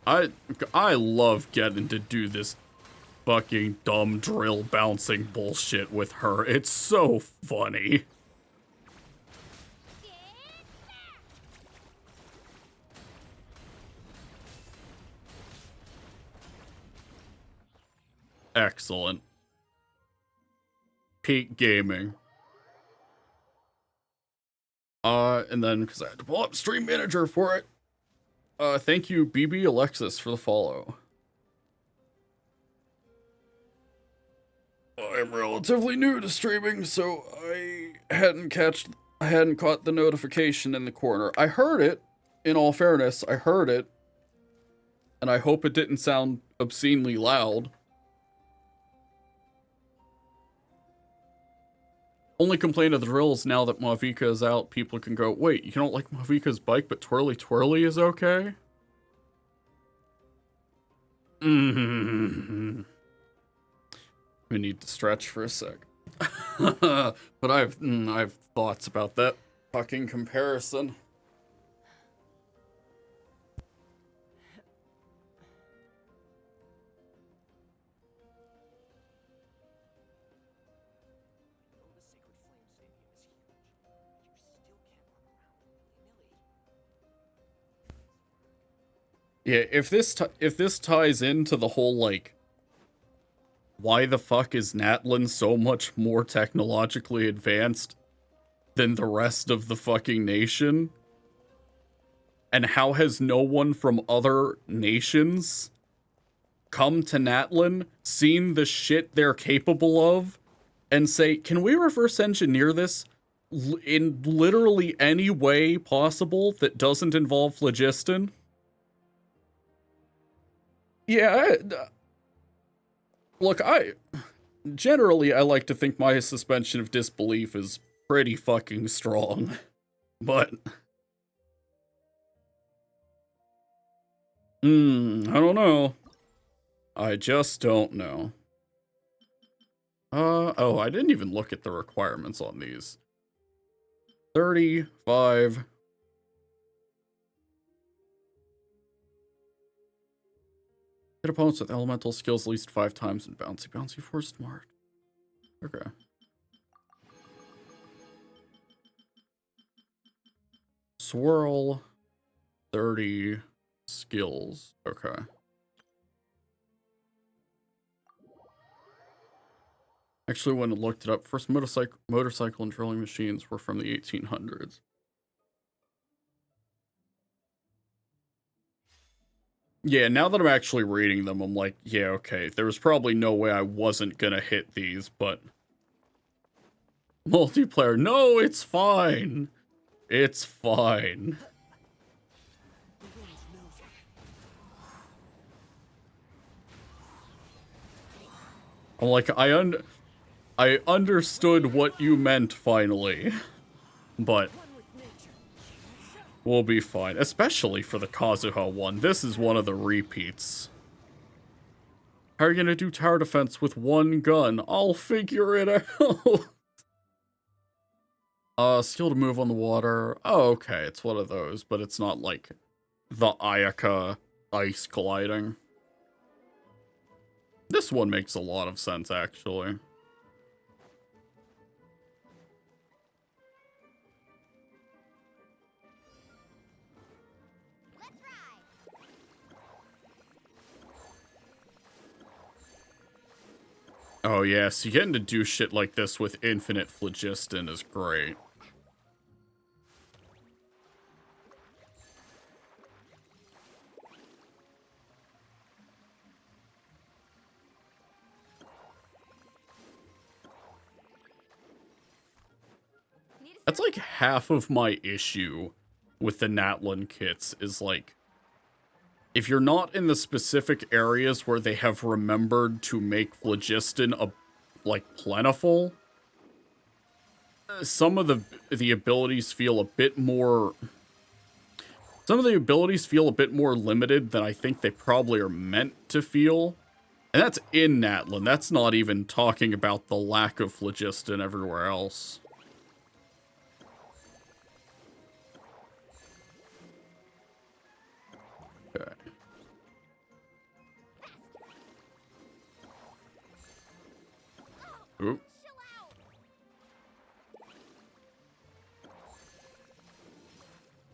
I love getting to do this fucking dumb drill bouncing bullshit with her. It's so funny. Excellent. Peak gaming. And then, because I had to pull up Stream Manager for it. Thank you, BB Alexis, for the follow. I'm relatively new to streaming, so I hadn't caught the notification in the corner. I heard it, in all fairness, I heard it. And I hope it didn't sound obscenely loud. Only complaint of the drill is now that Mavica is out, people can go, wait, you don't like Mavica's bike, but Twirly Twirly is okay? Mm-hmm. We need to stretch for a sec. But I've thoughts about that fucking comparison. Yeah, if this ties into the whole, like, why the fuck is Natlan so much more technologically advanced than the rest of the fucking nation? And how has no one from other nations come to Natlan, seen the shit they're capable of, and say, can we reverse engineer this in literally any way possible that doesn't involve phlogiston? Yeah, look, I like to think my suspension of disbelief is pretty fucking strong, but I don't know. I just don't know. Oh, I didn't even look at the requirements on these. 35. Hit opponents with elemental skills at least 5 times and bouncy. Bouncy for smart. Okay. Swirl. 30 skills. Okay. Actually, when I looked it up, first motorcycle and drilling machines were from the 1800s. Yeah, now that I'm actually reading them, I'm like, yeah, okay, there was probably no way I wasn't gonna hit these, but... Multiplayer, no, it's fine! It's fine. I'm like, I understood what you meant, finally. But... we'll be fine, especially for the Kazuha one. This is one of the repeats. How are you gonna do tower defense with one gun? I'll figure it out. Skill to move on the water. Oh, okay, it's one of those, but it's not like the Ayaka ice gliding. This one makes a lot of sense, actually. Let's ride. Oh yeah, so getting to do shit like this with infinite phlogiston is great. That's like half of my issue with the Natlin kits is like, if you're not in the specific areas where they have remembered to make phlogiston like plentiful, some of the abilities feel a bit more. Some of the abilities feel a bit more limited than I think they probably are meant to feel. And that's in Natlin. That's not even talking about the lack of phlogiston everywhere else. Okay. Oop.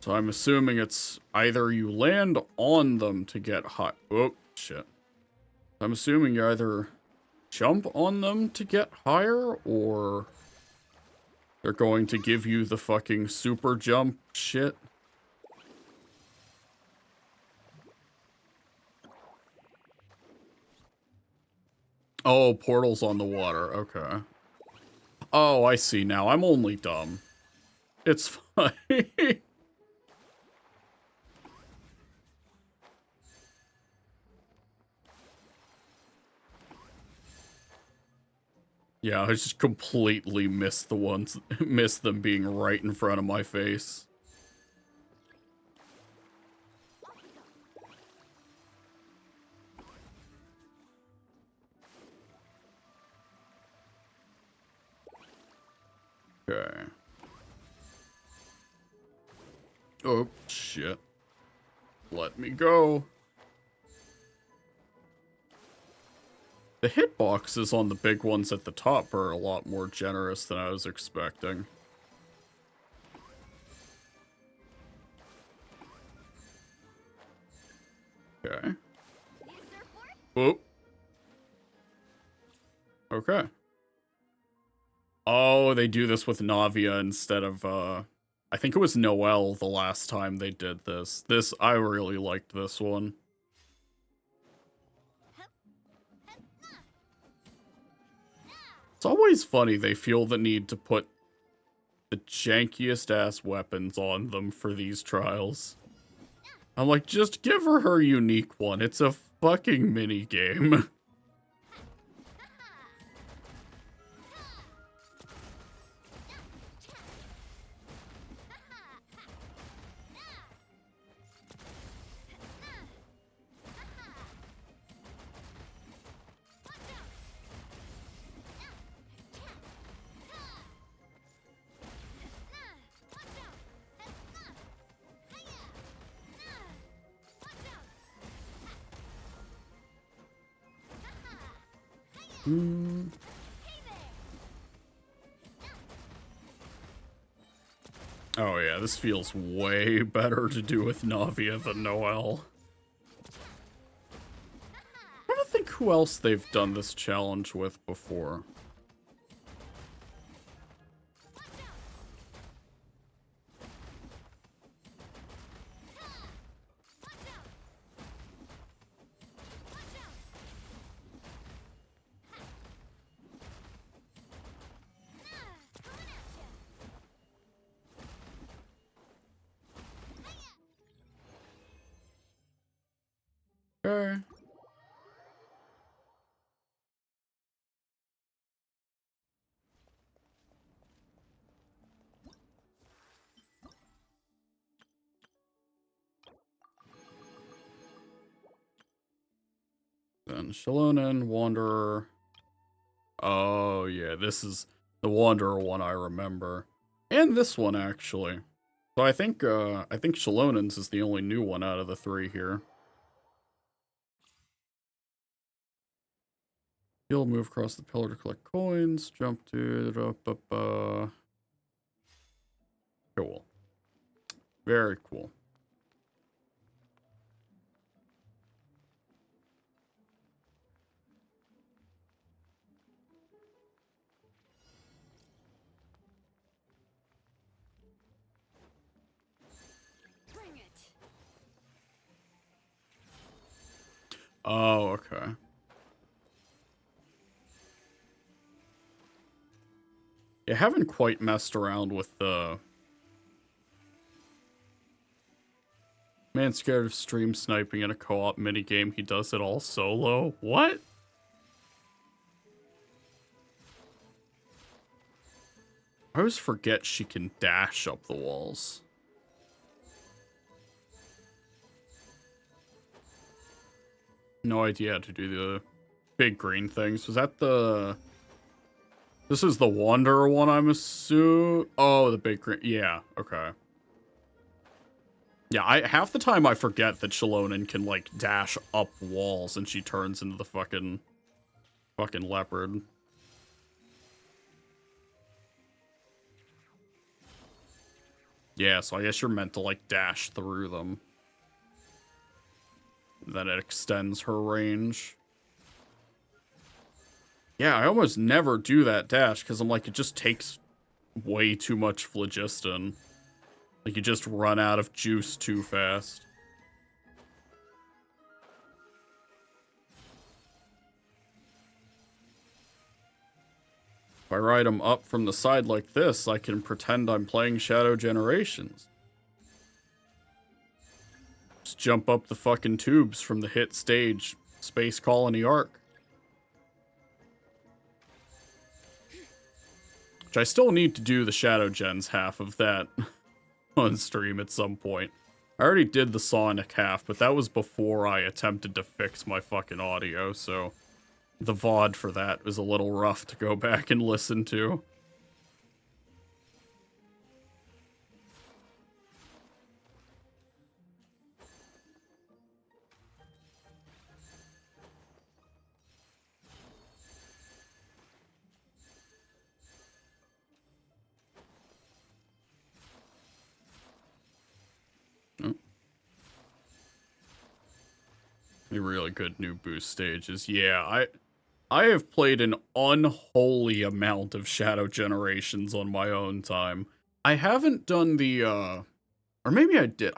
So I'm assuming it's either you land on them to get high. Oh, shit. I'm assuming you either jump on them to get higher, or they're going to give you the fucking super jump shit. Oh, portals on the water. Okay. Oh, I see now. I'm only dumb. It's fine. Yeah, I just completely missed the ones, missed them being right in front of my face. Okay. Oh, shit. Let me go. The hitboxes on the big ones at the top are a lot more generous than I was expecting. Okay. Oop. Okay. Oh, they do this with Navia instead of, I think it was Noelle the last time they did this. I really liked this one. It's always funny they feel the need to put the jankiest ass weapons on them for these trials. I'm like, just give her unique one. It's a fucking mini game. Oh yeah, this feels way better to do with Navia than Noelle. I don't think who else they've done this challenge with before. Okay. Then Shalonen, Wanderer. Oh, yeah, this is the Wanderer one I remember. And this one, actually. So I think Shalonen's is the only new one out of the three here. He'll move across the pillar to collect coins. Jump to... Cool. Very cool. Bring it. Oh, okay. I haven't quite messed around with the... Man scared of stream sniping in a co-op minigame. He does it all solo. What? I always forget she can dash up the walls. No idea how to do the big green things. Was that the... This is the Wanderer one, I'm assuming. Oh, the big green. Yeah, okay. Yeah, half the time I forget that Shalonen can, like, dash up walls and she turns into the fucking leopard. Yeah, so I guess you're meant to, like, dash through them. Then it extends her range. Yeah, I almost never do that dash because I'm like, it just takes way too much phlogiston. Like, you just run out of juice too fast. If I ride them up from the side like this, I can pretend I'm playing Shadow Generations. Just jump up the fucking tubes from the hit stage Space Colony Arc. Which I still need to do the Shadow Gens half of that on stream at some point. I already did the Sonic half, but that was before I attempted to fix my fucking audio, so the VOD for that was a little rough to go back and listen to. Really good new boost stages. Yeah, I have played an unholy amount of Shadow Generations on my own time. I haven't done the or maybe I did.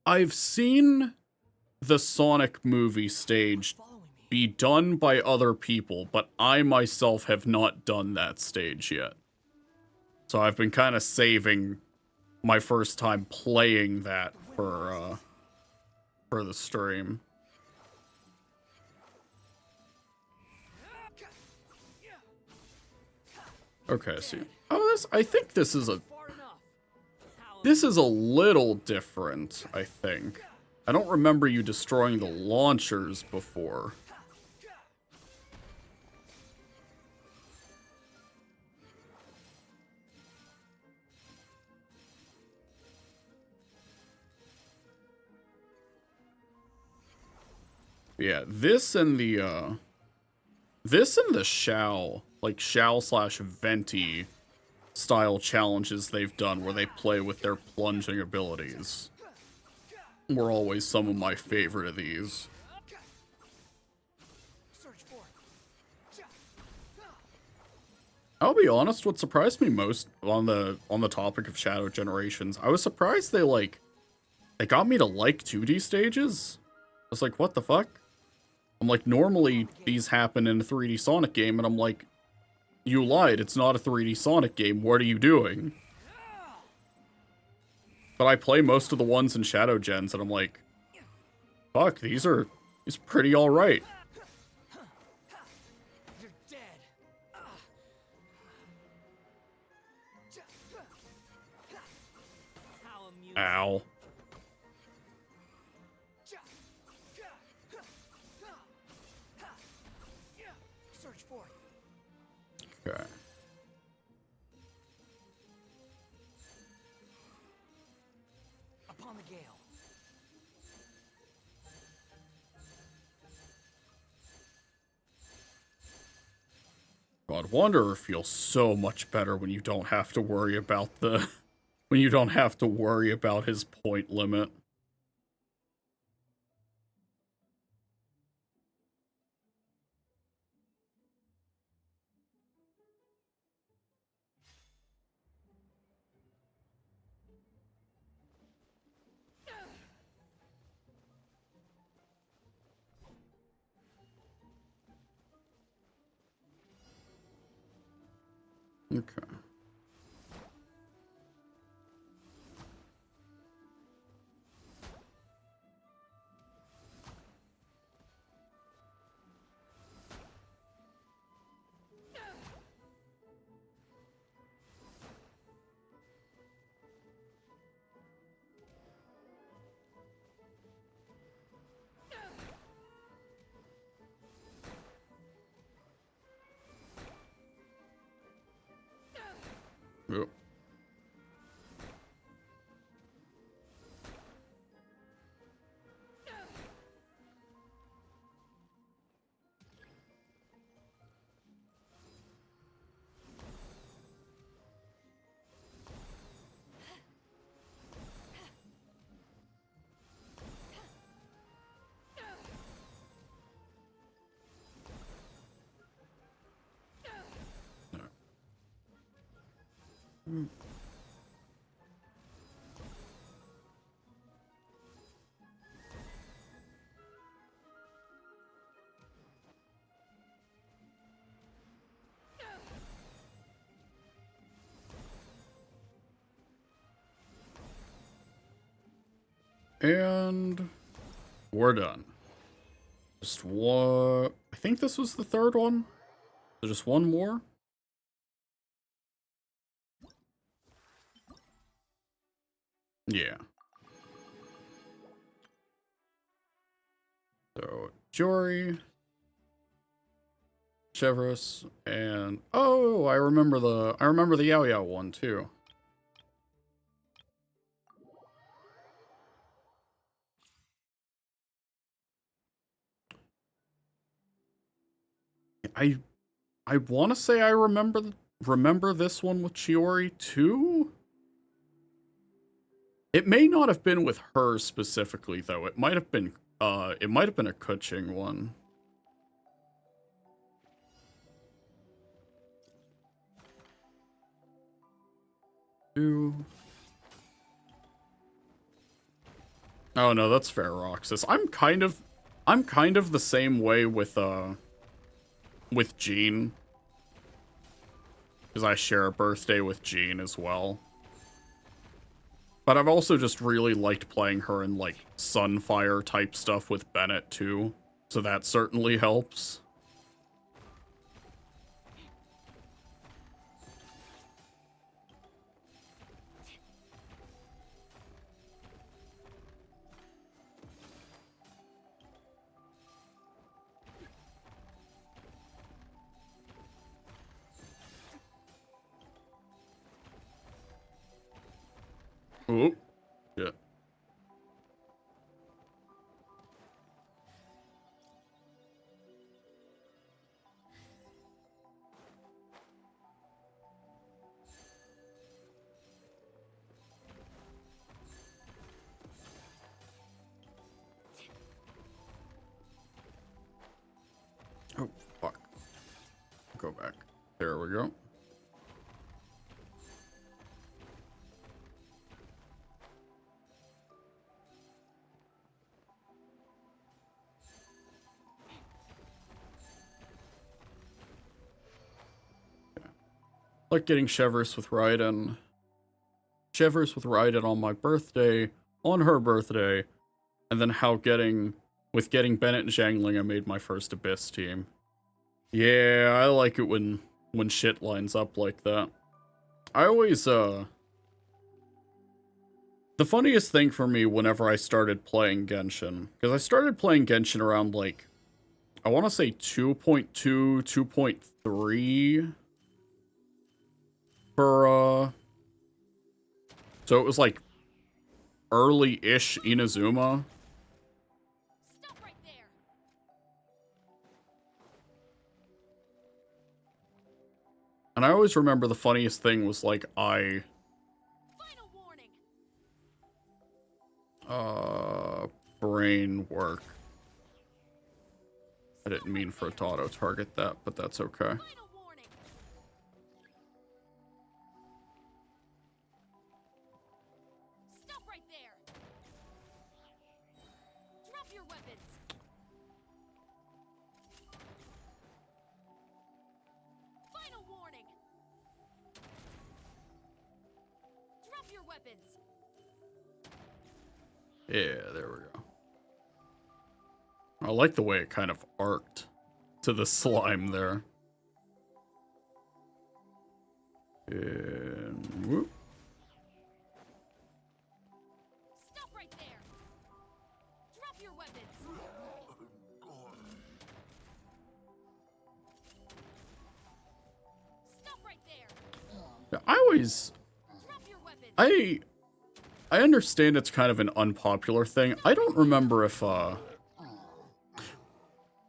I've seen the Sonic movie stage be done by other people, but I myself have not done that stage yet. So I've been kind of saving my first time playing that for the stream. Okay, so I think this is a little different, I think. I don't remember you destroying the launchers before. Yeah, this and the Shao, like Shao/Venti style challenges they've done where they play with their plunging abilities were always some of my favorite of these. I'll be honest, what surprised me most on the topic of Shadow Generations, I was surprised they got me to like 2D stages. I was like, what the fuck? I'm like, normally these happen in a 3D Sonic game, and I'm like, you lied, it's not a 3D Sonic game, what are you doing? But I play most of the ones in Shadow Gens, and I'm like, fuck, these are pretty alright. You're dead. Ow. forth. Okay. Upon the gale. God, Wanderer feels so much better when you don't have to worry about the when you don't have to worry about his point limit. Okay. Yep. And we're done. Just one. I think this was the third one. So just one more. Yeah. So Jory, Chevrolet, and oh, I remember the Yao Yao one too. I want to say I remember this one with Chiori too. It may not have been with her specifically though. It might have been a Kuching one. Two. Oh no, that's fair, Roxas. I'm kind of the same way with Jean. Because I share a birthday with Jean as well. But I've also just really liked playing her in, like, Sunfire type stuff with Bennett, too. So that certainly helps. Ooh. Shit. Oh, fuck. Go back. There we go. Like getting Chevrolet with Raiden. Chevrolet with Raiden on my birthday, on her birthday, and then how getting Bennett and Zhangling, I made my first Abyss team. Yeah, I like it when shit lines up like that. I always, the funniest thing for me whenever I started playing Genshin, because I started playing Genshin around, like, I want to say 2.2, 2.3 for, so it was like early-ish Inazuma. Stop right there. And I always remember the funniest thing was like Final warning. brain work. I didn't mean for it to auto-target that, but that's okay. Final warning. Stop right there. Drop your weapons. Final warning. Drop your weapons. Yeah, there we go. I like the way it kind of arced to the slime there. And whoop. Stop right there. Drop your weapons. Stop right there. Yeah, I always, Drop your weapons. I understand it's kind of an unpopular thing. I don't remember if,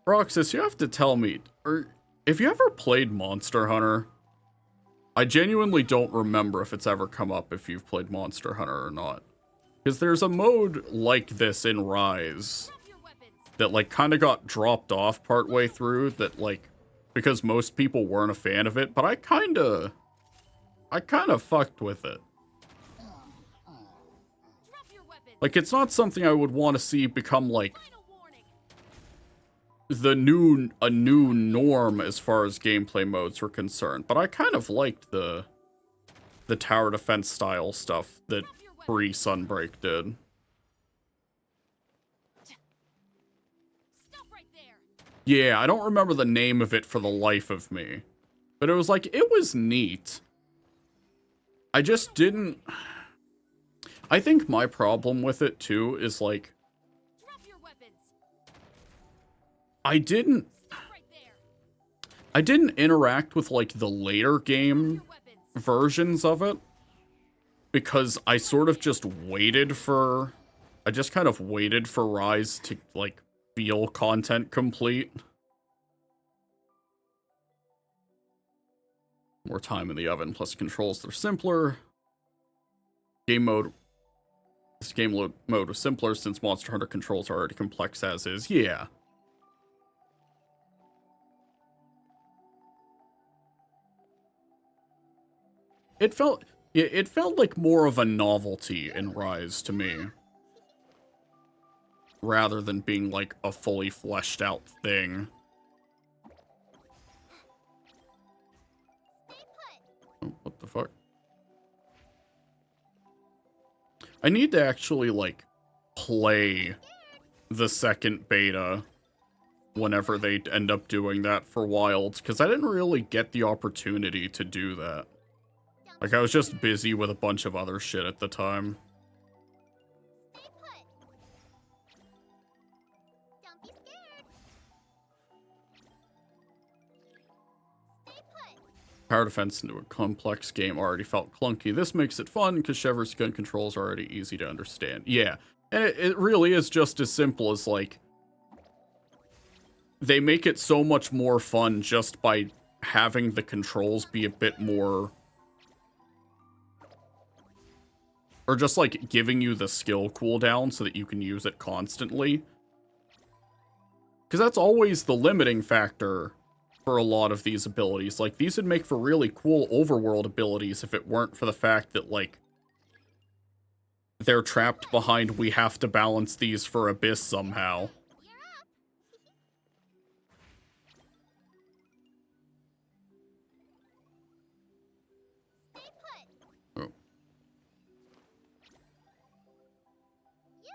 Roxas, you have to tell me, or if you ever played Monster Hunter, I genuinely don't remember if it's ever come up if you've played Monster Hunter or not. Because there's a mode like this in Rise Drop your weapons. that, like, kind of got dropped off partway through that, like, because most people weren't a fan of it, but I kind of fucked with it. Drop your weapons. Like, it's not something I would want to see become, like, Final warning. a new norm as far as gameplay modes were concerned, but I kind of liked the tower defense style stuff that Drop your weapons. pre-Sunbreak did. Stop right there. Yeah, I don't remember the name of it for the life of me, but it was like, it was neat. I just didn't... I think my problem with it too is like, Drop your weapons. I didn't Stop right there. interact with like the later game Your weapons. versions of it because I sort of just waited for, I just kind of waited for Rise to like feel content complete. More time in the oven, plus controls, they're simpler. This game mode was simpler since Monster Hunter controls are already complex as is. Yeah. It felt like more of a novelty in Rise to me. Rather than being like a fully fleshed out thing. Oh, what the fuck? I need to actually like play the second beta whenever they end up doing that for Wilds, because I didn't really get the opportunity to do that. Like, I was just busy with a bunch of other shit at the time. Stay put. Don't be scared. Stay put. Power defense into a complex game already felt clunky. This makes it fun because Chever's gun controls are already easy to understand. Yeah, and it really is just as simple as, like, they make it so much more fun just by having the controls be a bit more... Or just, like, giving you the skill cooldown so that you can use it constantly. Because that's always the limiting factor for a lot of these abilities. Like, these would make for really cool overworld abilities if it weren't for the fact that, like, they're trapped behind we have to balance these for Abyss somehow. You're up. Stay put. Oh. You're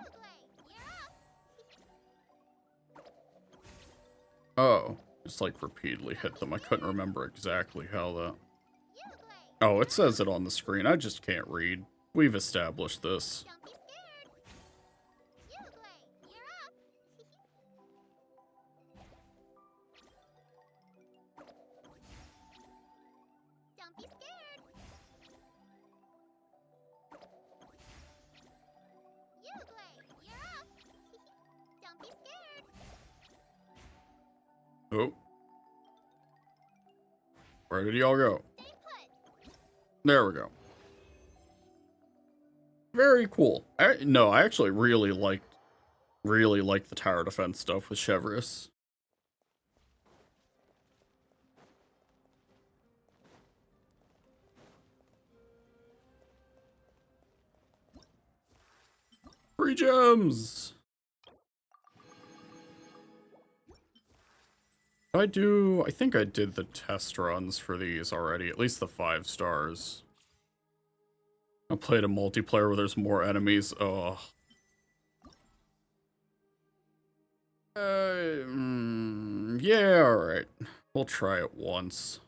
up. Oh. Just, like, repeatedly hit them. I couldn't remember exactly how that... Oh, it says it on the screen. I just can't read. We've established this. Don't be scared. You're up. Oh. Where did y'all go? There we go. Very cool. I actually really liked the tower defense stuff with Chevreuse. Free gems! I think I did the test runs for these already, at least the 5 stars. I played a multiplayer where there's more enemies. Ugh. Yeah, alright. We'll try it once.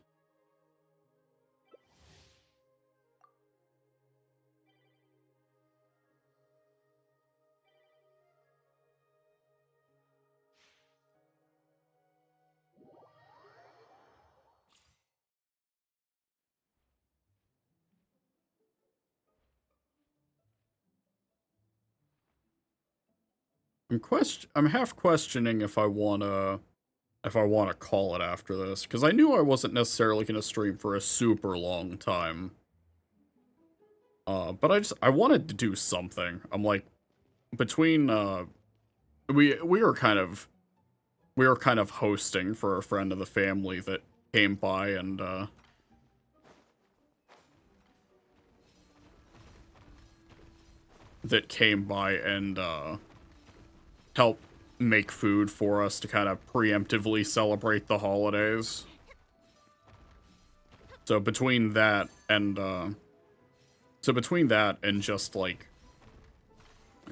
I'm half questioning if I wanna call it after this, because I knew I wasn't necessarily gonna stream for a super long time. But I wanted to do something. I'm like, between we were kind of hosting for a friend of the family that came by and help make food for us to kind of preemptively celebrate the holidays. So between that and just like,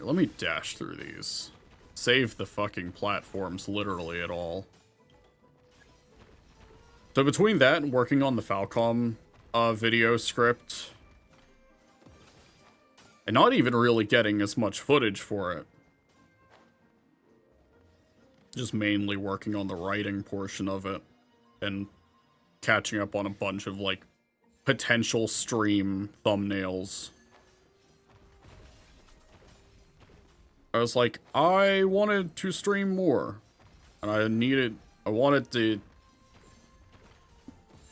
let me dash through these. Save the fucking platforms literally at all. So between that and working on the Falcom video script, and not even really getting as much footage for it, just mainly working on the writing portion of it and catching up on a bunch of like potential stream thumbnails. I was like, I wanted to stream more, and I wanted to,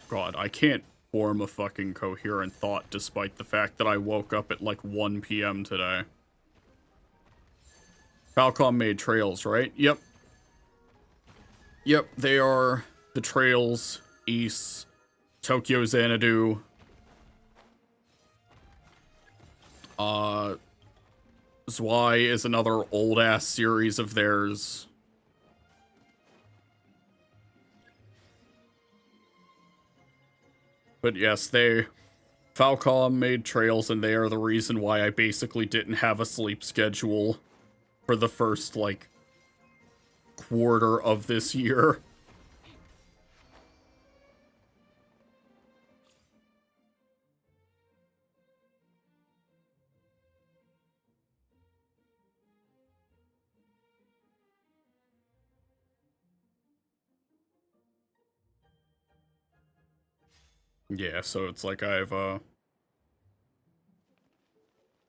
God, I can't form a fucking coherent thought despite the fact that I woke up at like 1 p.m. today. Falcom made Trails, right? Yep. Yep, they are the Trails, East, Tokyo Xanadu. Zwei is another old-ass series of theirs. But yes, Falcom made Trails, and they are the reason why I basically didn't have a sleep schedule for the first, like, quarter of this year. Yeah, so it's like I have a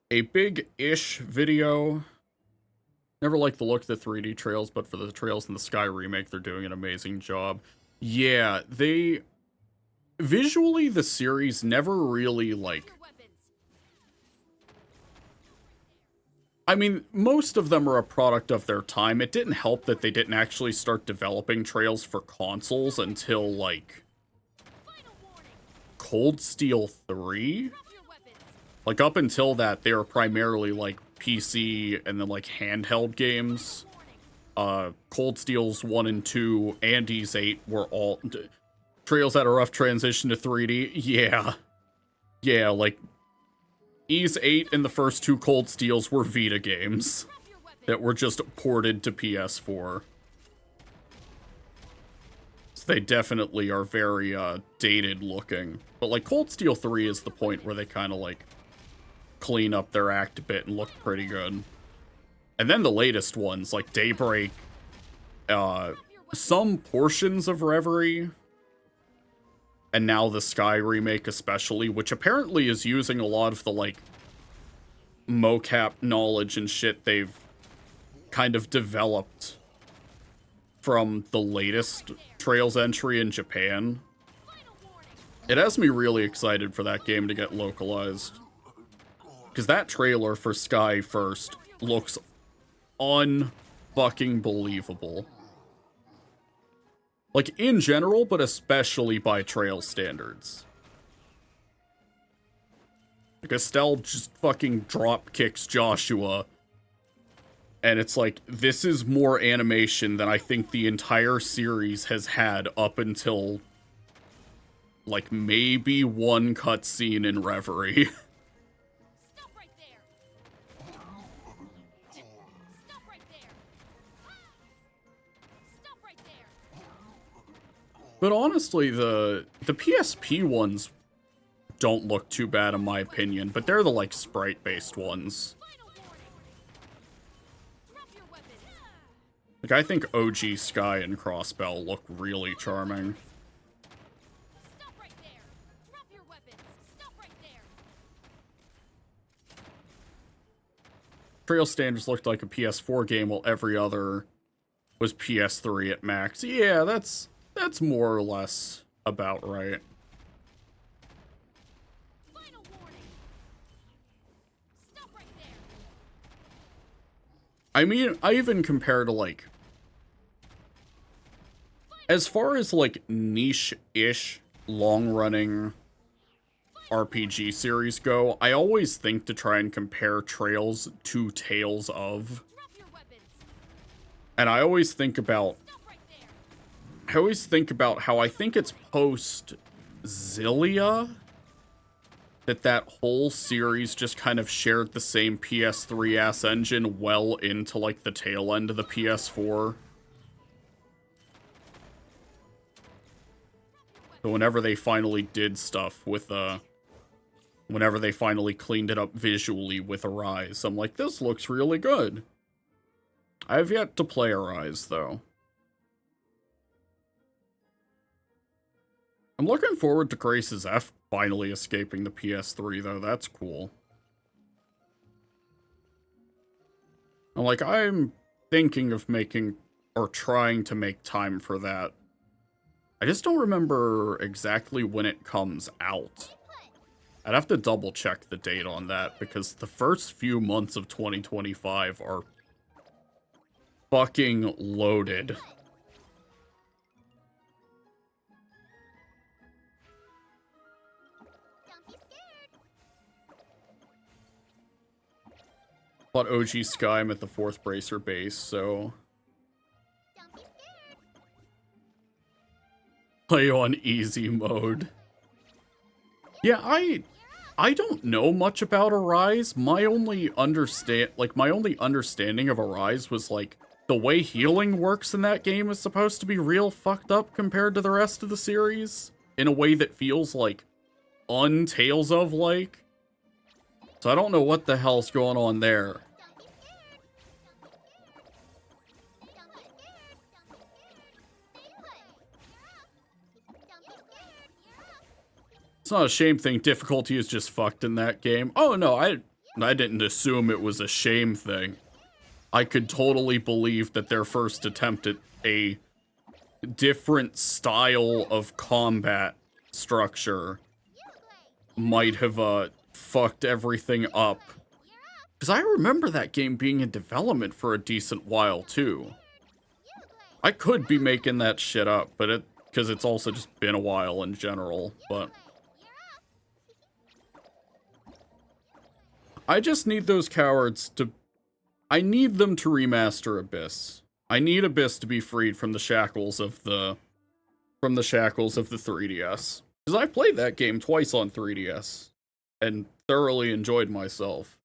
big-ish video. Never liked the look of the 3D Trails, but for the Trails in the Sky remake, they're doing an amazing job. Yeah, visually, the series never really, like... I mean, most of them are a product of their time. It didn't help that they didn't actually start developing Trails for consoles until, like, Cold Steel 3? Like, up until that, they were primarily, like, PC and then, like, handheld games. Cold Steel's 1 and 2, and Ys 8 were all... Trails had a rough transition to 3D. Yeah. Yeah, like, Ys 8 and the first 2 Cold Steels were Vita games that were just ported to PS4. So they definitely are very, dated looking. But, like, Cold Steel 3 is the point where they kind of, like, clean up their act a bit and look pretty good. And then the latest ones, like Daybreak, some portions of Reverie, and now the Sky remake especially, which apparently is using a lot of the, like, mocap knowledge and shit they've kind of developed from the latest Trails entry in Japan. It has me really excited for that game to get localized. Because that trailer for Sky First looks unfucking believable. Like, in general, but especially by Trails standards. Like, Estelle just fucking drop kicks Joshua. And it's like, this is more animation than I think the entire series has had up until, like, maybe one cutscene in Reverie. Stop right there. Stop right there. Stop right there. But honestly, the PSP ones don't look too bad in my opinion, but they're the, like, sprite-based ones. Final warning. Drop your weapons. Like, I think OG Sky and Crossbell look really charming. Stop right there. Drop your weapons. Stop right there. Trail Standards looked like a PS4 game while every other was PS3 at max. Yeah, that's more or less about right. Final warning. Stop right there. I mean, I even compare to, like, as far as, like, niche-ish, long-running RPG series go, I always think to try and compare Trails to Tales of. Drop your weapons. And I always think about Stop right there. how I think it's post Zillia that whole series just kind of shared the same PS3 ass engine well into, like, the tail end of the PS4. So whenever they finally did stuff with whenever they finally cleaned it up visually with Arise, I'm like, this looks really good. I have yet to play Arise, though. I'm looking forward to Grace's F finally escaping the PS3, though. That's cool. And, like, I'm thinking of making, or trying to make time for that. I just don't remember exactly when it comes out. I'd have to double check the date on that, because the first few months of 2025 are fucking loaded. Don't be scared. But OG Sky, I'm at the 4th Bracer base, so Don't be scared. play on easy mode. Yeah, I don't know much about Arise. My only understanding of Arise was, like, the way healing works in that game is supposed to be real fucked up compared to the rest of the series in a way that feels like Tales of like. So I don't know what the hell's going on there. It's not a shame thing. Difficulty is just fucked in that game. Oh no, I didn't assume it was a shame thing. I could totally believe that their first attempt at a different style of combat structure might have fucked everything up. Because I remember that game being in development for a decent while too. I could be making that shit up, but because it's also just been a while in general, but I just need those cowards to... I need them to remaster Abyss. I need Abyss to be freed from the shackles of the... 3DS. Because I played that game twice on 3DS. And thoroughly enjoyed myself.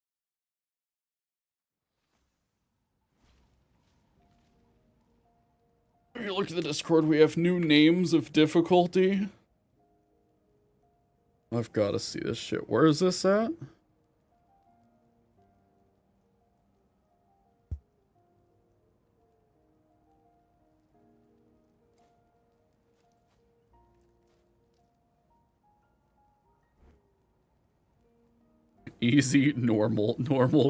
You look at the Discord, we have new names of difficulty. I've got to see this shit. Where is this at? Easy, normal,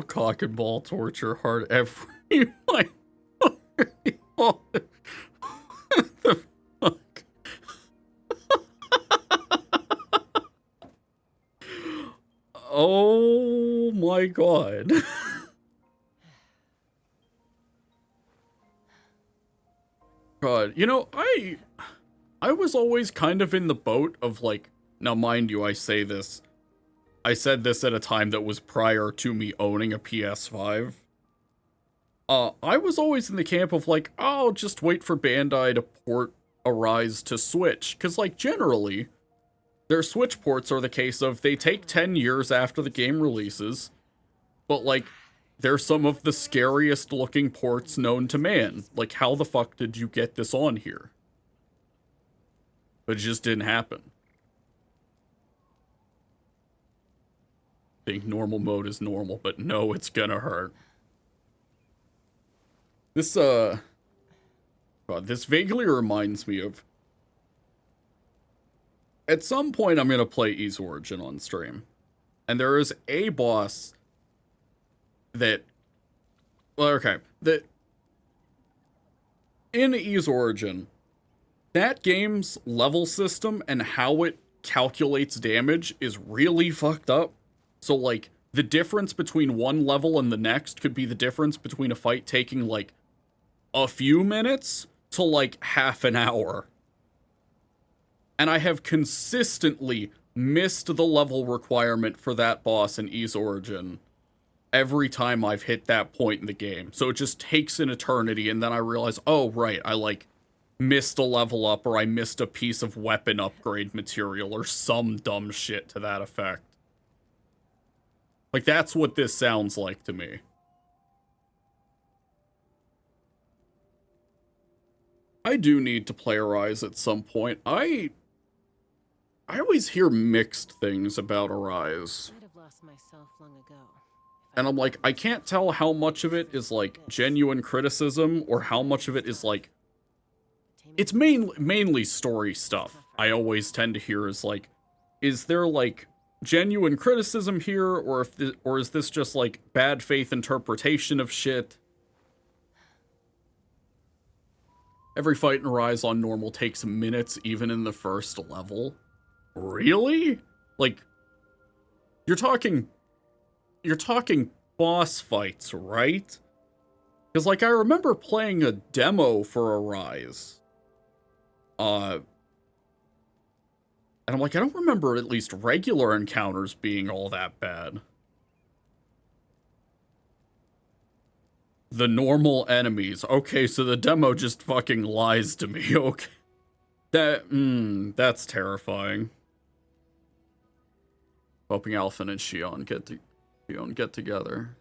cock and ball, torture, hard, every, like, god. God, you know, I was always kind of in the boat of like, now mind you, I said this at a time that was prior to me owning a PS5. I was always in the camp of like, oh, I'll just wait for Bandai to port Arise to Switch. Because like generally, their Switch ports are the case of they take 10 years after the game releases, but like, they're some of the scariest looking ports known to man. Like, how the fuck did you get this on here? But it just didn't happen. I think normal mode is normal, but no, it's gonna hurt. This, God, this vaguely reminds me of... At some point, I'm gonna play Ys Origin on stream. And there is a boss that... Well, okay. That... In Ys Origin, that game's level system and how it calculates damage is really fucked up. So, like, the difference between one level and the next could be the difference between a fight taking, like, a few minutes to, like, half an hour. And I have consistently missed the level requirement for that boss in Ys Origin every time I've hit that point in the game. So it just takes an eternity, and then I realize, oh, right, I, like, missed a level up, or I missed a piece of weapon upgrade material, or some dumb shit to that effect. Like, that's what this sounds like to me. I do need to play Arise at some point. I always hear mixed things about Arise. I'd have lost myself long ago. And I'm like, I can't tell how much of it is, like, genuine criticism, or how much of it is, like... It's mainly story stuff. I always tend to hear is, like, is there, like, genuine criticism here, or is this just, like, bad faith interpretation of shit? Every fight in Arise on normal takes minutes, even in the first level. Really? Like, you're talking boss fights, right? Because, like, I remember playing a demo for Arise. And I'm like, I don't remember at least regular encounters being all that bad. The normal enemies. Okay, so the demo just fucking lies to me. Okay. That's terrifying. Hoping Alphen and Shion get together.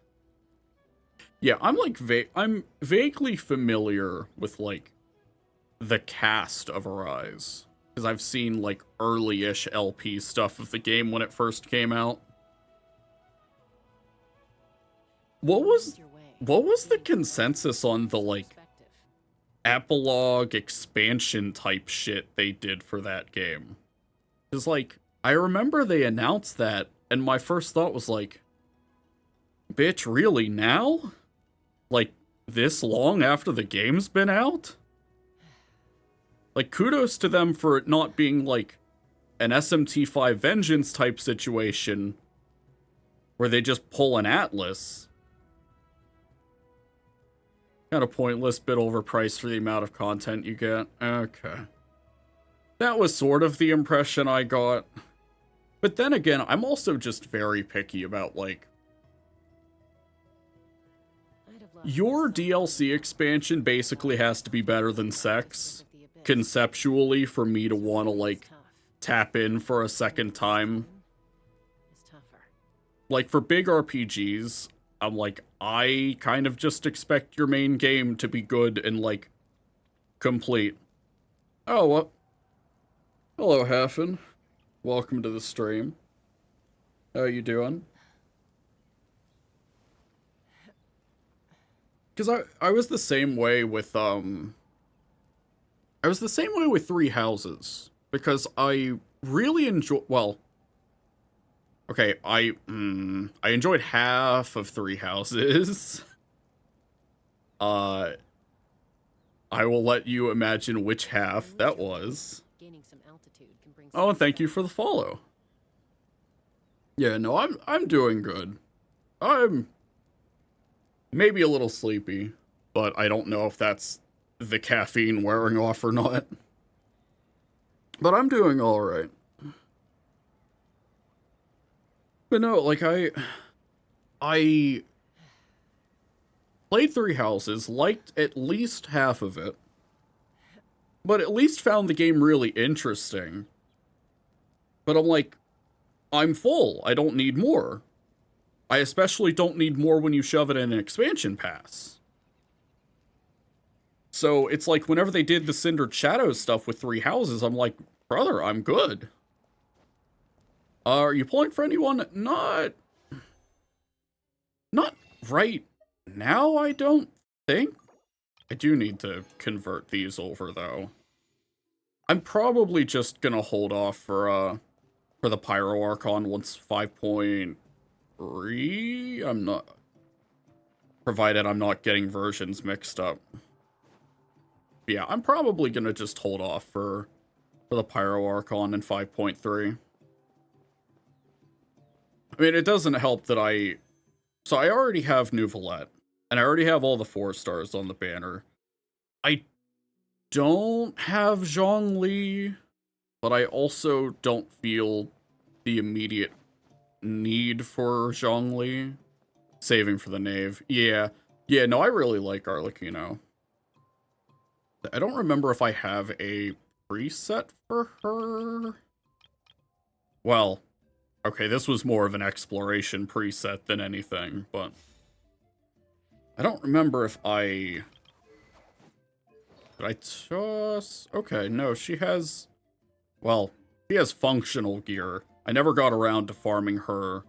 Yeah, I'm like I'm vaguely familiar with like the cast of Arise, because I've seen like early-ish LP stuff of the game when it first came out. What was the consensus on the like epilogue expansion type shit they did for that game? Because like I remember they announced that, and my first thought was like, bitch, really now? Like, this long after the game's been out? Like, kudos to them for it not being, like, an SMT5 Vengeance type situation where they just pull an Atlas. Kind of pointless, bit overpriced for the amount of content you get. Okay. That was sort of the impression I got. But then again, I'm also just very picky about, like, your DLC expansion basically has to be better than sex, conceptually, for me to want to, like, tap in for a second time. Like, for big RPGs, I'm like, I kind of just expect your main game to be good and, like, complete. Oh, what? Hello, Hafen. Welcome to the stream. How you doing? Because I was the same way with, I was the same way with Three Houses. Because I really enjoy, well, okay, I enjoyed half of Three Houses. I will let you imagine which half that was. Oh, and thank you for the follow. Yeah, no, I'm doing good. I'm maybe a little sleepy, but I don't know if that's the caffeine wearing off or not. But I'm doing alright. But no, like, I played Three Houses, liked at least half of it, but at least found the game really interesting. But I'm like, I'm full. I don't need more. I especially don't need more when you shove it in an expansion pass. So it's like whenever they did the Cindered Shadows stuff with Three Houses, I'm like, brother, I'm good. Are you pulling for anyone? Not right now, I don't think. I do need to convert these over, though. I'm probably just gonna hold off for the Pyro Archon once 5.3. I'm not... Provided I'm not getting versions mixed up. Yeah, I'm probably gonna just hold off for the Pyro Archon in 5.3. I mean, it doesn't help that so I already have Nouvelette, and I already have all the 4 stars on the banner. I don't have Zhongli, but I also don't feel the immediate need for Zhongli. Saving for the Knave. Yeah, no, I really like Arlecchino. I don't remember if I have a preset for her. Well, okay, this was more of an exploration preset than anything, but I don't remember if I... Did I toss... Okay, no, she has... Well, she has functional gear. I never got around to farming her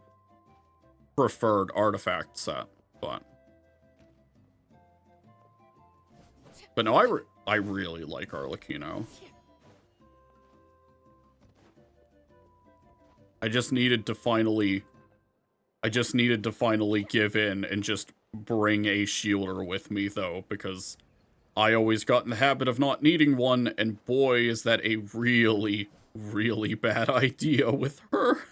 preferred artifact set, but... But no, I really like Arlecchino. I just needed to finally give in and just bring a shielder with me, though, because I always got in the habit of not needing one, and boy, is that a really, really bad idea with her.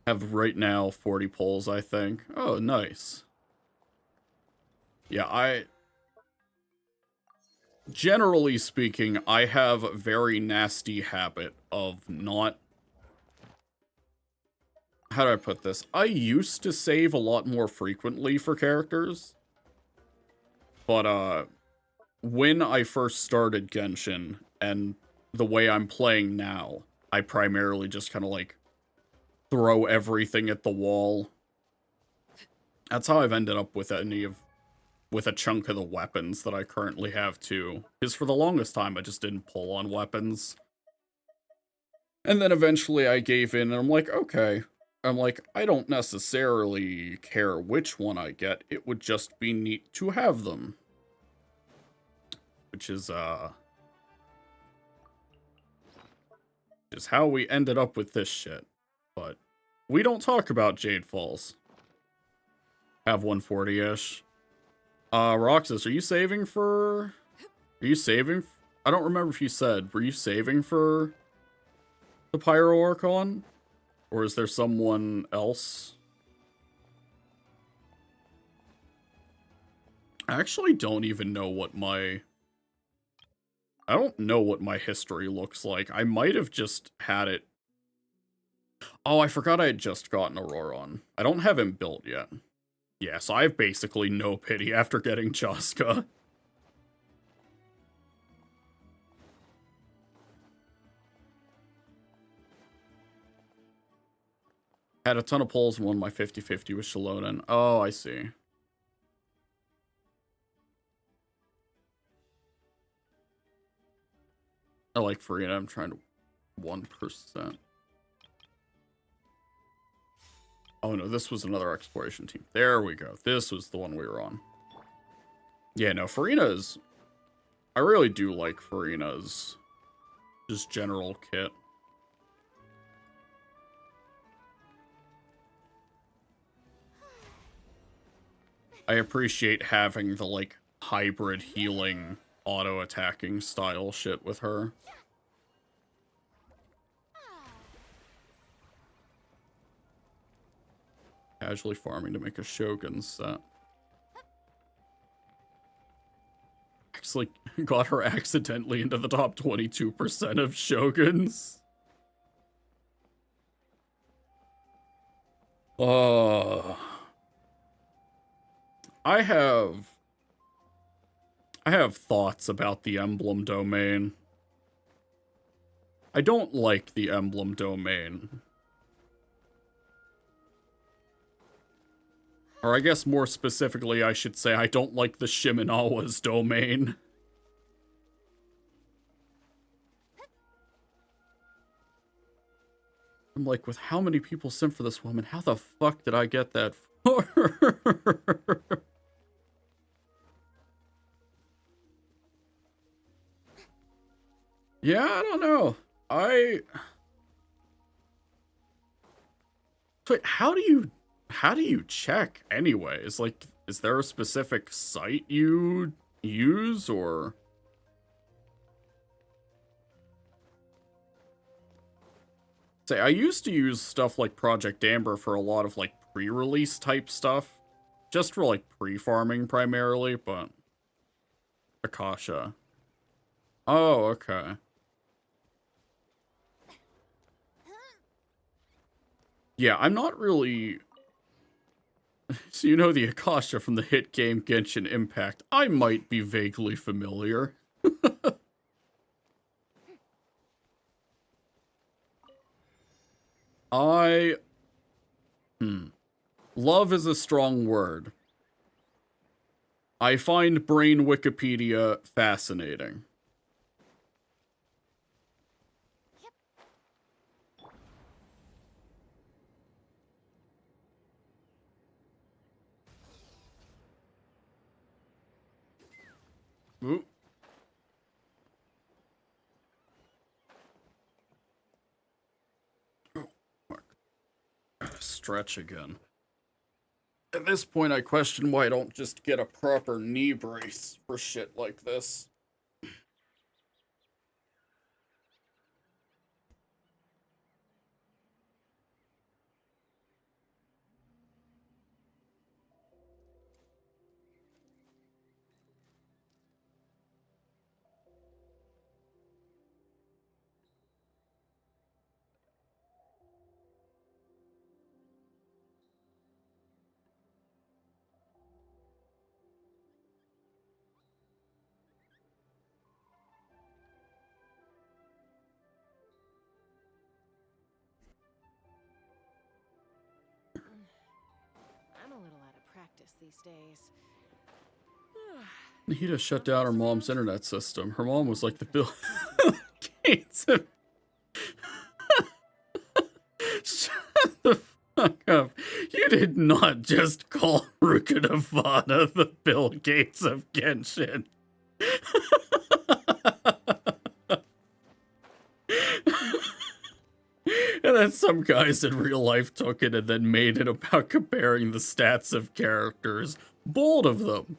Have right now 40 pulls, I think. Oh, nice. Yeah, generally speaking, I have a very nasty habit of not... How do I put this? I used to save a lot more frequently for characters. But, when I first started Genshin, and the way I'm playing now, I primarily just kind of, like, throw everything at the wall. That's how I've ended up with with a chunk of the weapons that I currently have, too. Because for the longest time, I just didn't pull on weapons. And then eventually I gave in, and I'm like, okay. I'm like, I don't necessarily care which one I get. It would just be neat to have them. Which is how we ended up with this shit. But we don't talk about Jade Falls. Have 140-ish. Roxas, are you saving for... I don't remember if you said, were you saving for the Pyro Archon? Or is there someone else? I actually don't even know what my... I don't know what my history looks like. I might have just had it... Oh, I forgot I had just gotten Auroron. I don't have him built yet. Yeah, so I have basically no pity after getting Chaska. Had a ton of pulls and won my 50-50 with Shalonen. Oh, I see. I like Farina. I'm trying to 1%. Oh no, this was another exploration team. There we go. This was the one we were on. Yeah, no, Farina's... I really do like Farina's just general kit. I appreciate having the, like, hybrid healing, auto-attacking style shit with her. Casually farming to make a Shogun set. Actually got her accidentally into the top 22% of Shoguns. I have thoughts about the emblem domain. I don't like the emblem domain. Or I guess more specifically, I should say I don't like the Shiminawa's domain. I'm like, with how many people simp for this woman, how the fuck did I get that for her? Yeah, I don't know. Wait, how do you check anyways? Like, is there a specific site you use, or? Say, I used to use stuff like Project Amber for a lot of, like, pre-release type stuff. Just for, like, pre-farming primarily, but... Akasha. Oh, okay. Yeah, I'm not really... So you know the Akasha from the hit game Genshin Impact. I might be vaguely familiar. Love is a strong word. I find brain Wikipedia fascinating. Ooh. Oh, fuck. Stretch again. At this point, I question why I don't just get a proper knee brace for shit like this. I'm a little out of practice these days. Nita shut down her mom's internet system. Her mom was like the Bill Gates of... Shut the fuck up. You did not just call Ruka Nevada the Bill Gates of Genshin. And then some guys in real life took it and then made it about comparing the stats of characters. Bold of them.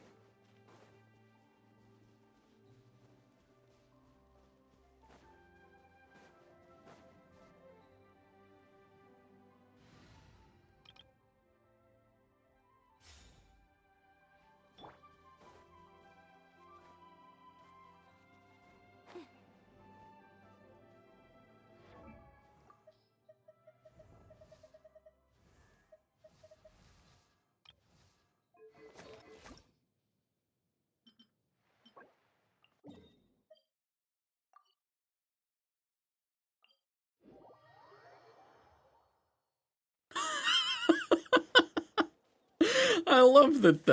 I love that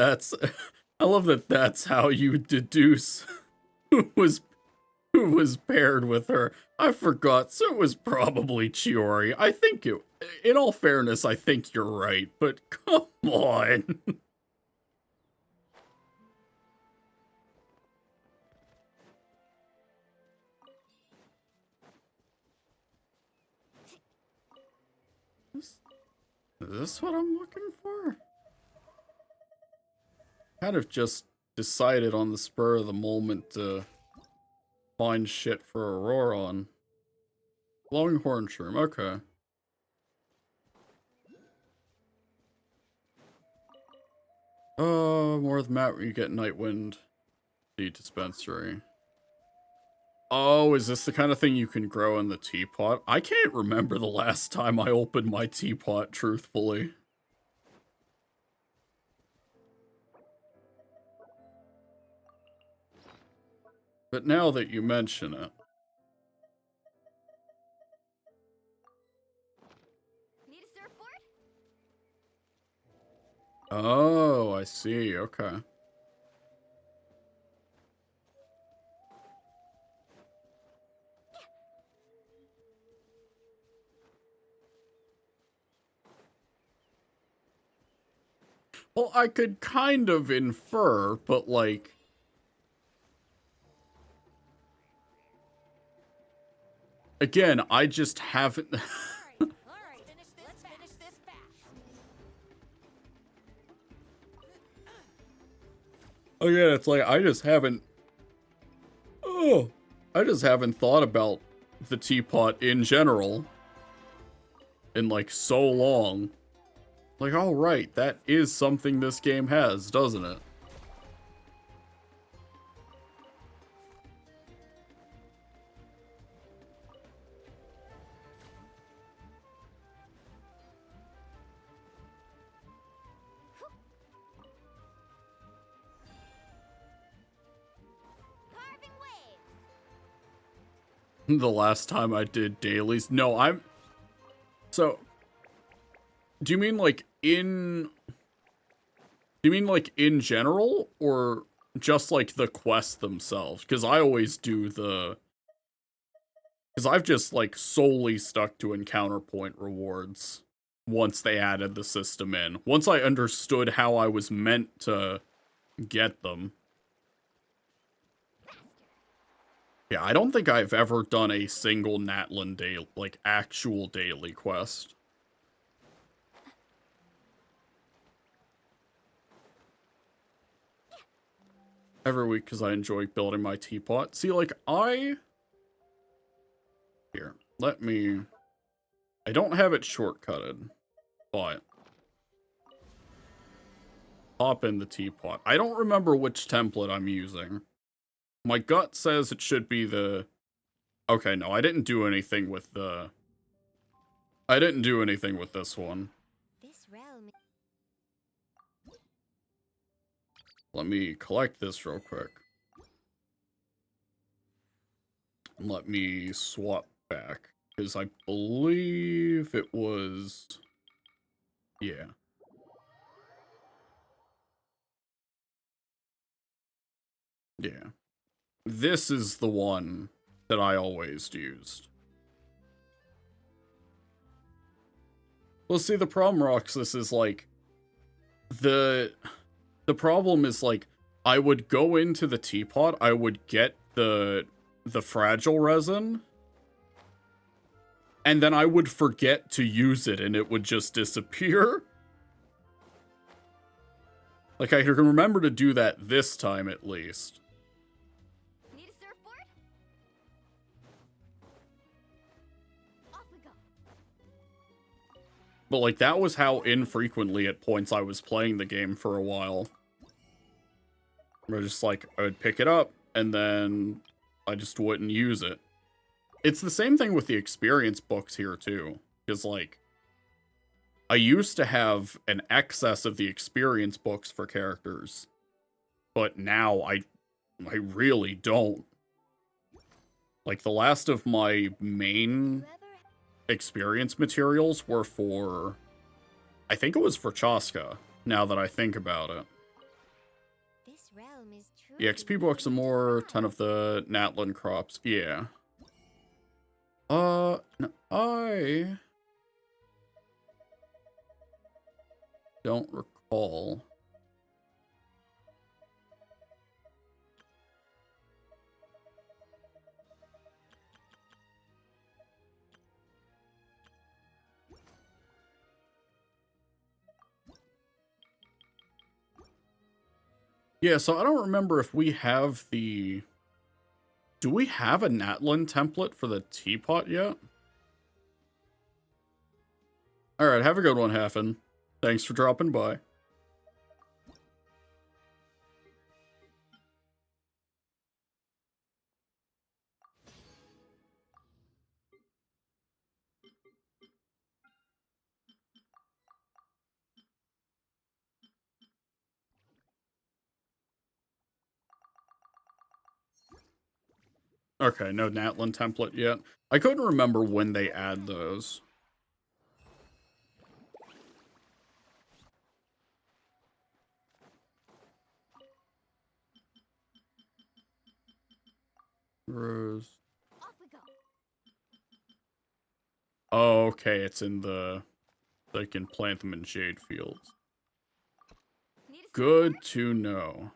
that's how you deduce who was paired with her. I forgot, so it was probably Chiori. I think in all fairness, I think you're right, but come on. Is this what I'm looking for? Kind of just decided on the spur of the moment to find shit for Auroron. Glowing horn shroom, okay. More of the map where you get Nightwind, the dispensary. Oh, is this the kind of thing you can grow in the teapot? I can't remember the last time I opened my teapot, truthfully. But now that you mention it. Need a surfboard? Oh, I see. Okay. Well, I could kind of infer, but like... Again, I just haven't... Alright, let's finish this fast. Again, it's like, I just haven't... Oh, I just haven't thought about the teapot in general in like so long. Like, all right, that is something this game has, doesn't it? Carving waves. The last time I did dailies. No, I'm... So... Do you mean like in... Do you mean like in general? Or just like the quests themselves? Because I always do the... Because I've just like solely stuck to encounter point rewards once they added the system in. Once I understood how I was meant to get them. Yeah, I don't think I've ever done a single Natlan daily, like actual daily quest. Every week because I enjoy building my teapot. See, like, Here, let me... I don't have it shortcutted, but... Pop in the teapot. I don't remember which template I'm using. My gut says it should be the... Okay, no, I didn't do anything with the... I didn't do anything with this one. This realm. Let me collect this real quick. And let me swap back. Because I believe it was... Yeah. Yeah. This is the one that I always used. Well, see, the problem, Roxas, is like... The problem is, like, I would go into the teapot, I would get the fragile resin, and then I would forget to use it, and it would just disappear. Like, I can remember to do that this time, at least. Need a surfboard? Off we go. But, like, that was how infrequently at points I was playing the game for a while. Where just, like, I would pick it up, and then I just wouldn't use it. It's the same thing with the experience books here, too. Because, like, I used to have an excess of the experience books for characters. But now I really don't. Like, the last of my main experience materials were for... I think it was for Chaska, now that I think about it. This realm is true. The XP books are more ton of the Natlan crops. Yeah. No, I don't recall. Yeah, so I don't remember if we have the... Do we have a Natlan template for the teapot yet? Alright, have a good one, Hafen. Thanks for dropping by. Okay, no Natlin template yet. I couldn't remember when they add those. Rose. Off we go. Oh, okay, it's in the... They can plant them in shade fields. Need a Good to know.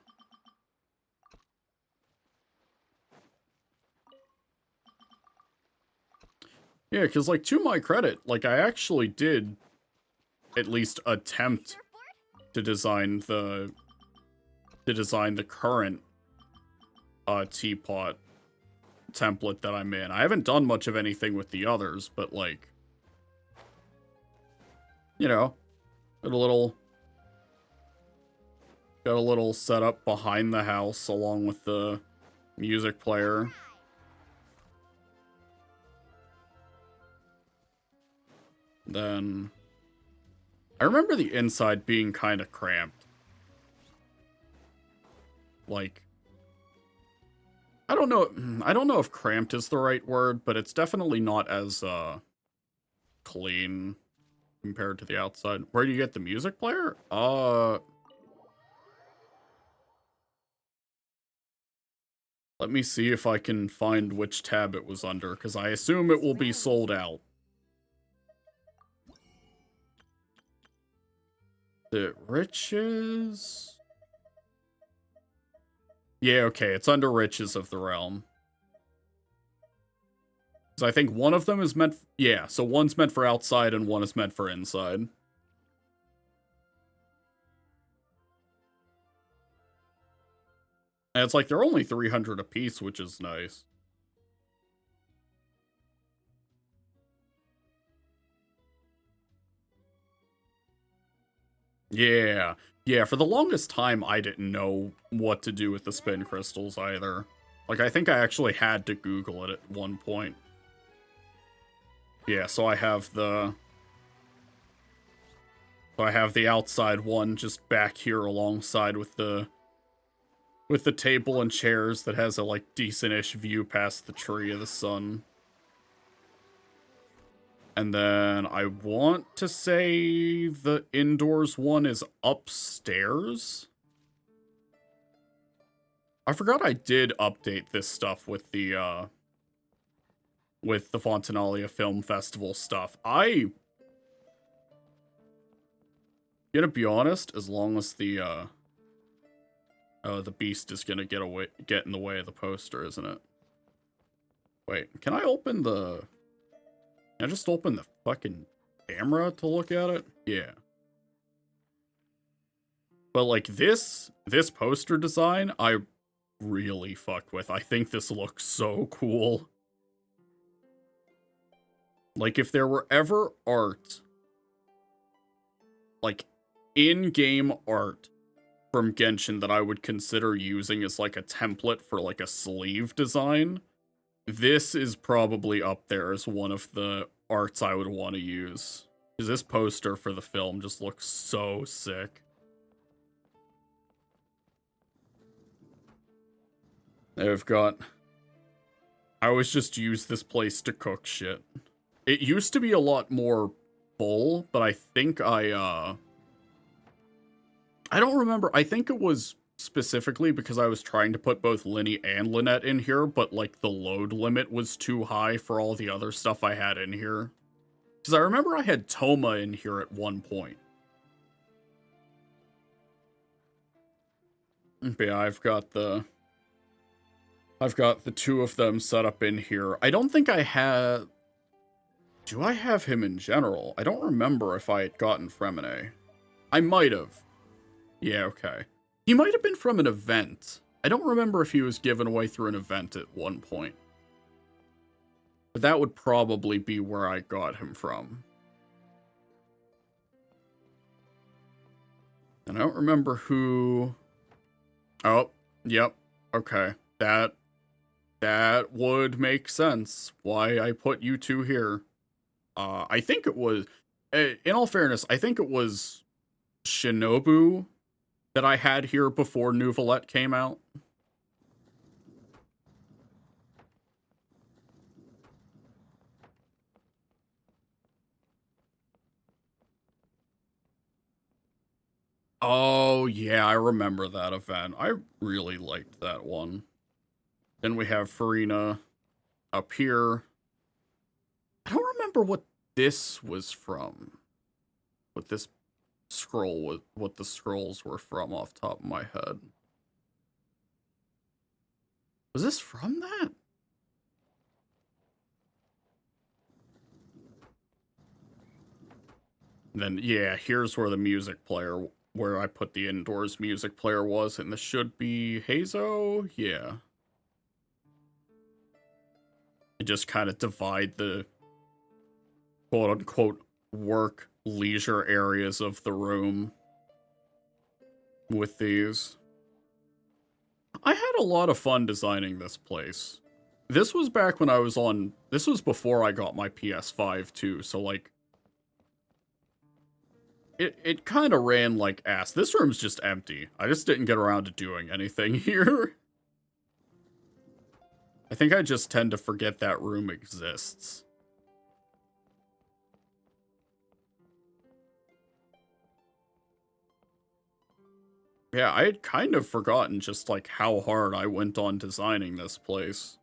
Yeah, because, like, to my credit, like, I actually did at least attempt surfboard? to design the... current, teapot template that I'm in. I haven't done much of anything with the others, but, like... You know, got a little setup behind the house along with the music player. Then I remember the inside being kind of cramped. Like, I don't know if cramped is the right word, but it's definitely not as clean compared to the outside. Where do you get the music player? Let me see if I can find which tab it was under, because I assume it will be sold out. The riches? Yeah, okay, it's under riches of the realm. So I think one of them is meant... Yeah, so one's meant for outside and one is meant for inside. And it's like they're only 300 apiece, which is nice. Yeah. Yeah, for the longest time, I didn't know what to do with the spin crystals either. Like, I think I actually had to Google it at one point. Yeah, so I have the... So I have the outside one just back here alongside with the table and chairs that has a, like, decent-ish view past the tree of the sun. And then I want to say the indoors one is upstairs. I forgot I did update this stuff with the Fontanalia Film Festival stuff. I gonna be honest, as long as the beast is gonna get in the way of the poster, isn't it? Wait, can I open the... Can I just open the fucking camera to look at it? Yeah. But, like, this poster design, I really fuck with. I think this looks so cool. Like, if there were ever art, like, in-game art from Genshin that I would consider using as, like, a template for, like, a sleeve design, this is probably up there as one of the arts I would want to use. Because this poster for the film just looks so sick. I've got... I always just use this place to cook shit. It used to be a lot more full, but I think I don't remember. I think it was specifically because I was trying to put both Linny and Lynette in here, but, like, the load limit was too high for all the other stuff I had in here. Because I remember I had Toma in here at one point. But yeah, I've got the two of them set up in here. I don't think I had... Do I have him in general? I don't remember if I had gotten Fremine. I might have. Yeah, okay. He might have been from an event. I don't remember if he was given away through an event at one point. But that would probably be where I got him from. And I don't remember who... Oh, yep. Okay. That would make sense why I put you two here. I think it was... In all fairness, I think it was Shinobu that I had here before Nouvellette came out. Oh, yeah, I remember that event. I really liked that one. Then we have Farina up here. I don't remember what this was from. What this scroll was, what the scrolls were from off the top of my head. Was this from that? Then, yeah, here's where the music player, where I put the indoors music player was, and this should be Hazo? Yeah. You just kind of divide the quote-unquote work leisure areas of the room with these. I had a lot of fun designing this place. This was back when I was on, this was before I got my PS5 too, so like, it kind of ran like ass. This room's just empty. I just didn't get around to doing anything here. I think I just tend to forget that room exists. Yeah, I had kind of forgotten just like how hard I went on designing this place.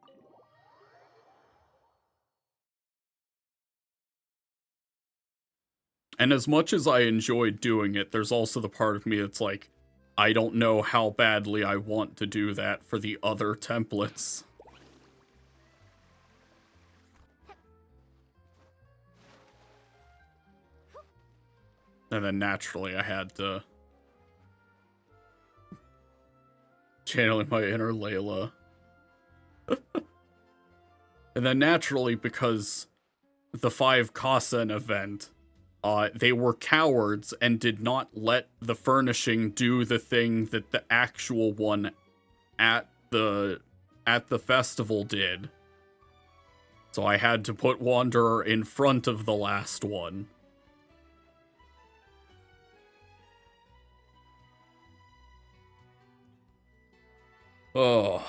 And as much as I enjoyed doing it, there's also the part of me that's like, I don't know how badly I want to do that for the other templates. And then naturally I had to channeling my inner Layla. And then naturally, because the 5 Kasen event, they were cowards and did not let the furnishing do the thing that the actual one at the festival did. So I had to put Wanderer in front of the last one. Oh.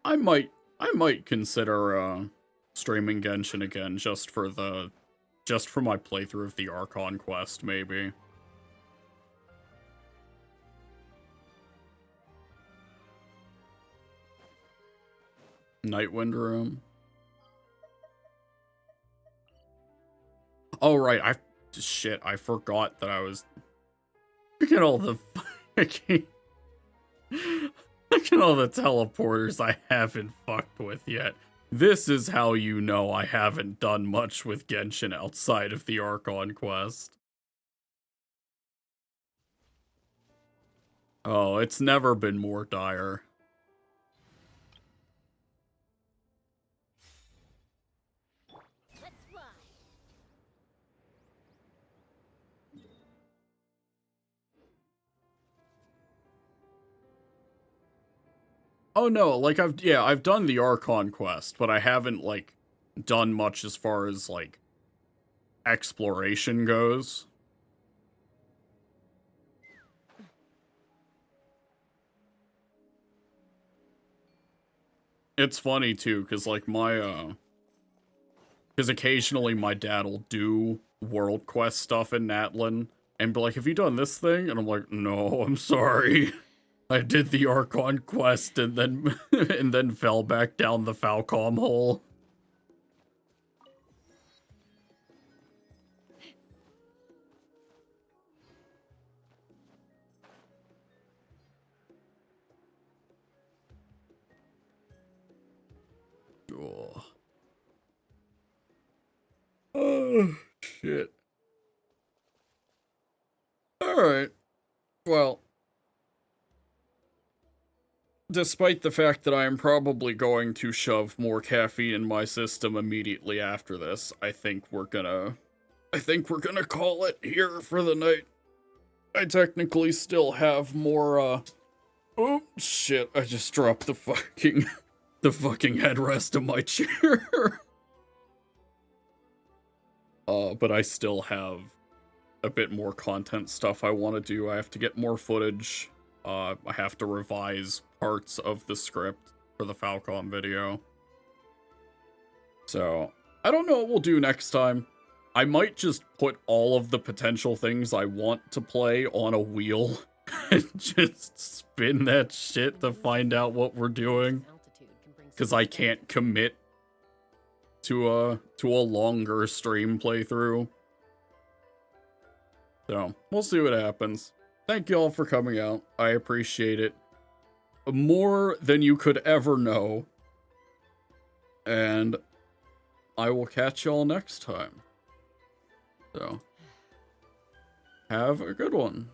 I might consider streaming Genshin again just for my playthrough of the Archon Quest, maybe. Nightwind Room. Oh right, I forgot that I was. Look at all the fucking. Look at all the teleporters I haven't fucked with yet. This is how you know I haven't done much with Genshin outside of the Archon Quest. Oh, it's never been more dire. Let's fly. Oh no, like I've done the Archon Quest, but I haven't like done much as far as like exploration goes. It's funny too, because like because occasionally my dad will do World Quest stuff in Natlin and be like, have you done this thing? And I'm like, no, I'm sorry. I did the Archon Quest and then and then fell back down the Falcom hole. Oh. Oh, shit. Alright. Well, despite the fact that I am probably going to shove more caffeine in my system immediately after this, I think we're gonna call it here for the night. I technically still have more, oh, shit, I just dropped the fucking headrest of my chair. But I still have a bit more content stuff I want to do. I have to get more footage. I have to revise parts of the script for the Falcom video. So, I don't know what we'll do next time. I might just put all of the potential things I want to play on a wheel and just spin that shit to find out what we're doing. Because I can't commit to a longer stream playthrough. So, we'll see what happens. Thank y'all for coming out. I appreciate it. More than you could ever know. And I will catch y'all next time. So, have a good one.